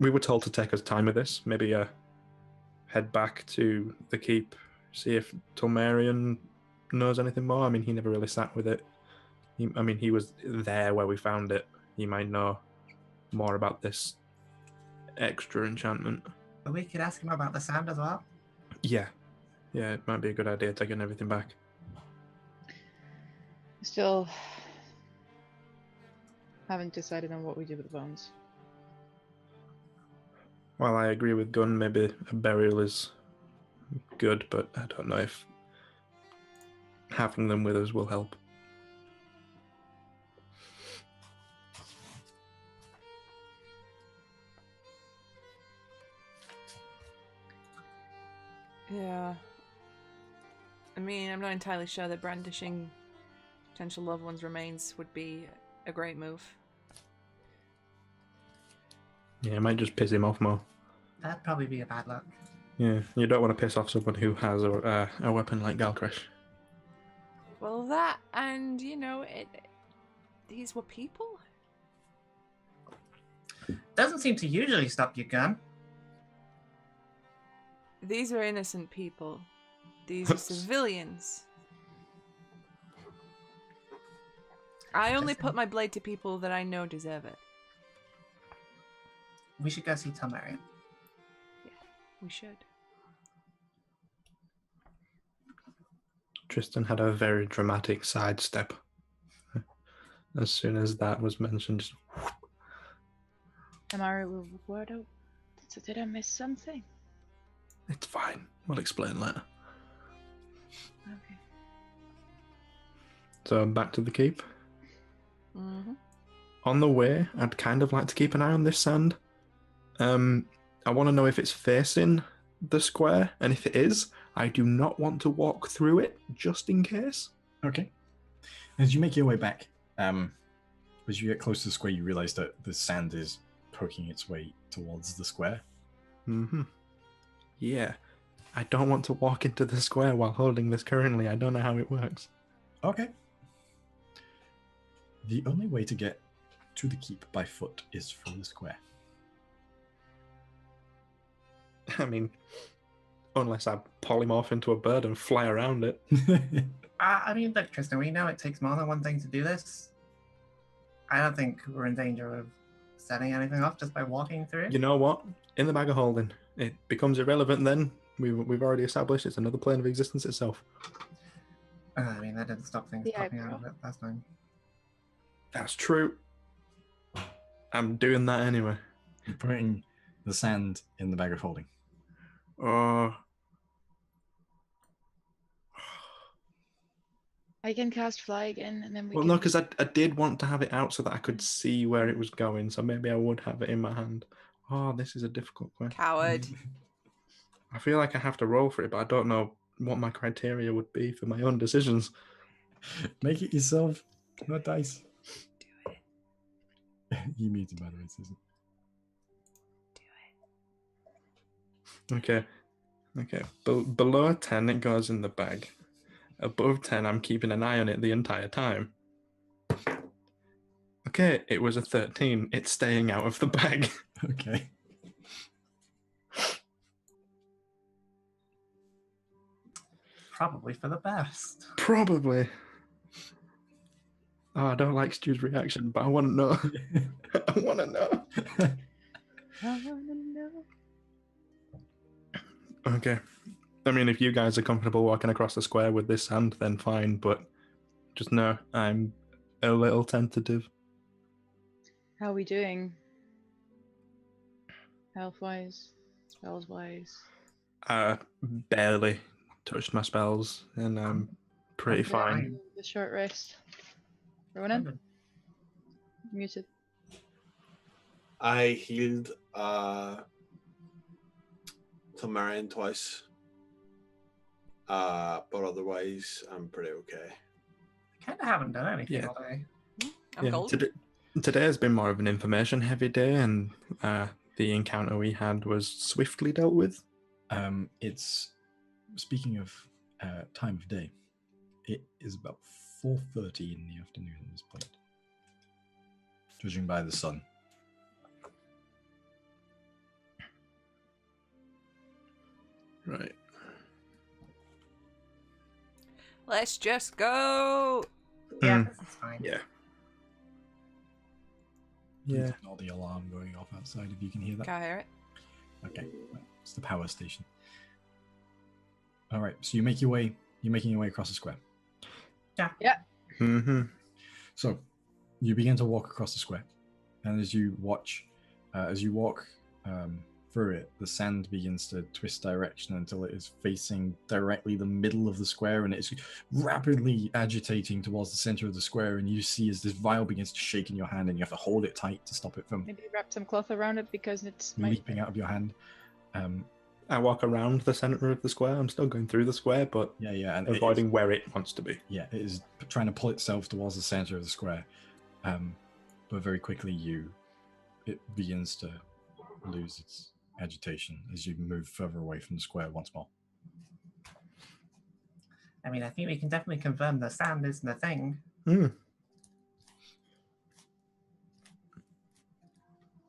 we were told to take us time with this. Maybe head back to the keep, see if Tulmarian knows anything more. I mean, he never really sat with it. He was there where we found it. He might know more about this extra enchantment. But we could ask him about the sand as well. Yeah, it might be a good idea taking everything back. Still haven't decided on what we do with the bones. Well, I agree with Gunn. Maybe a burial is good, but I don't know if having them with us will help. Yeah. I mean, I'm not entirely sure that brandishing potential loved ones' remains would be a great move. Yeah, it might just piss him off more. That'd probably be a bad luck. Yeah, you don't want to piss off someone who has a weapon like Galcresh. Well, that, and, these were people? Doesn't seem to usually stop you, Gun. These are innocent people. These are civilians. I only put my blade to people that I know deserve it. We should go see Tulmarian. Yeah, we should. Tristan had a very dramatic sidestep as soon as that was mentioned. Am I right with word out? Did I miss something? It's fine. We'll explain later. Okay. So back to the keep. Mm-hmm. On the way, I'd kind of like to keep an eye on this sand. I want to know if it's facing the square, and if it is, I do not want to walk through it, just in case. Okay. As you make your way back, as you get close to the square, you realize that the sand is poking its way towards the square. Mm-hmm. Yeah. I don't want to walk into the square while holding this currently. I don't know how it works. Okay. The only way to get to the keep by foot is through the square. I mean, unless I polymorph into a bird and fly around it. I mean, look, Tristan, we know it takes more than one thing to do this. I don't think we're in danger of setting anything off just by walking through it. You know what? In the bag of holding, it becomes irrelevant then. We've already established it's another plane of existence itself. I mean, that didn't stop things popping out of it last time. That's true. I'm doing that anyway. You're putting the sand in the bag of holding. I can cast fly again, and then we Well, can... no, because I did want to have it out so that I could see where it was going. So maybe I would have it in my hand. Oh, this is a difficult question. Coward. I feel like I have to roll for it, but I don't know what my criteria would be for my own decisions. Make it yourself. No dice. Do it. You muted, by the way, Susan. Okay. Below 10, it goes in the bag. Above 10, I'm keeping an eye on it the entire time. Okay, it was a 13. It's staying out of the bag. Okay. Probably for the best. Probably. Oh, I don't like Stu's reaction, but I want to know. I want to know. I wanna know. Okay. I mean, if you guys are comfortable walking across the square with this sand, then fine, but just know I'm a little tentative. How are we doing? Health-wise? Spells-wise? Barely touched my spells, and I'm pretty fine. The short rest. Ronan? Muted. I healed Tamarian twice. But otherwise, I'm pretty okay. I kind of haven't done anything Yeah. all day. I'm golden. Today has been more of an information-heavy day, and the encounter we had was swiftly dealt with. It's speaking of time of day. It is about 4:30 in the afternoon at this point, judging by the sun. Right. Let's just go. Yeah, this is fine. Yeah. You Yeah. can ignore the alarm going off outside if you can hear that. Can I hear it? Okay, right. It's the power station. All right, so you're making your way across the square. Yeah. Mm-hmm. So you begin to walk across the square, and as you walk through it, the sand begins to twist direction until it is facing directly the middle of the square, and it's rapidly agitating towards the center of the square. And you see as this vial begins to shake in your hand, and you have to hold it tight to stop it from Maybe wrap some cloth around it because it's leaping out of your hand. I walk around the center of the square. I'm still going through the square, but and avoiding where it wants to be. Yeah, it is trying to pull itself towards the center of the square, but very quickly it begins to lose its agitation as you move further away from the square once more. I mean, I think we can definitely confirm the sand isn't a thing. Mm.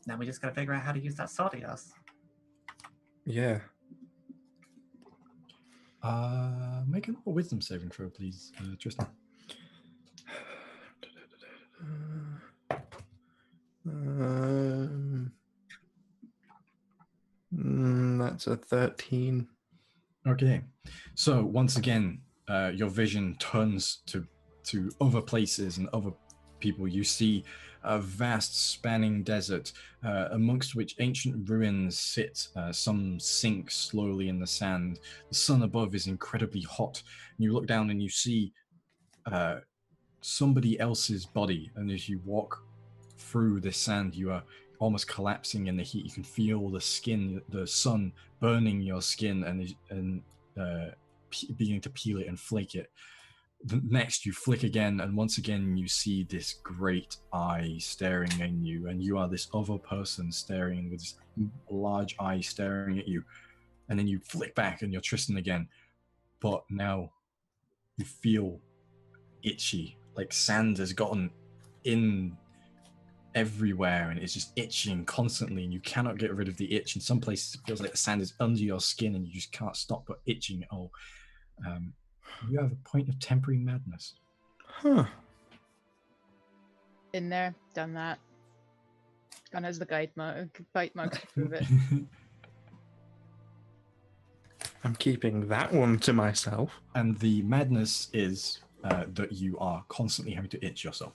Now we just gotta figure out how to use that sawdust. Yeah. Make a wisdom saving throw, please, Tristan. That's a 13. Okay, so once again, your vision turns to other places and other people. You see a vast spanning desert, amongst which ancient ruins sit. Some sink slowly in the sand. The sun above is incredibly hot. And you look down and you see somebody else's body. And as you walk through the sand, you are almost collapsing in the heat. You can feel the skin, the sun burning your skin and beginning to peel it and flake it. Next, you flick again, and once again, you see this great eye staring at you, and you are this other person staring with this large eye staring at you. And then you flick back, and you're Tristan again, but now you feel itchy, like sand has gotten in everywhere, and it's just itching constantly, and you cannot get rid of the itch. In some places, it feels like the sand is under your skin, and you just can't stop but itching at all. You have a point of temporary madness. Huh. in there, done that. Gone as the bite marks to prove it. I'm keeping that one to myself. And the madness is that you are constantly having to itch yourself.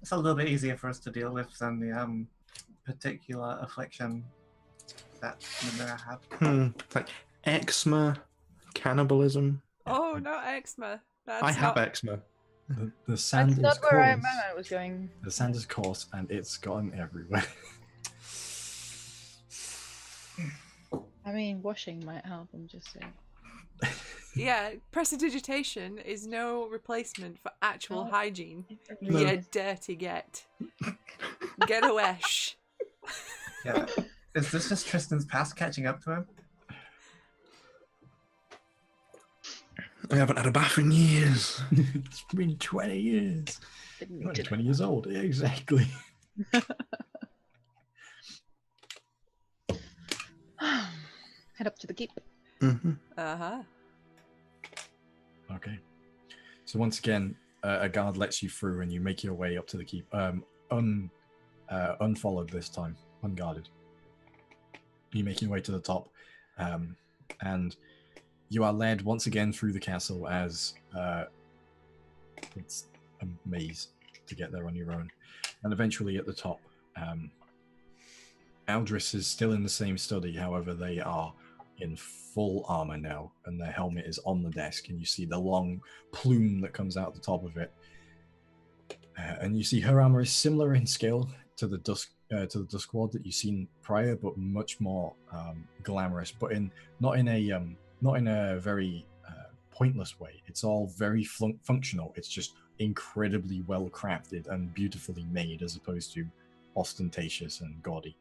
It's a little bit easier for us to deal with than the particular affliction. that I have. Like eczema, cannibalism. Oh, no, eczema. That's I have not... eczema. The sand That's is not where coarse. my mind was going. The sand is coarse and it's gotten everywhere. I mean, washing might help. I'm just saying. Yeah, prestidigitation is no replacement for actual No. hygiene. No. You dirty get. Get a wash. Yeah. Is this just Tristan's past catching up to him? I haven't had a bath in years. It's been 20 years. You're only 20 years old. Yeah, exactly. Head up to the keep. Mm-hmm. Uh-huh. Okay. So once again, a guard lets you through and you make your way up to the keep. Unfollowed this time. Unguarded. You make your way to the top. And you are led once again through the castle as it's a maze to get there on your own. And eventually at the top, Aldris is still in the same study. However, they are in full armor now, and their helmet is on the desk, and you see the long plume that comes out the top of it. And you see her armor is similar in scale to the Dusk Ward that you've seen prior, but much more glamorous, but not in a very pointless way. It's all very functional. It's just incredibly well crafted and beautifully made, as opposed to ostentatious and gaudy.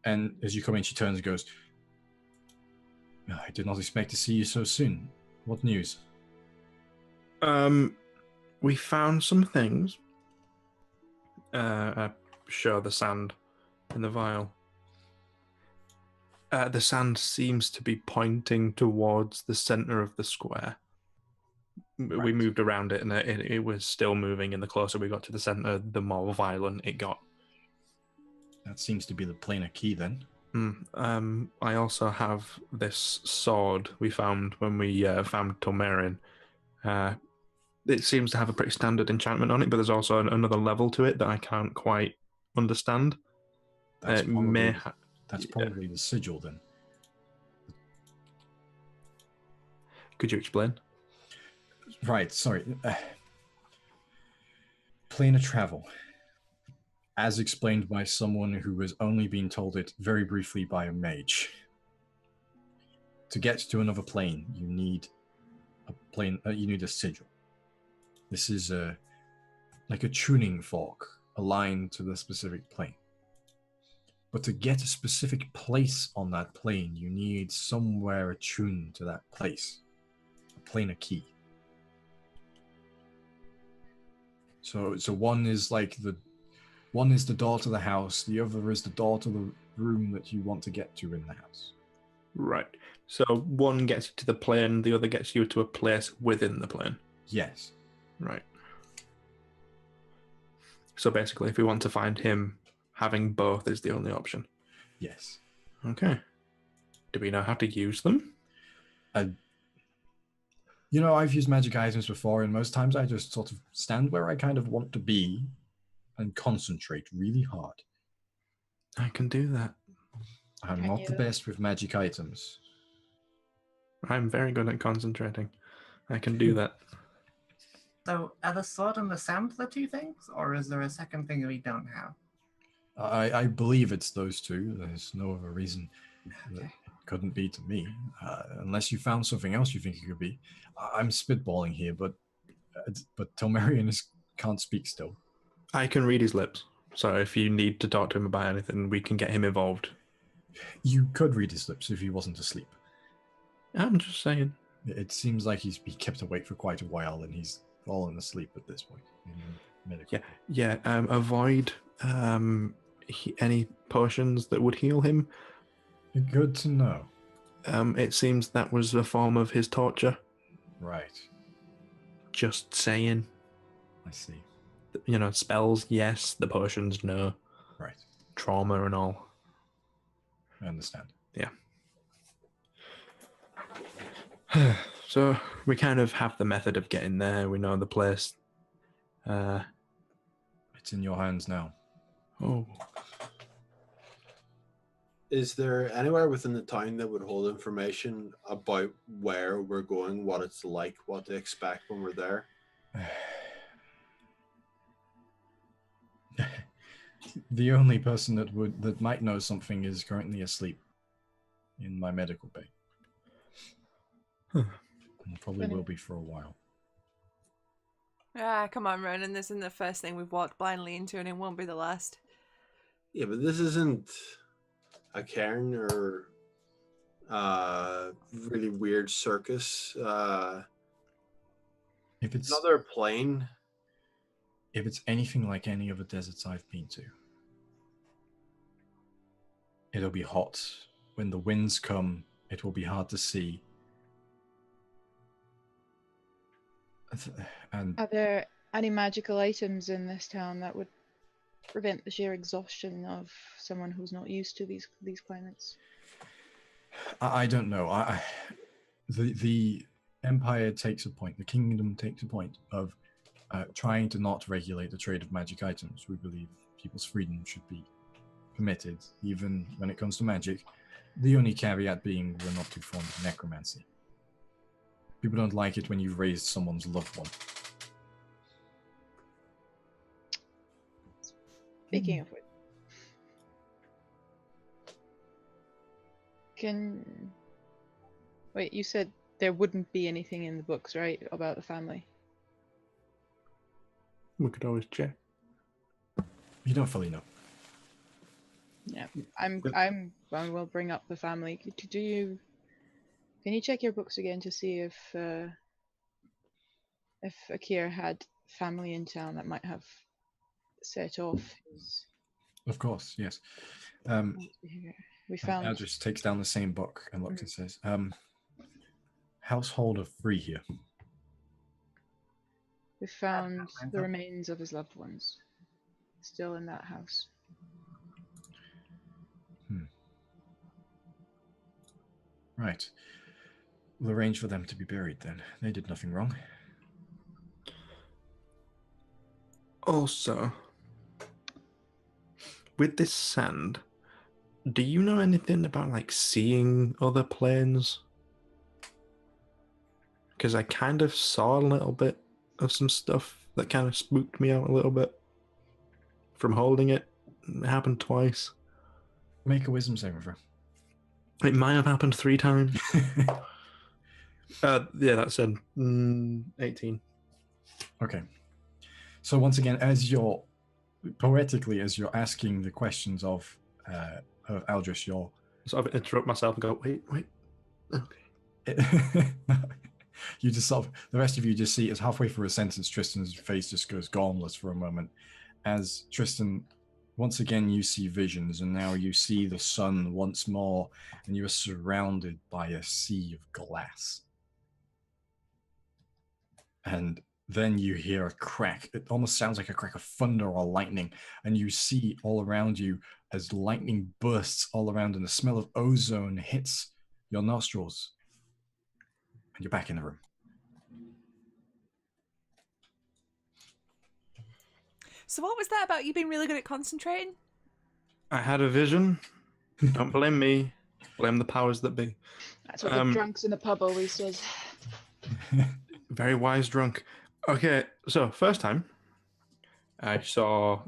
And as you come in, she turns and goes, "I did not expect to see you so soon. What news?" We found some things. I show the sand in the vial. The sand seems to be pointing towards the center of the square. Right. We moved around it, and it was still moving, and the closer we got to the center, the more violent it got. That seems to be the planar key, then. I also have this sword we found when we found Tomerian. It seems to have a pretty standard enchantment on it, but there's also another level to it that I can't quite understand. That's probably the sigil, then. Could you explain? Right, sorry. Planar travel. As explained by someone who has only been told it very briefly by a mage. To get to another plane, you need a sigil. This is like a tuning fork aligned to the specific plane. But to get a specific place on that plane, you need somewhere attuned to that place. A planar key. So one is the door to the house, the other is the door to the room that you want to get to in the house. Right. So one gets you to the plane, the other gets you to a place within the plane. Yes. Right. So basically, if we want to find him, having both is the only option. Yes. Okay. Do we know how to use them? I've used magic items before, and most times I just sort of stand where I kind of want to be and concentrate really hard. I can do that. I'm not the best with magic items. I'm very good at concentrating. I can do that. So, are the sword and the sand the two things, or is there a second thing we don't have? I believe it's those two. There's no other reason that it couldn't be to me, unless you found something else you think it could be. I'm spitballing here, but Tomerian can't speak still. I can read his lips, so if you need to talk to him about anything, we can get him involved. You could read his lips if he wasn't asleep. I'm just saying. It seems like he's been kept awake for quite a while, and he's fallen asleep at this point. Yeah. Avoid any potions that would heal him. Good to know. It seems that was a form of his torture. Right. Just saying. I see. Spells, yes. The potions, no. Right. Trauma and all. I understand. Yeah. So we kind of have the method of getting there. We know the place. It's in your hands now. Oh. Is there anywhere within the town that would hold information about where we're going, what it's like, what to expect when we're there? The only person that might know something is currently asleep in my medical bay. And probably will be for a while. Ah, come on, Ronan. This isn't the first thing we've walked blindly into, and it won't be the last. Yeah, but this isn't a cairn or really weird circus. If it's another plane. If it's anything like any of the deserts I've been to, it'll be hot. When the winds come, it will be hard to see. And are there any magical items in this town that would prevent the sheer exhaustion of someone who's not used to these climates? I don't know. The Empire takes a point. The Kingdom takes a point of trying to not regulate the trade of magic items. We believe people's freedom should be permitted, even when it comes to magic. The only caveat being we're not too fond of necromancy. People don't like it when you've raised someone's loved one. Speaking of which, wait, you said there wouldn't be anything in the books, right, about the family? We could always check. You don't fully know. Yeah, I will bring up the family. Can you check your books again to see if Akir had family in town that might have set off his... Of course, yes. We found... Aldrich takes down the same book and looks and says, household of 3 here. We found the remains of his loved ones still in that house. Right. We'll arrange for them to be buried then. They did nothing wrong. Also, with this sand, do you know anything about, like, seeing other planes? Because I kind of saw a little bit of some stuff that kind of spooked me out a little bit from holding it. It happened twice. Make a wisdom saving throw. It might have happened 3 times. Yeah, that said 18. Okay. So once again, as you're asking the questions of Aldrich, you're sort of interrupt myself and go, wait. Okay. You just the rest of you just see as halfway through a sentence, Tristan's face just goes gormless for a moment. As Tristan, once again, you see visions, and now you see the sun once more, and you are surrounded by a sea of glass. And then you hear a crack. It almost sounds like a crack of thunder or lightning, and you see all around you as lightning bursts all around, and the smell of ozone hits your nostrils. And you're back in the room. So what was that about you being really good at concentrating? I had a vision. Don't blame me. Blame the powers that be. That's what the drunks in the pub always says. Very wise drunk. Okay, so first time I saw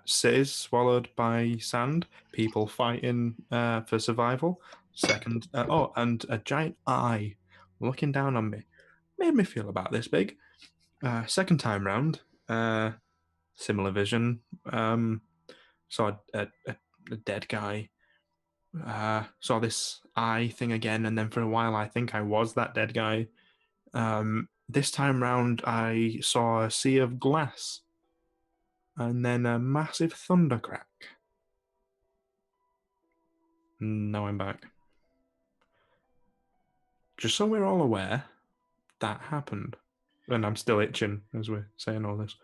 cities swallowed by sand, people fighting for survival. Second, and a giant eye looking down on me. Made me feel about this big. Second time round, similar vision. Saw a dead guy. Saw this eye thing again, and then for a while I think I was that dead guy. This time round I saw a sea of glass, and then a massive thunder crack. Now I'm back. Just so we're all aware, that happened. And I'm still itching as we're saying all this.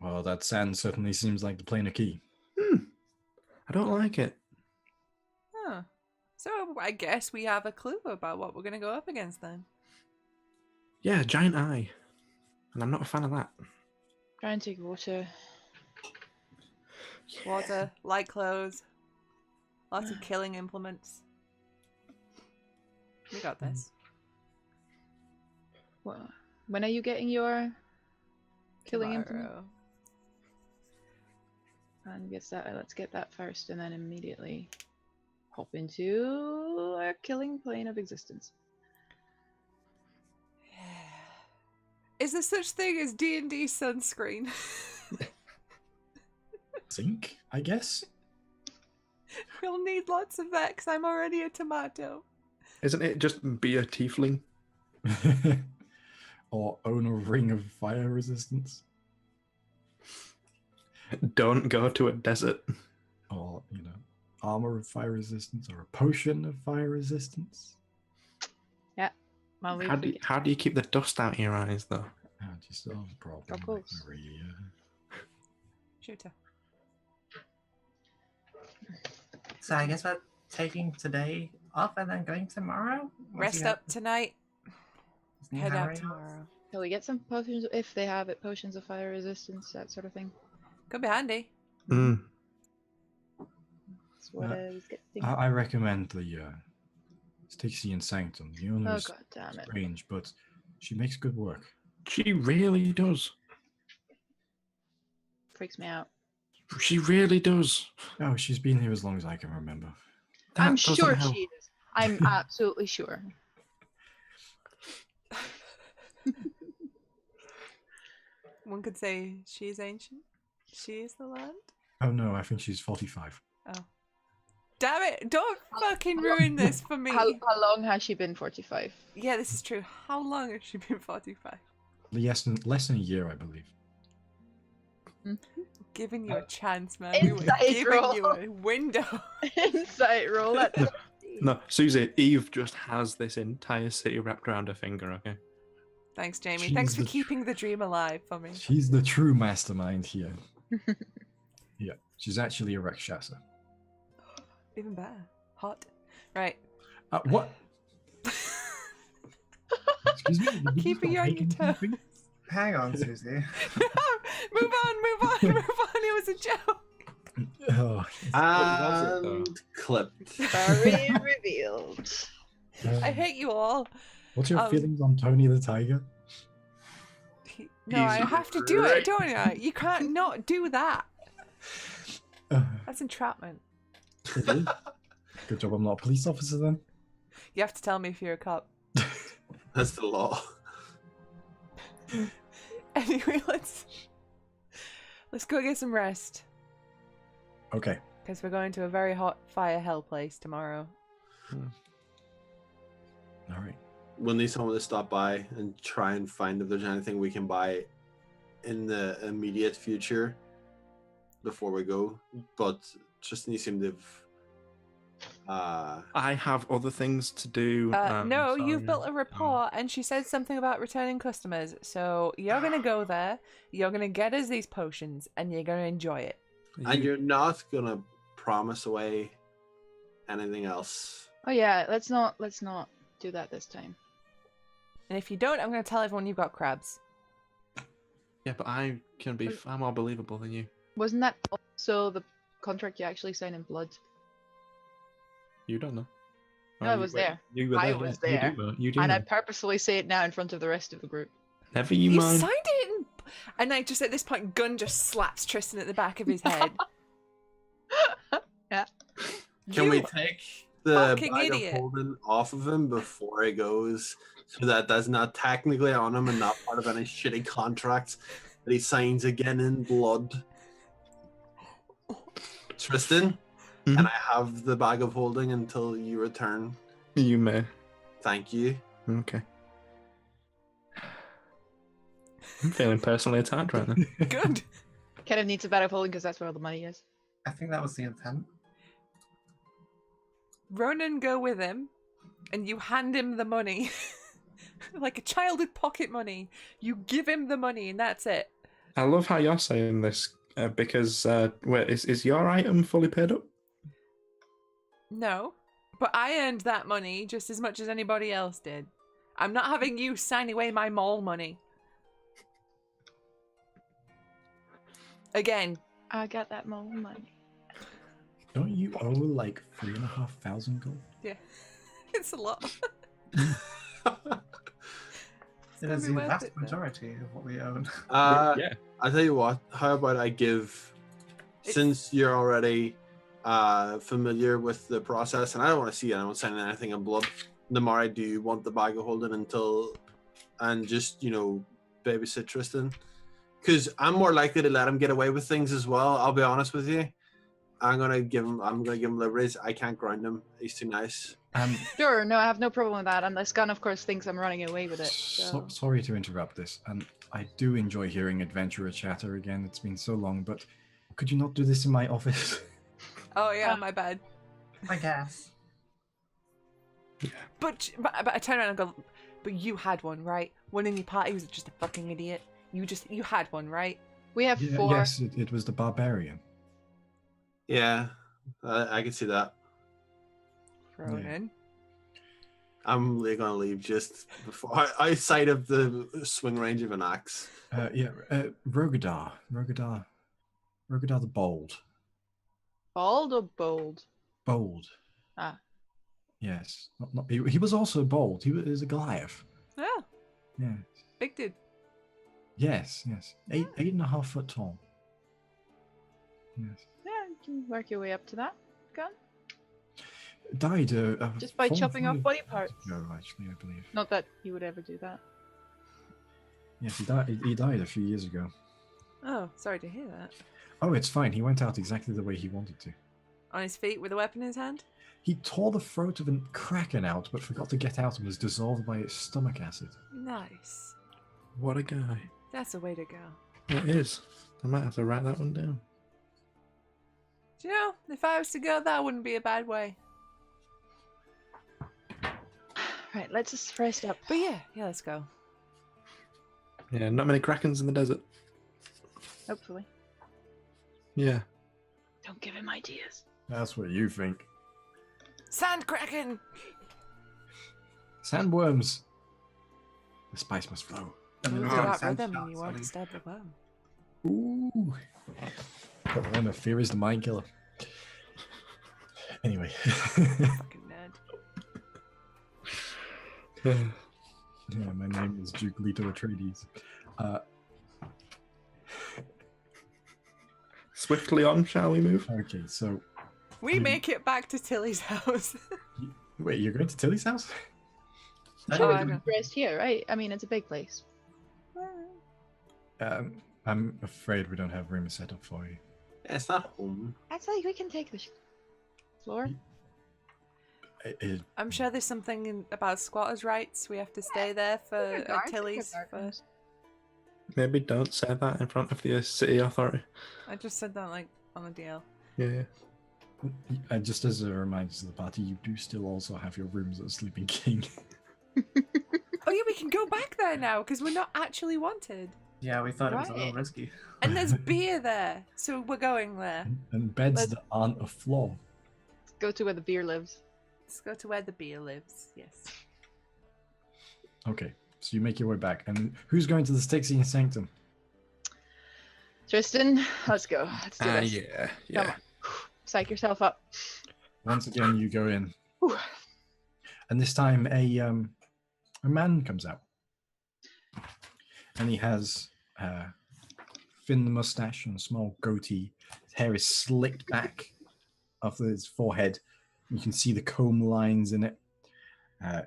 Well, that sand certainly seems like the planar key. I don't like it. Huh. So I guess we have a clue about what we're going to go up against then. Yeah, giant eye. And I'm not a fan of that. Try and take water. Water, light clothes, lots of killing implements. We got this. Well, when are you getting your killing implement? Tomorrow. And let's get that first, and then immediately hop into a killing plane of existence. Is there such thing as D&D sunscreen? Zinc, I guess. We'll need lots of that because I'm already a tomato. Isn't it just be a tiefling? Or own a ring of fire resistance. Don't go to a desert. Or, armor of fire resistance, or a potion of fire resistance. Yeah. Well, How do you keep the dust out of your eyes, though? Just a problem. Of course. Maria. Shooter. So I guess we're taking today off and then going tomorrow? Rest up tonight. New Head out Harry tomorrow. Can we get some potions, if they have it, potions of fire resistance, that sort of thing? Could be handy. Mm. That's what I was getting. I recommend the Styxian Sanctum. The owner Oh, is god damn it. strange, but she makes good work. She really does. Freaks me out. She really does. Oh, she's been here as long as I can remember. I'm That doesn't sure help. she is. I'm absolutely sure. One could say she is ancient. She is the land. Oh no, I think she's 45. Oh. Damn it! Don't fucking ruin this for me. How long has she been 45? Yeah, this is true. How long has she been 45? Less than a year, I believe. Giving you a chance, man. We were Insight giving roll. you a window. Insight roll. No, Susie, Eve just has this entire city wrapped around her finger, okay? Thanks, Jamie. She's Thanks for the keeping the dream alive for me. She's the true mastermind here. Yeah, she's actually a Rakshasa. Even better. Hot. Right. What? Excuse me? did you just Keeping go you on your pagan toes. camping? Hang on, Susie. Move on. It was a joke. Oh, And clipped. Story revealed. I hate you all. What's your Um, feelings on Tony the Tiger? No, I He's have to do it, don't I? You can't not do that. Uh, That's entrapment. it is. Good job I'm not a police officer then. You have to tell me if you're a cop. That's the law. Anyway, let's go get some rest. Okay. Because we're going to a very hot fire hell place tomorrow. All right. We'll need someone to stop by and try and find if there's anything we can buy in the immediate future before we go. But Tristan, you seem to have... I have other things to do. No, you've sorry. built a report and she said something about returning customers. So you're going to go there, you're going to get us these potions, and you're going to enjoy it. And you're not going to promise away anything else. Oh yeah, let's not do that this time. And if you don't, I'm going to tell everyone you've got crabs. Yeah, but I can be far more believable than you. Wasn't that also the contract you actually signed in blood? You don't know. No, I was there. You were I there. was yeah. there. You do know. You do And know. I purposefully say it now in front of the rest of the group. Never you You mind. signed it in... And I just, at this point, gun just slaps Tristan at the back of his head. Yeah. Can we You take the fucking bag idiot. of holding off of him before he goes, so that that's not technically on him and not part of any shitty contracts that he signs again in blood? Tristan, Mhm. can I have the bag of holding until you return? You may. Thank you. Okay. I'm feeling personally attacked right now. Good. Kind of needs a better holding because that's where all the money is. I think that was the intent. Ronan go with him, and you hand him the money. Like a child with pocket money. You give him the money, and that's it. I love how you're saying this because wait, is your item fully paid up? No. But I earned that money just as much as anybody else did. I'm not having you sign away my mall money. Again, I got that more money. Don't you owe like 3,500 gold? Yeah, it's a lot. It is the vast majority of what we own. Yeah. I'll tell you what. How about I give, since you're already familiar with the process, and I don't want to see anyone signing anything in blood. Namari, do you want the bag of holding and just babysit Tristan? Because I'm more likely to let him get away with things as well. I'll be honest with you. I'm gonna give him liberties. I can't ground him. He's too nice. Sure, no, I have no problem with that. Unless Gun, of course, thinks I'm running away with it. Sorry to interrupt this, and I do enjoy hearing adventurer chatter again. It's been so long, but could you not do this in my office? Oh yeah, my bad. I guess. But I turn around and go, but you had one, right? One in your party was just a fucking idiot. You had one, right? We have 4. Yes, it was the barbarian. Yeah, I can see that. Ronan. I'm gonna leave just before outside of the swing range of an axe. Rogadar the Bold. Bald or bold? Bold. Ah. Yes. He was also bold. He was a Goliath. Oh. Yeah. Big dude. Yes. 8.5 foot tall. Yes. Yeah, you can work your way up to that. Gun. Died just by chopping off body parts. No, actually, I believe. Not that you would ever do that. Yes, he died a few years ago. Oh, sorry to hear that. Oh, it's fine. He went out exactly the way he wanted to. On his feet with a weapon in his hand? He tore the throat of a kraken out, but forgot to get out and was dissolved by its stomach acid. Nice. What a guy. That's a way to go. It is. I might have to write that one down. Do you know, if I was to go, that wouldn't be a bad way. Right, let's just rest up. But yeah, let's go. Yeah, not many krakens in the desert. Hopefully. Yeah. Don't give him ideas. That's what you think. Sand kraken! Sandworms! The spice must flow. Ooh, that rhythm and you won't stab the worm. Ooh. But then fear is the mind killer. Anyway. Fucking nerd. Yeah, my name is Duke Leto Atreides. Swiftly on, shall we move? Okay, so... We make it back to Tilly's house. Wait, you're going to Tilly's house? Sure, we can rest here, right? I mean, it's a big place. I'm afraid we don't have room set up for you. Yeah, it's not home. Actually, we can take the floor. I'm sure there's something about squatters' rights. We have to stay there for Tilly's. Maybe don't say that in front of the city authority. I just said that like on the DL. Yeah. Just as a reminder to the party, you do still also have your rooms at Sleeping King. Oh yeah, we can go back there now because we're not actually wanted. Yeah, we thought it was a little risky. And there's beer there, so we're going there. And beds that aren't a floor. Let's go to where the beer lives. Let's go to where the beer lives, yes. Okay, so you make your way back. And who's going to the Styxian Sanctum? Tristan, let's go. Let's do this. Yeah. Come on. Psych yourself up. Once again, you go in. Whew. And this time, a man comes out. And he has thin mustache and a small goatee. His hair is slicked back off his forehead. You can see the comb lines in it.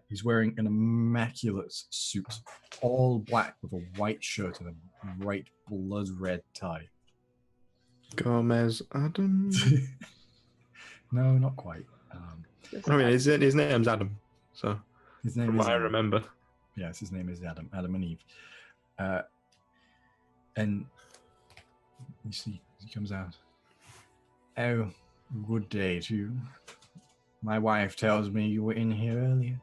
He's wearing an immaculate suit, all black with a white shirt and a bright blood red tie. Gomez Adam? No, not quite. I mean, his name's Adam, so his name from is what I remember. Yes, his name is Adam and Eve. And you see, he comes out. Oh, good day to you. My wife tells me you were in here earlier.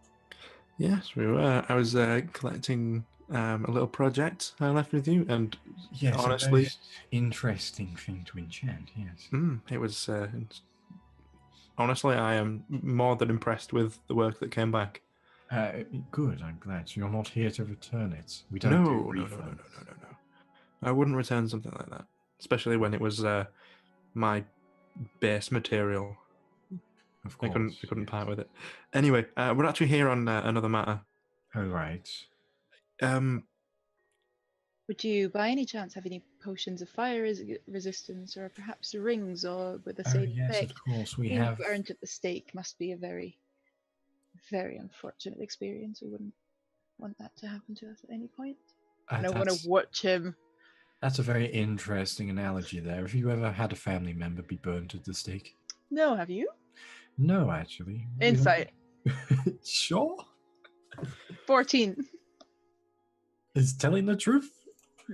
Yes, we were. I was collecting a little project I left with you, and yes, honestly, a most interesting thing to enchant. Yes, it was. Honestly, I am more than impressed with the work that came back. Good. I'm glad. So you're not here to return it. We don't do refunds. No. I wouldn't return something like that. especially when it was my base material. Of I course. couldn't part with it. Anyway, we're actually here on another matter. All right. Would you, by any chance, have any potions of fire resistance, or perhaps rings, or with the same yes, effect? of course. We Being have. burnt at the stake must be a very, very unfortunate experience. We wouldn't want that to happen to us at any point. I don't want to watch him. That's a very interesting analogy there. Have you ever had a family member be burnt at the stake? No, have you? No, actually. Insight. Sure. 14. Is telling the truth? He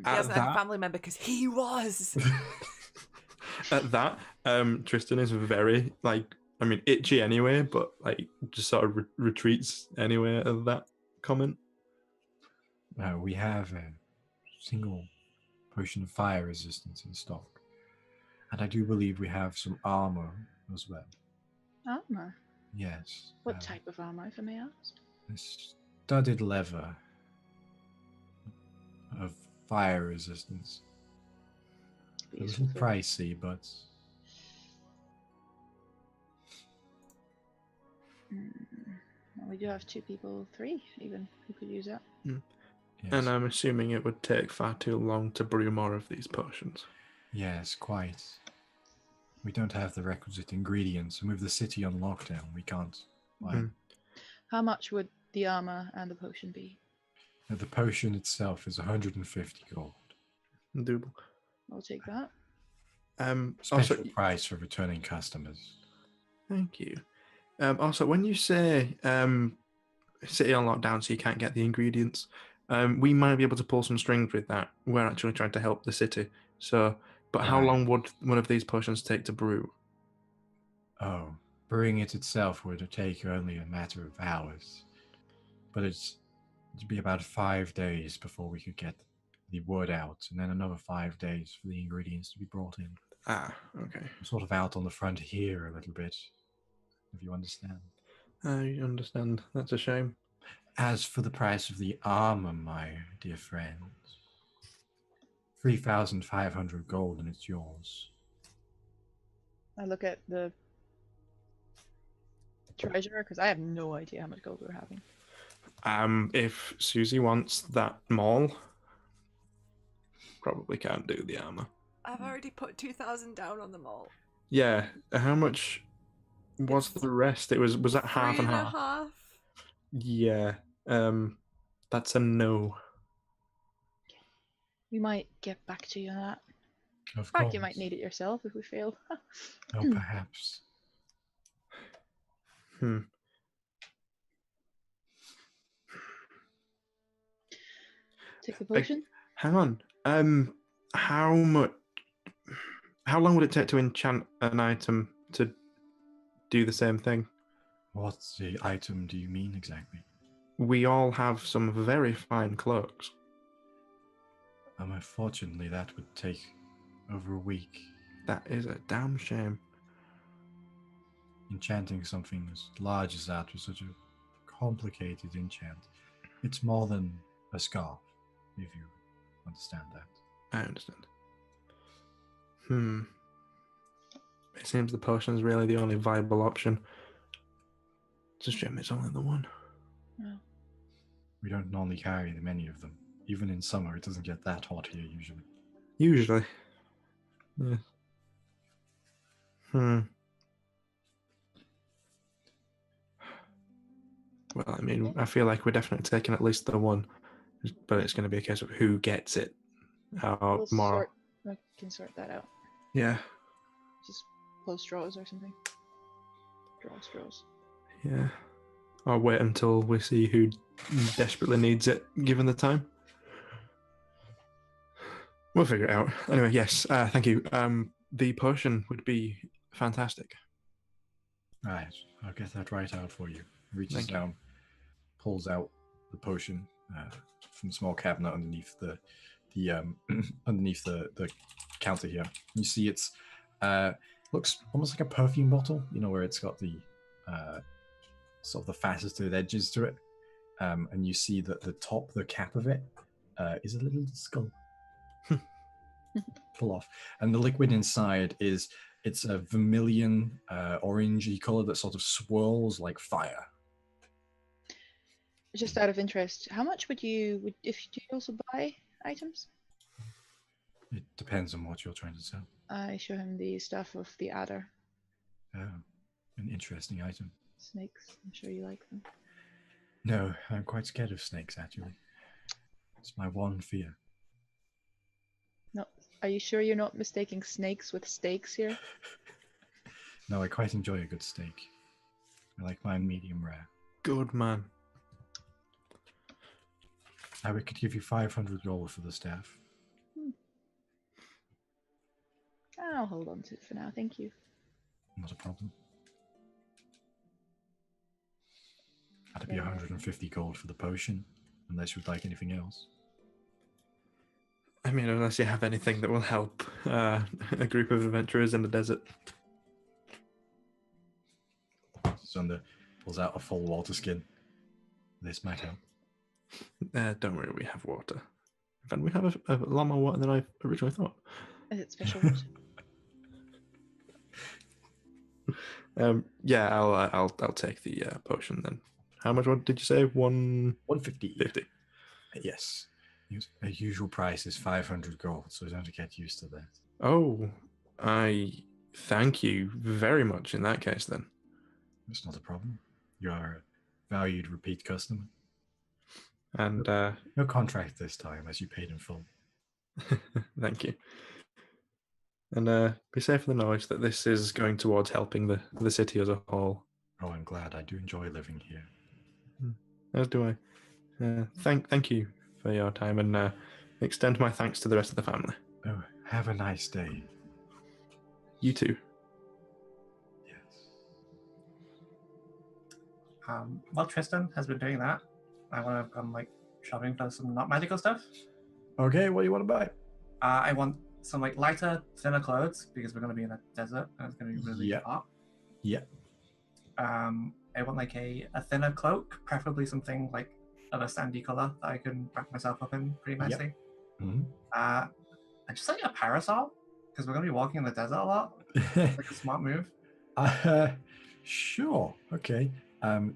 hasn't had a family member because he was. At that, Tristan is very, itchy anyway, but, just sort of retreats anyway of that comment. We have a single potion of fire resistance in stock. And I do believe we have some armor as well. Armor? Yes. What type of armor, if I may ask? Studded leather of fire resistance. A little pricey, but... Well, we do have 2 people, 3 even, who could use that. Yes. And I'm assuming it would take far too long to brew more of these potions. Yes, quite. We don't have the requisite ingredients, and with the city on lockdown, we can't. How much would the armor and the potion be? The potion itself is 150 gold. Doable. I'll take that. Special price for returning customers. Thank you. Also, when you say city on lockdown so you can't get the ingredients, we might be able to pull some strings with that. We're actually trying to help the city. But how long would one of these potions take to brew? Oh, brewing it itself would take only a matter of hours. But it'd be about 5 days before we could get the wood out, and then another 5 days for the ingredients to be brought in. Ah, okay. I'm sort of out on the frontier a little bit, if you understand. I understand. That's a shame. As for the price of the armor, my dear friend, 3,500 gold and it's yours. I look at the treasurer because I have no idea how much gold we're having. If Susie wants that mall, probably can't do the armor. I've already put 2,000 down on them all. Yeah. How much was the rest? Was that half and half? 3.5. Yeah. That's a no. We might get back to you on that. Of In fact, course. you might need it yourself if we fail. Oh, perhaps. Take the potion. Hang on. How long would it take to enchant an item to do the same thing? What item do you mean exactly? We all have some very fine cloaks. Unfortunately, that would take over a week. That is a damn shame. Enchanting something as large as that was such a complicated enchant. It's more than a scarf, if you understand that. I understand. It seems the potion is really the only viable option. It's a shame it's only the one. No. We don't normally carry many of them. Even in summer, it doesn't get that hot here usually. Usually. Yeah. Well, I mean, I feel like we're definitely taking at least the one, but it's going to be a case of who gets it. We can sort that out. Yeah. Just pull straws or something. Draw straws. Yeah. Or wait until we see who desperately needs it, given the time. We'll figure it out. Anyway, yes, thank you. The potion would be fantastic. Right, I'll get that right out for you. Reaches down, pulls out the potion from a small cabinet underneath the underneath the counter here. You see it's looks almost like a perfume bottle, you know, where it's got the sort of the faceted edges to it, and you see that the cap of it is a little skull. pull off. And the liquid inside it's a vermilion, orangey color that sort of swirls like fire. Just out of interest, how much would you do you also buy items? It depends on what you're trying to sell. I show him the stuff of the adder. Oh, an interesting item. Snakes. I'm sure you like them. No, I'm quite scared of snakes, actually. It's my one fear. No, are you sure you're not mistaking snakes with steaks here? No, I quite enjoy a good steak. I like mine medium rare. Good man. I could give you 500 gold for the staff. I'll hold on to it for now, thank you. Not a problem. That'd be 150 gold for the potion, unless you'd like anything else. I mean, unless you have anything that will help a group of adventurers in the desert. Sunder pulls out a full water skin. This might help. Don't worry, we have water. In fact, we have a lot more water than I originally thought. Is it special water? Yeah, I'll take the potion then. How much? What did you say? 150. 50. Yes. A usual price is 500 gold, so don't get used to that. Oh, I thank you very much in that case then. It's not a problem. You are a valued repeat customer. And no contract this time, as you paid in full. Thank you. And be safe in the knowledge that this is going towards helping the city as a whole. Oh, I'm glad. I do enjoy living here. As do I. Thank you for your time, and extend my thanks to the rest of the family. Oh, have a nice day. You too. Yes. While Tristan has been doing that, I want to have gone shopping for some not magical stuff. Okay, what do you want to buy? I want some lighter, thinner clothes because we're going to be in a desert and it's going to be really hot. Yeah. I want a thinner cloak, preferably something of a sandy color that I can wrap myself up in pretty nicely. Yep. Mm-hmm. I just a parasol because we're going to be walking in the desert a lot. It's a smart move. Sure. Okay.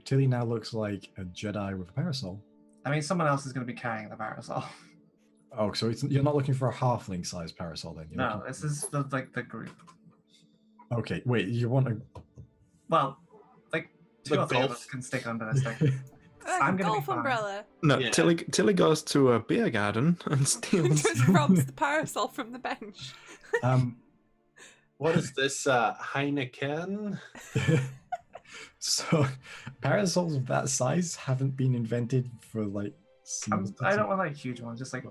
Tilly now looks like a Jedi with a parasol. I mean, someone else is going to be carrying the parasol. Oh, so you're not looking for a halfling-sized parasol then? No, this is the group. Okay, wait. You want a? Well, two or three of us can stick under this thing. I'm gonna golf umbrella. No, yeah. Tilly goes to a beer garden and steals. Just robs the parasol from the bench. What is this, Heineken? So, parasols of that size haven't been invented for I don't want huge ones, just like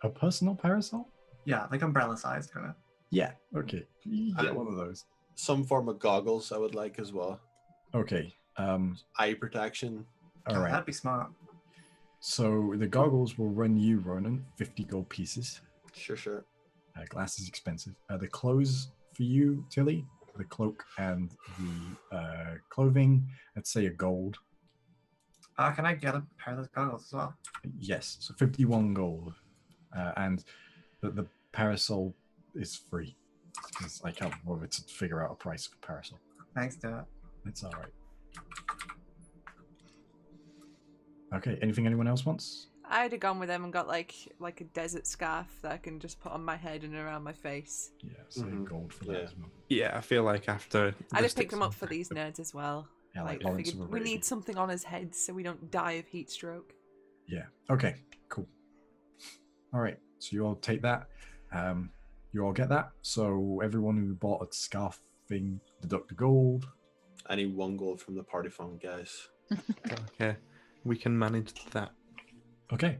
a personal parasol. Yeah, umbrella sized kind of. Yeah. Okay. You get one of those. Some form of goggles I would like as well. Okay. Eye protection. All right. That'd be smart. So the goggles will run you, Ronan, 50 gold pieces. Sure. Glass is expensive. The clothes for you, Tilly, the cloak and the clothing, let's say a gold. Can I get a pair of those goggles as well? Yes, so 51 gold. And the parasol is free. Because I can't bother to figure out a price for parasol. Thanks, do it. It's all right. Okay, anything anyone else wants? I'd have gone with them and got like a desert scarf that I can just put on my head and around my face. Yeah, so gold for that as well. Yeah, I feel like after... I'd have picked them up for these nerds as well. Yeah, I figured we need something on his head so we don't die of heat stroke. Yeah, okay, cool. All right, so you all take that. You all get that. So everyone who bought a scarf thing, deduct the gold. I need 1 gold from the party fund, guys. Okay, we can manage that. Okay,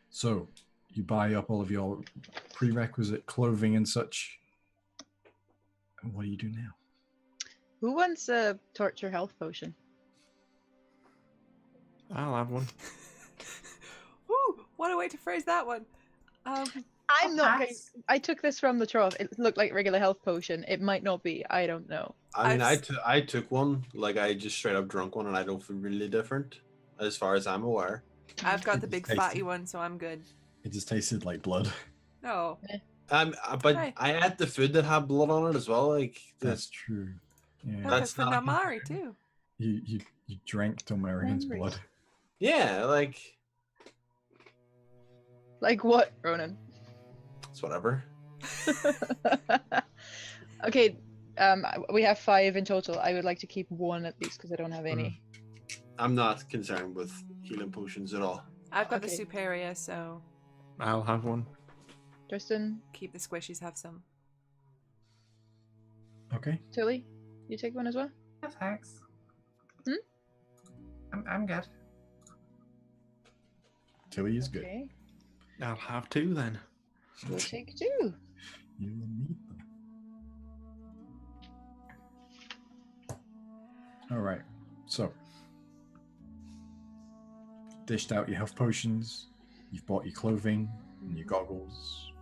so you buy up all of your prerequisite clothing and such. And what do you do now? Who wants a torture health potion? I'll have one. Ooh, what a way to phrase that one. I'm not. I took this from the trough. It looked like a regular health potion. It might not be. I don't know. I mean, I took one. I just straight up drunk one, and I don't feel really different, as far as I'm aware. I've got the big fatty one, so I'm good. It just tasted like blood. No. But Right. I ate the food that had blood on it as well. Like That's true. Yeah. Perfect That's for not- Namari too. You drank Tomarigan's Memories. blood. yeah, like Like what, Ronan? it's whatever. Okay, we have 5 in total. I would like to keep 1 at least because I don't have any. I'm not concerned with healing potions at all. I've got the Okay. superior, so I'll have one. Tristan, keep the squishies. Have some. Okay. Tilly, you take 1 as well? Yeah, thanks. Hmm? I'm good. Tilly is good. Okay, I'll have 2 then. we'll take 2. You will need them. All right. So, dished out your health potions. You've bought your clothing and your goggles.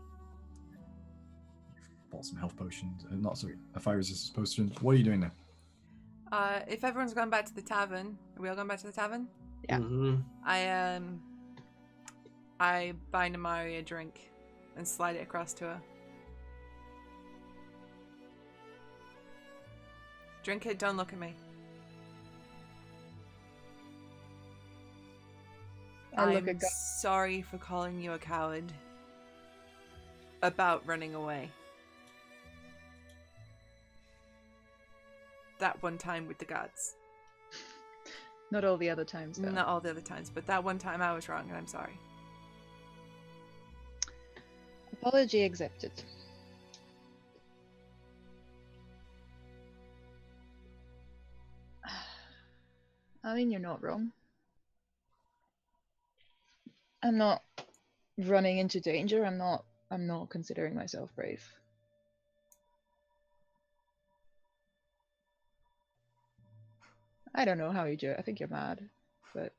You've bought some health potions. Not sorry, a fire resistance potion. What are you doing now? If everyone's gone back to the tavern, are we all going back to the tavern? Yeah. I buy Namari a drink and slide it across to her. Drink it, don't look at me. I look I'm at sorry for calling you a coward about running away. That one time with the gods. Not all the other times, though. Not all the other times, but that one time I was wrong and I'm sorry. Apology accepted. I mean, you're not wrong. I'm not running into danger. I'm not considering myself brave. I don't know how you do it. I think you're mad, but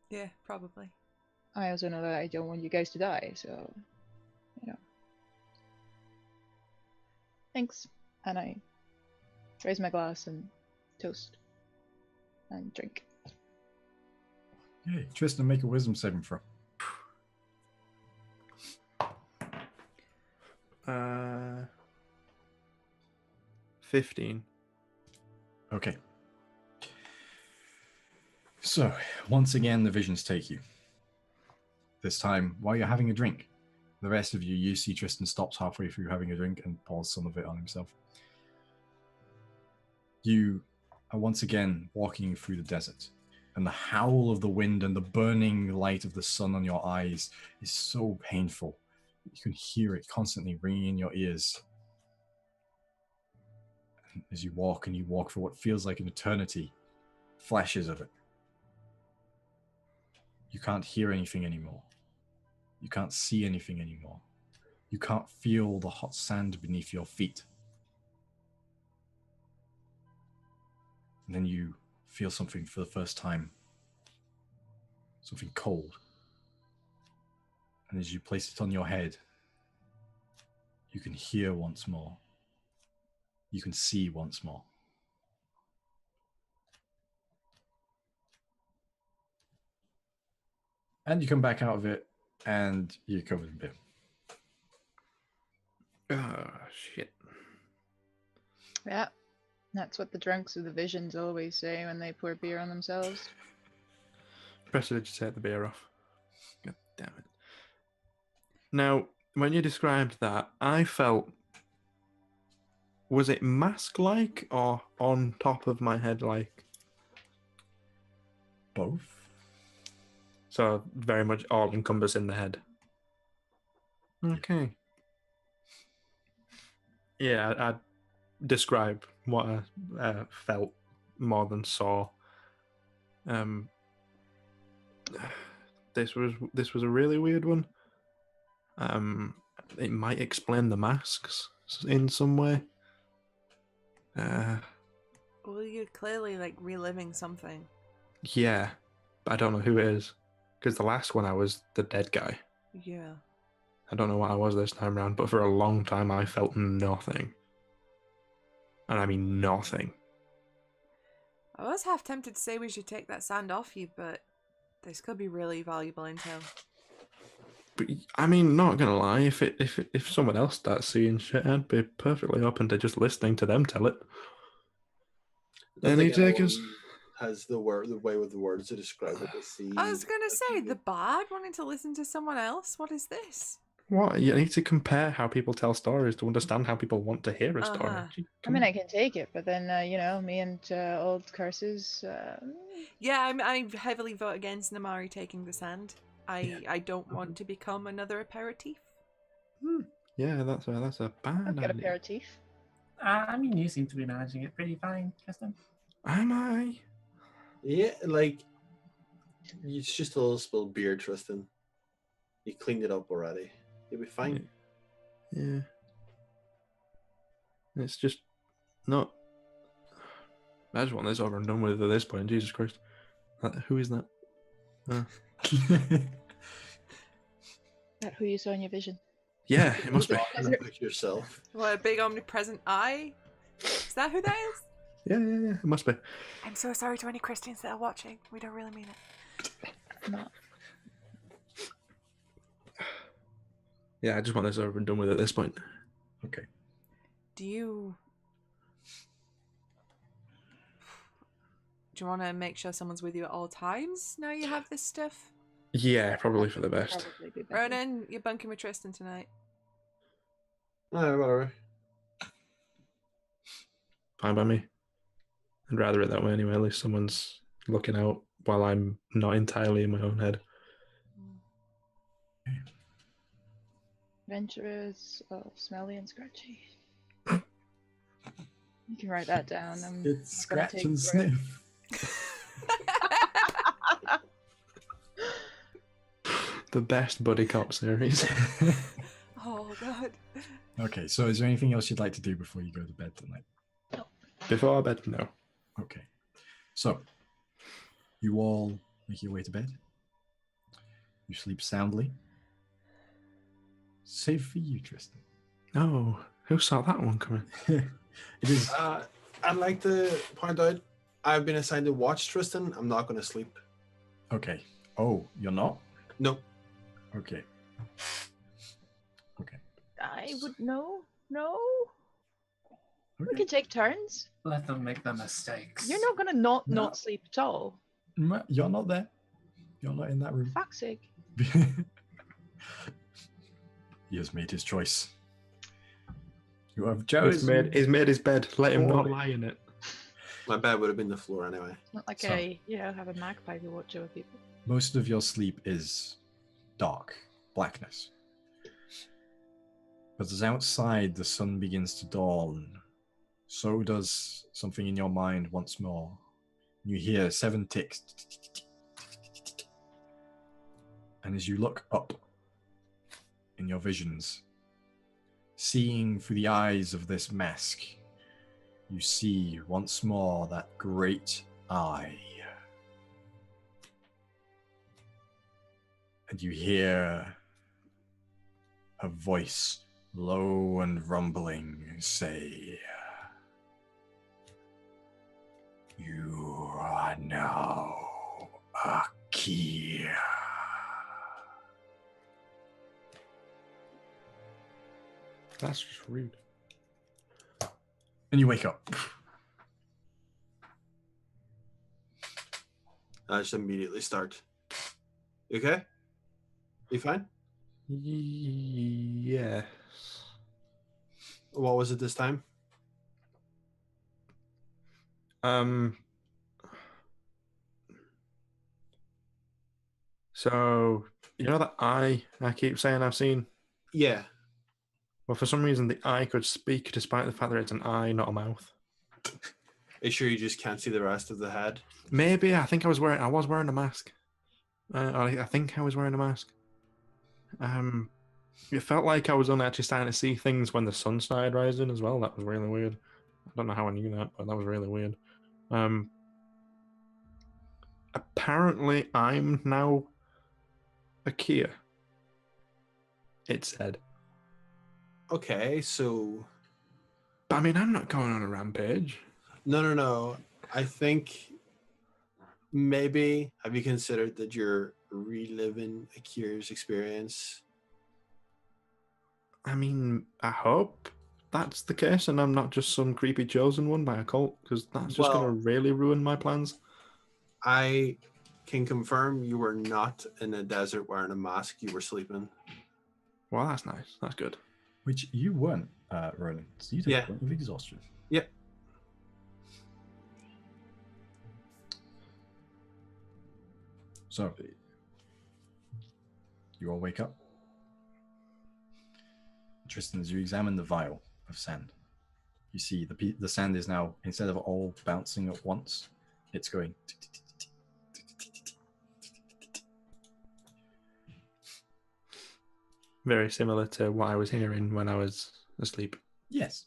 Yeah, probably. I also know that I don't want you guys to die, so you know. Thanks. And I raise my glass and toast and drink. Okay, Tristan, make a wisdom saving throw. 15. Okay. So, once again, the visions take you. This time, while you're having a drink, the rest of you see Tristan stops halfway through having a drink and pours some of it on himself. You are once again walking through the desert, and the howl of the wind and the burning light of the sun on your eyes is so painful. You can hear it constantly ringing in your ears. And as you walk for what feels like an eternity, flashes of it. You can't hear anything anymore. You can't see anything anymore. You can't feel the hot sand beneath your feet. And then you feel something for the first time. Something cold. And as you place it on your head, you can hear once more. You can see once more. And you come back out of it, and you're covered in beer. Oh, shit. Yeah, that's what the drunks of the visions always say when they pour beer on themselves. Pressure to just take the beer off. God damn it. Now, when you described that, I felt... Was it mask-like or on top of my head-like? Both? So, very much all-encompassing the head. Okay. Yeah, I'd describe what I felt more than saw. This was a really weird one. It might explain the masks in some way. Well, you're clearly like reliving something. Yeah, but I don't know who it is. Because the last one I was the dead guy. Yeah. I don't know what I was this time round, but for a long time I felt nothing. And I mean nothing. I was half tempted to say we should take that sand off you, but this could be really valuable intel. But I mean, not gonna lie, if someone else starts seeing shit, I'd be perfectly open to just listening to them tell it. I don't Any think anyone takers? has the way with the words to describe what they see. I was gonna say, the bard wanting to listen to someone else? What is this? What? You need to compare how people tell stories to understand how people want to hear a story. Uh-huh. Gee, I come mean, on. I can take it, but then, me and old curses. Yeah, I heavily vote against Namari taking the sand. I don't want to become another aperitif. Yeah, that's a bad I've got a idea. pair of teeth. I mean, you seem to be managing it pretty fine, Tristan. Am I? Yeah, like it's just a little spilled beer, Tristan. You cleaned it up already. You'll be fine. Yeah. It's just not. I just want this over and done with at this point. Jesus Christ. Who is that? That who you saw in your vision. Yeah, it must be. Pick yourself. What, a big omnipresent eye? Is that who that is? Yeah, it must be. I'm so sorry to any Christians that are watching. We don't really mean it. Not. Yeah, I just want this over and done with at this point. Okay. Do you want to make sure someone's with you at all times now you have this stuff? Yeah, probably for the best. Probably be better. Ronan, you're bunking with Tristan tonight. No, whatever. Fine by me. I'd rather it that way anyway. At least someone's looking out while I'm not entirely in my own head. Adventurers, smelly and scratchy. You can write that down. It's gonna scratch take and it. sniff. The best buddy cop series. Oh, God. Okay, so is there anything else you'd like to do before you go to bed tonight? Before bed, no. Okay. So, you all make your way to bed. You sleep soundly. Save for you, Tristan. Oh, who saw that one coming? It is. I'd like to point out I've been assigned to watch Tristan. I'm not going to sleep. Okay. Oh, you're not? No. Okay. Okay. I would know. No. We Okay. can take turns. Let them make their mistakes. You're not gonna No. not sleep at all. You're not there. You're not in that room. Fuck's sake. He has made his choice. You have chosen. He's made his bed. Let him not Boy. lie in it. My bed would have been the floor anyway. It's not like So- have a magpie to watch over people. Most of your sleep is dark, blackness. But as outside the sun begins to dawn, so does something in your mind once more. You hear 7 ticks. And as you look up in your visions, seeing through the eyes of this mask, you see once more that great eye. And you hear a voice, low and rumbling, say, "You are now Akir." That's just rude. And you wake up. I just immediately start. You okay? You fine? Yes. What was it this time? So you know that eye I keep saying I've seen? Yeah. Well, for some reason the eye could speak despite the fact that it's an eye, not a mouth. Are you sure you just can't see the rest of the head? Maybe. I think I was wearing a mask. I think I was wearing a mask. It felt like I was only actually starting to see things when the sun started rising as well. That was really weird. I don't know how I knew that, but that was really weird. Apparently, I'm now Akir. It said. Okay, so... But I mean, I'm not going on a rampage. No. I think maybe have you considered that you're reliving Akir's experience I mean, I hope that's the case and I'm not just some creepy chosen one by a cult, because that's just going to really ruin my plans. I can confirm you were not in a desert wearing a mask. You were sleeping. Well, that's nice. That's good. Which you weren't, Roland. So you take a point of exhaustion. Yep. So, you all wake up. Tristan, as you examine the vial of sand, you see the sand is now, instead of all bouncing at once, it's going. Very similar to what I was hearing when I was asleep. Yes.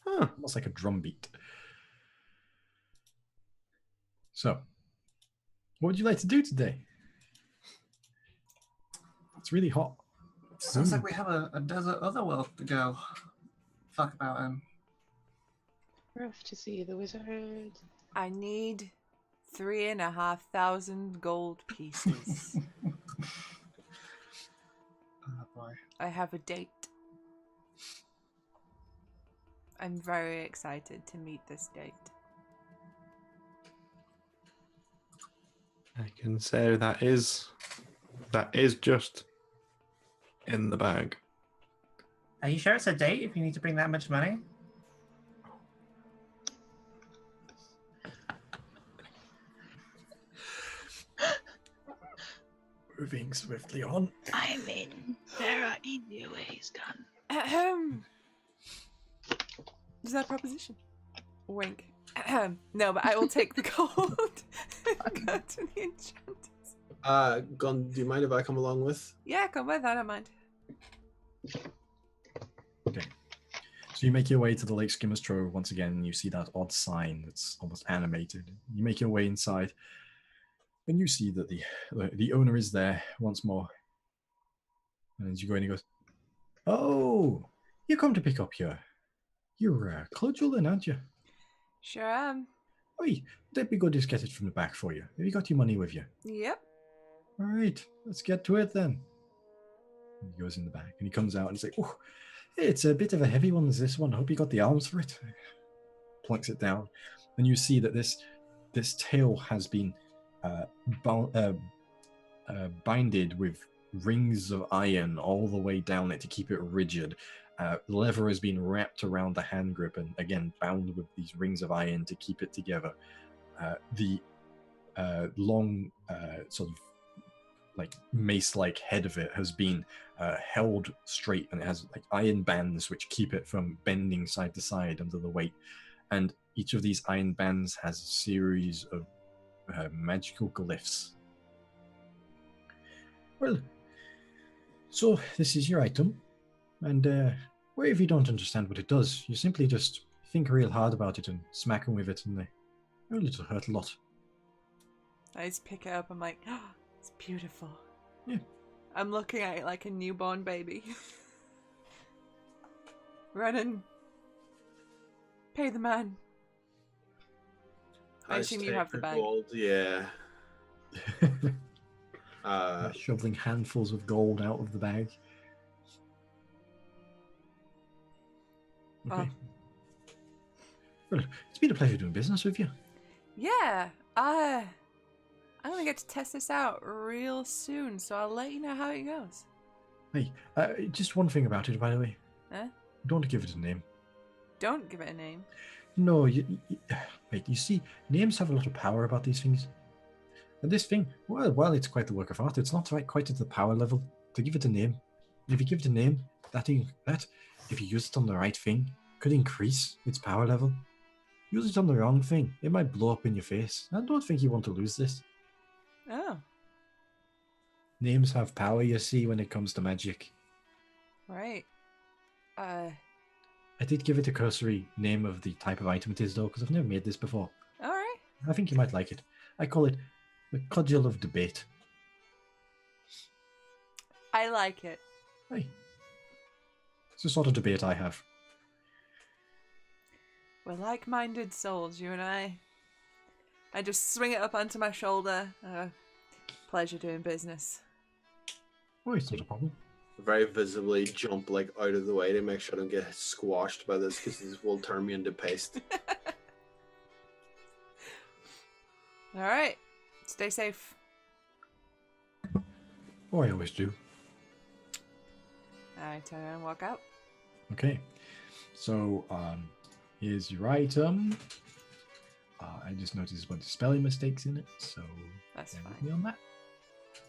Huh. Almost like a drum beat. So, what would you like to do today? It's really hot. Sounds like we have a desert otherworld to go fuck about in. We're off to see the wizard. I need 3,500 gold pieces. Oh boy. I have a date. I'm very excited to meet this date. I can say that is just in the bag. Are you sure it's a date if you need to bring that much money? Moving swiftly on. I mean, there are easier ways, gun. Is that a proposition? Wink. No, but I will take the gold and go to the enchanters. Gun, do you mind if I come along with? Yeah, come with. I don't mind. Okay. So you make your way to the Lake Skimmer's Trove once again, and you see that odd sign that's almost animated. You make your way inside, and you see that the owner is there once more. And as you go in, he goes, "Oh, you come to pick up your cudgel, aren't you? Sure am. Oi, that'd be good to get it from the back for you. Have you got your money with you? Yep. All right, let's get to it then." And he goes in the back, and he comes out, and he's like, "Oh, it's a bit of a heavy one, is this one. I hope you got the arms for it." Plunks it down, and you see that this tail has been binded with rings of iron all the way down it to keep it rigid. Leather has been wrapped around the hand grip and again bound with these rings of iron to keep it together. The long sort of like mace-like head of it has been held straight, and it has like iron bands which keep it from bending side to side under the weight. And each of these iron bands has a series of magical glyphs. Well, so this is your item, and where if you don't understand what it does, you simply just think real hard about it and smack them with it, and it'll hurt a lot. I just pick it up. I'm like, oh, it's beautiful. Yeah. I'm looking at it like a newborn baby. Renan, pay the man. I assume you have the bag. Gold, yeah. Shoveling handfuls of gold out of the bag. Okay. Well, it's been a pleasure doing business with you. Yeah, I'm gonna get to test this out real soon, so I'll let you know how it goes. Hey, just one thing about it, by the way. Huh? Don't give it a name. Don't give it a name. No, wait, you see, names have a lot of power about these things. And this thing, well, it's quite the work of art. It's not quite at the power level to give it a name. If you give it a name, that if you use it on the right thing, could increase its power level. Use it on the wrong thing, it might blow up in your face. I don't think you want to lose this. Oh. Names have power, you see, when it comes to magic. Right. I did give it a cursory name of the type of item it is, though, because I've never made this before. Alright. I think you might like it. I call it the Cudgel of Debate. I like it. Hey. It's the sort of debate I have. We're like-minded souls, you and I. I just swing it up onto my shoulder. Pleasure doing business. Oh, it's not a problem. very visibly jump like out of the way to make sure I don't get squashed by this, because this will turn me into paste. All right. Stay safe. Oh, I always do. I turn around and walk out. Okay. So, here's your item. I just noticed a bunch of spelling mistakes in it, so That's bear with fine. me on that.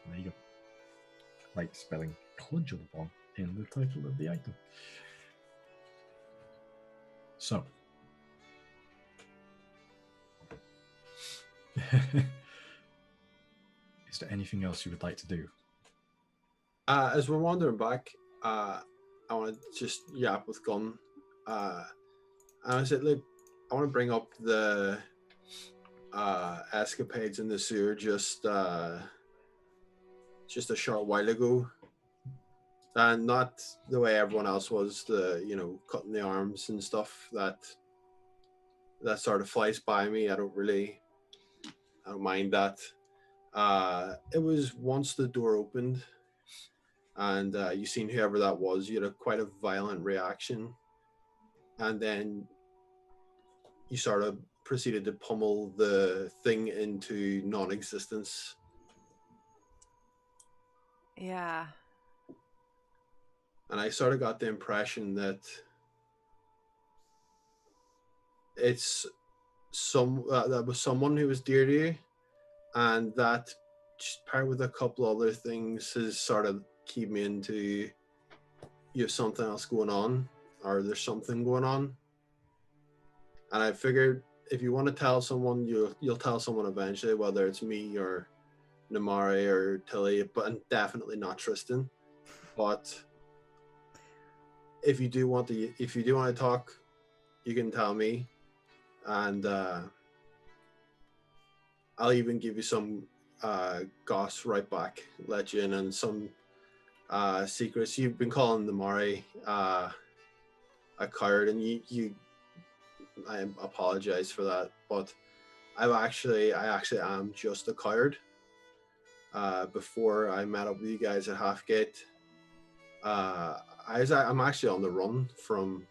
There you go. Right spelling Kludgelbon in the title of the item. So. Is there anything else you would like to do? As we're wandering back, I want to just yap with Gunn. And I said, look, I want to bring up the escapades in the sewer just a short while ago. And not the way everyone else was, cutting the arms and stuff that sort of flies by me. I don't mind that. It was once the door opened and you seen whoever that was, you had quite a violent reaction. And then you sort of proceeded to pummel the thing into non-existence. Yeah. And I sort of got the impression that it's that was someone who was dear to you, and that paired with a couple other things has sort of keep me into you have something else going on, or there's something going on. And I figured if you want to tell someone, you'll tell someone eventually, whether it's me or Namari or Tilly, but definitely not Tristan. But if you do want to talk, you can tell me, and I'll even give you some goss right back, let you in on some secrets. You've been calling Namari a coward, and I apologize for that, but I actually am just a coward. Before I met up with you guys at Halfgate, I'm actually on the run from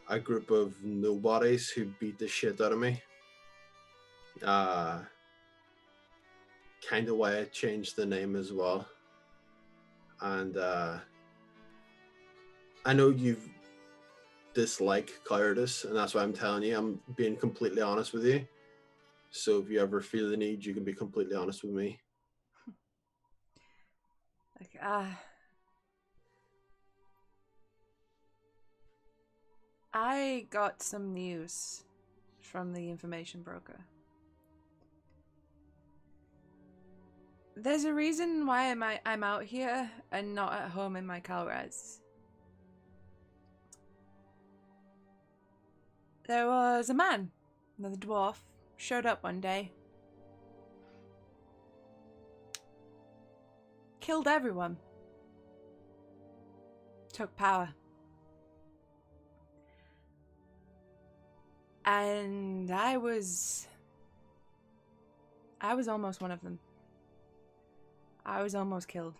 a group of nobodies who beat the shit out of me. Kind of why I changed the name as well. And I know you've dislike cowardice, and that's why I'm telling you. I'm being completely honest with you. So if you ever feel the need, you can be completely honest with me. Like, I got some news from the information broker. There's a reason why I'm out here and not at home in my Calres. There was a man, another dwarf, showed up one day. Killed everyone. Took power. And I was almost one of them. I was almost killed.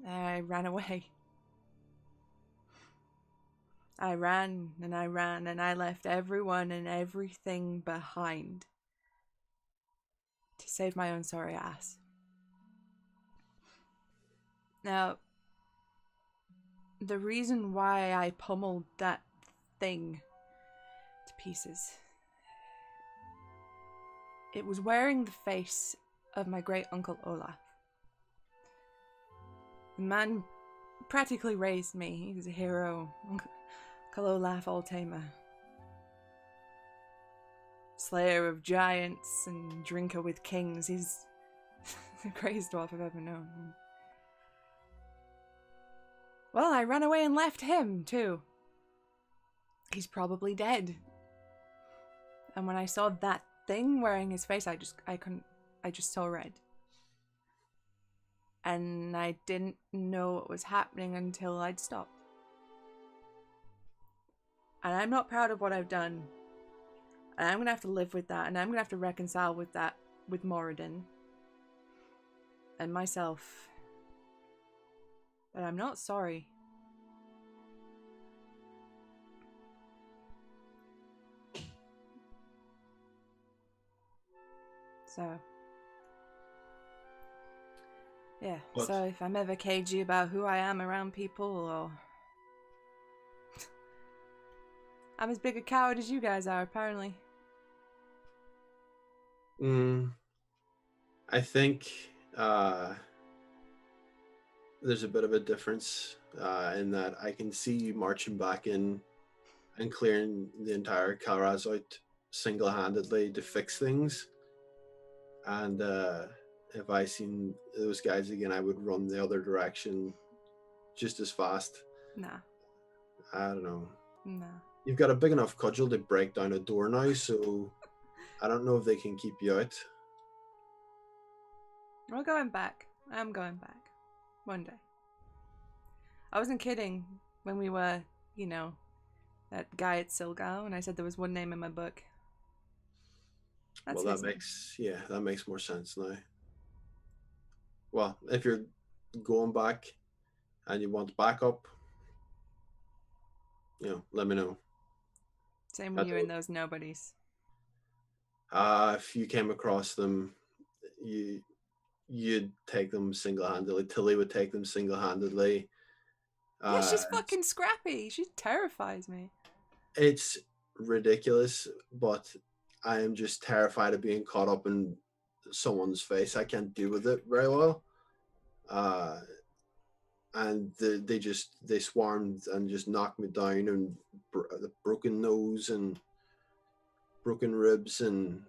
I ran away. I ran and I ran and I left everyone and everything behind to save my own sorry ass. Now, the reason why I pummeled that thing to pieces, it was wearing the face of my great uncle Olaf. The man practically raised me. He was a hero. Uncle Olaf All-Tamer. Slayer of giants and drinker with kings. He's the greatest dwarf I've ever known. Well, I ran away and left him, too. He's probably dead. And when I saw that thing wearing his face, I just saw red. And I didn't know what was happening until I'd stopped. And I'm not proud of what I've done. And I'm going to have to live with that. And I'm going to have to reconcile with that with Moradin. And myself. but I'm not sorry. So, yeah. But- So if I'm ever cagey about who I am around people, or I'm as big a coward as you guys are, apparently. I think there's a bit of a difference in that I can see you marching back in and clearing the entire Calraz out single-handedly to fix things. And if I seen those guys again, I would run the other direction just as fast. Nah. I don't know. Nah. You've got a big enough cudgel to break down a door now, so I don't know if they can keep you out. We're going back. I'm going back. One day. I wasn't kidding when we were, you know, that guy at Silgao, and I said there was one name in my book. That's Well, his name. that makes more sense now. Well, if you're going back and you want backup, let me know. Same with you and those nobodies. If you came across them, you'd take them single-handedly. Tilly would take them single-handedly. Yeah, she's fucking scrappy. She terrifies me. It's ridiculous, but I am just terrified of being caught up in someone's face. I can't deal with it very well. And they swarmed and just knocked me down, and the broken nose and broken ribs, and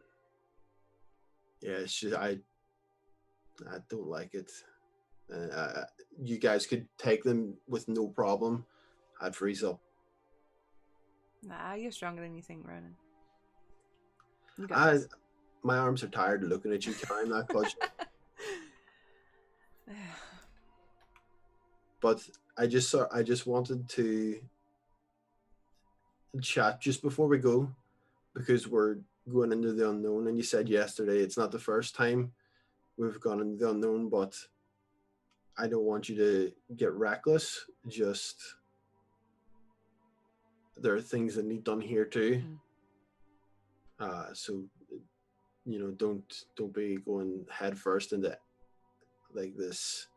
yeah, it's just I don't like it. You guys could take them with no problem. I'd freeze up. Nah, you're stronger than you think, Ronan. You got this. My arms are tired of looking at you carrying that clutch. But I just wanted to chat just before we go, because we're going into the unknown, and you said yesterday it's not the first time we've gone into the unknown, but I don't want you to get reckless. Just there are things that need done here too. So don't be going head first into like this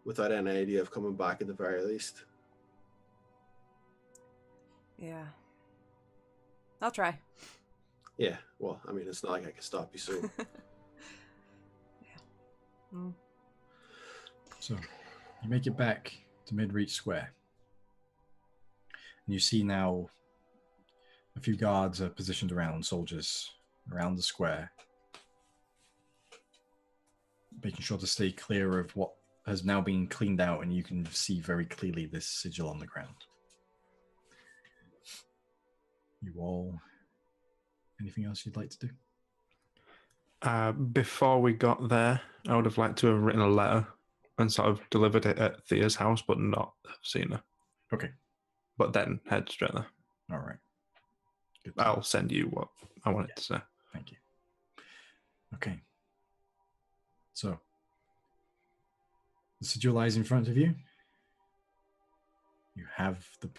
without any idea of coming back at the very least. Yeah. I'll try. Yeah, well, I mean, it's not like I can stop you, so. Yeah. Mm. So, you make it back to Midreach Square. And you see now a few guards are positioned around, soldiers around the square, making sure to stay clear of what has now been cleaned out, and you can see very clearly this sigil on the ground. You all, anything else you'd like to do? Before we got there, I would have liked to have written a letter and sort of delivered it at Thea's house, but not have seen her. Okay. But then head straight there. All right. Good. I'll send you what I wanted to say. Thank you. Okay. So, the sigil lies in front of you. You have the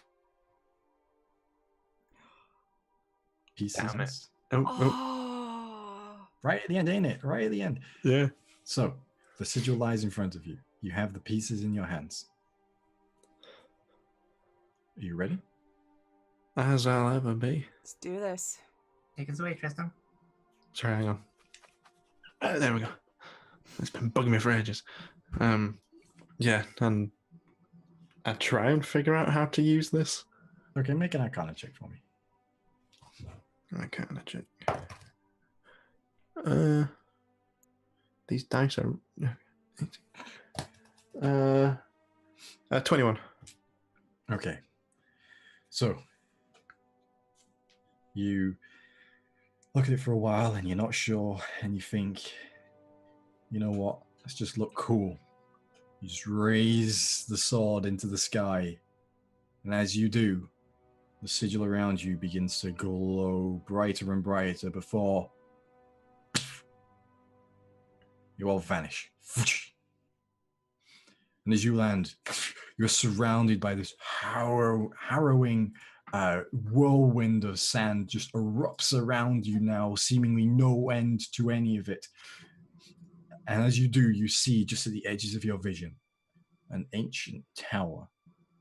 pieces. Damn it. Oh. Right at the end, ain't it? Right at the end. Yeah. So, the sigil lies in front of you. You have the pieces in your hands. Are you ready? As I'll ever be. Let's do this. Take us away, Tristan. Sorry, hang on. There we go. It's been bugging me for ages. Yeah, and I try and figure out how to use this. Okay, make an Arcana check for me. Arcana check. These dice are 21. Okay. So, you look at it for a while and you're not sure, and you think, you know what, let's just look cool. You just raise the sword into the sky, and as you do, the sigil around you begins to glow brighter and brighter before you all vanish. And as you land, you're surrounded by this harrowing whirlwind of sand just erupts around you now, seemingly no end to any of it. And as you do, you see just at the edges of your vision an ancient tower,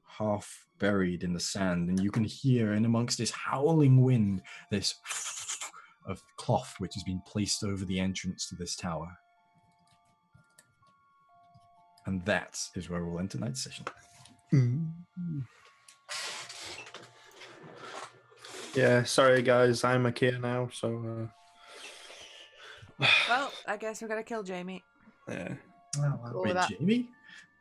half buried in the sand, and you can hear in amongst this howling wind this of cloth which has been placed over the entrance to this tower. And that is where we'll end tonight's session. Yeah, sorry guys, I'm Akir now, so Well, I guess we gotta kill Jamie. yeah. Oh, wow. Go Wait, with that. Jamie?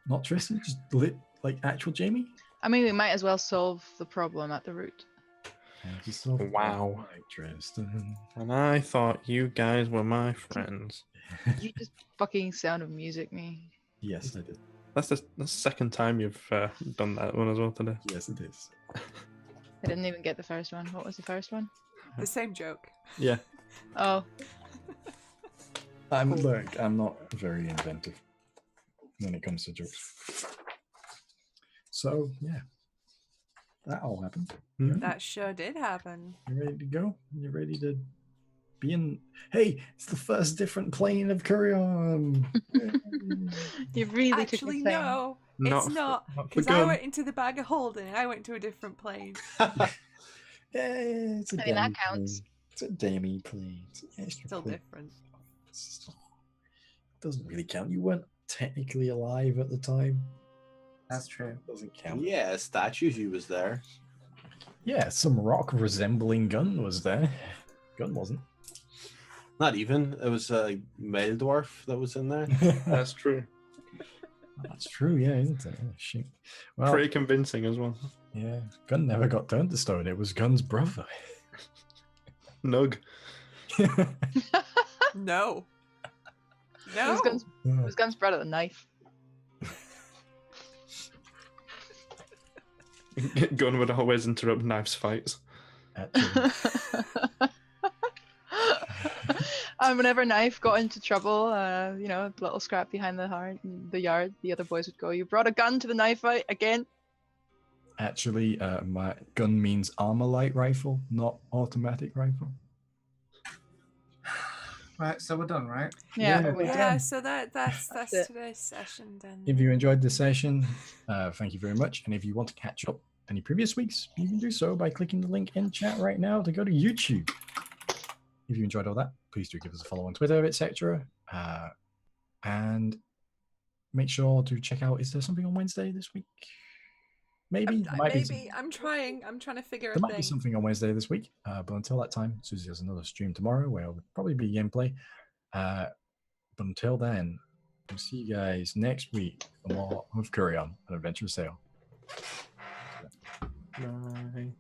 Not Tristan? Just lit like actual Jamie? I mean, we might as well solve the problem at the root. Wow. Like Tristan. And I thought you guys were my friends. You just fucking Sound of Music me. Yes, I did. That's the second time you've done that one as well today. Yes, it is. I didn't even get the first one. What was the first one? The same joke. Yeah. Oh, Look, I'm not very inventive when it comes to jokes. So, yeah. That all happened. That sure did happen. You ready to go? You ready to be in? Hey, it's the first different plane of Kureon. you really Actually, took your time. no, Not it's not. for Because I gun. went into the bag of holding. I went to a different plane. It's a I mean, that dummy counts. plane. It's a dummy plane. It's an extra Still plane. different. Doesn't really count. You weren't technically alive at the time. That's true. Doesn't count. Yeah, statue, he was there. Yeah, some rock resembling gun was there. Gun wasn't. Not even. It was a male dwarf that was in there. That's true. That's true, yeah, isn't it? Oh, shit. Well, Pretty convincing as well. yeah, Gun never got turned to stone. It was Gun's brother. Nug. No. It No. was Gun's brother, the knife. Gun would always interrupt Knife's fights. Actually, And whenever Knife got into trouble, a little scrap behind the yard, the other boys would go, "You brought a gun to the knife fight again?" my gun means armor light rifle, not automatic rifle. Right, so we're done, right? Yeah. we're Yeah, done. so that's it. today's session then. If you enjoyed the session, thank you very much. And if you want to catch up any previous weeks, you can do so by clicking the link in chat right now to go to YouTube. If you enjoyed all that, please do give us a follow on Twitter, etc. And make sure to check out, is there something on Wednesday this week? Maybe. Maybe. I'm trying to figure There a might be thing. something on Wednesday this week, but until that time, Susie has another stream tomorrow where will probably be gameplay. But until then, we'll see you guys next week for more of Kureon, an adventurous tale. Bye.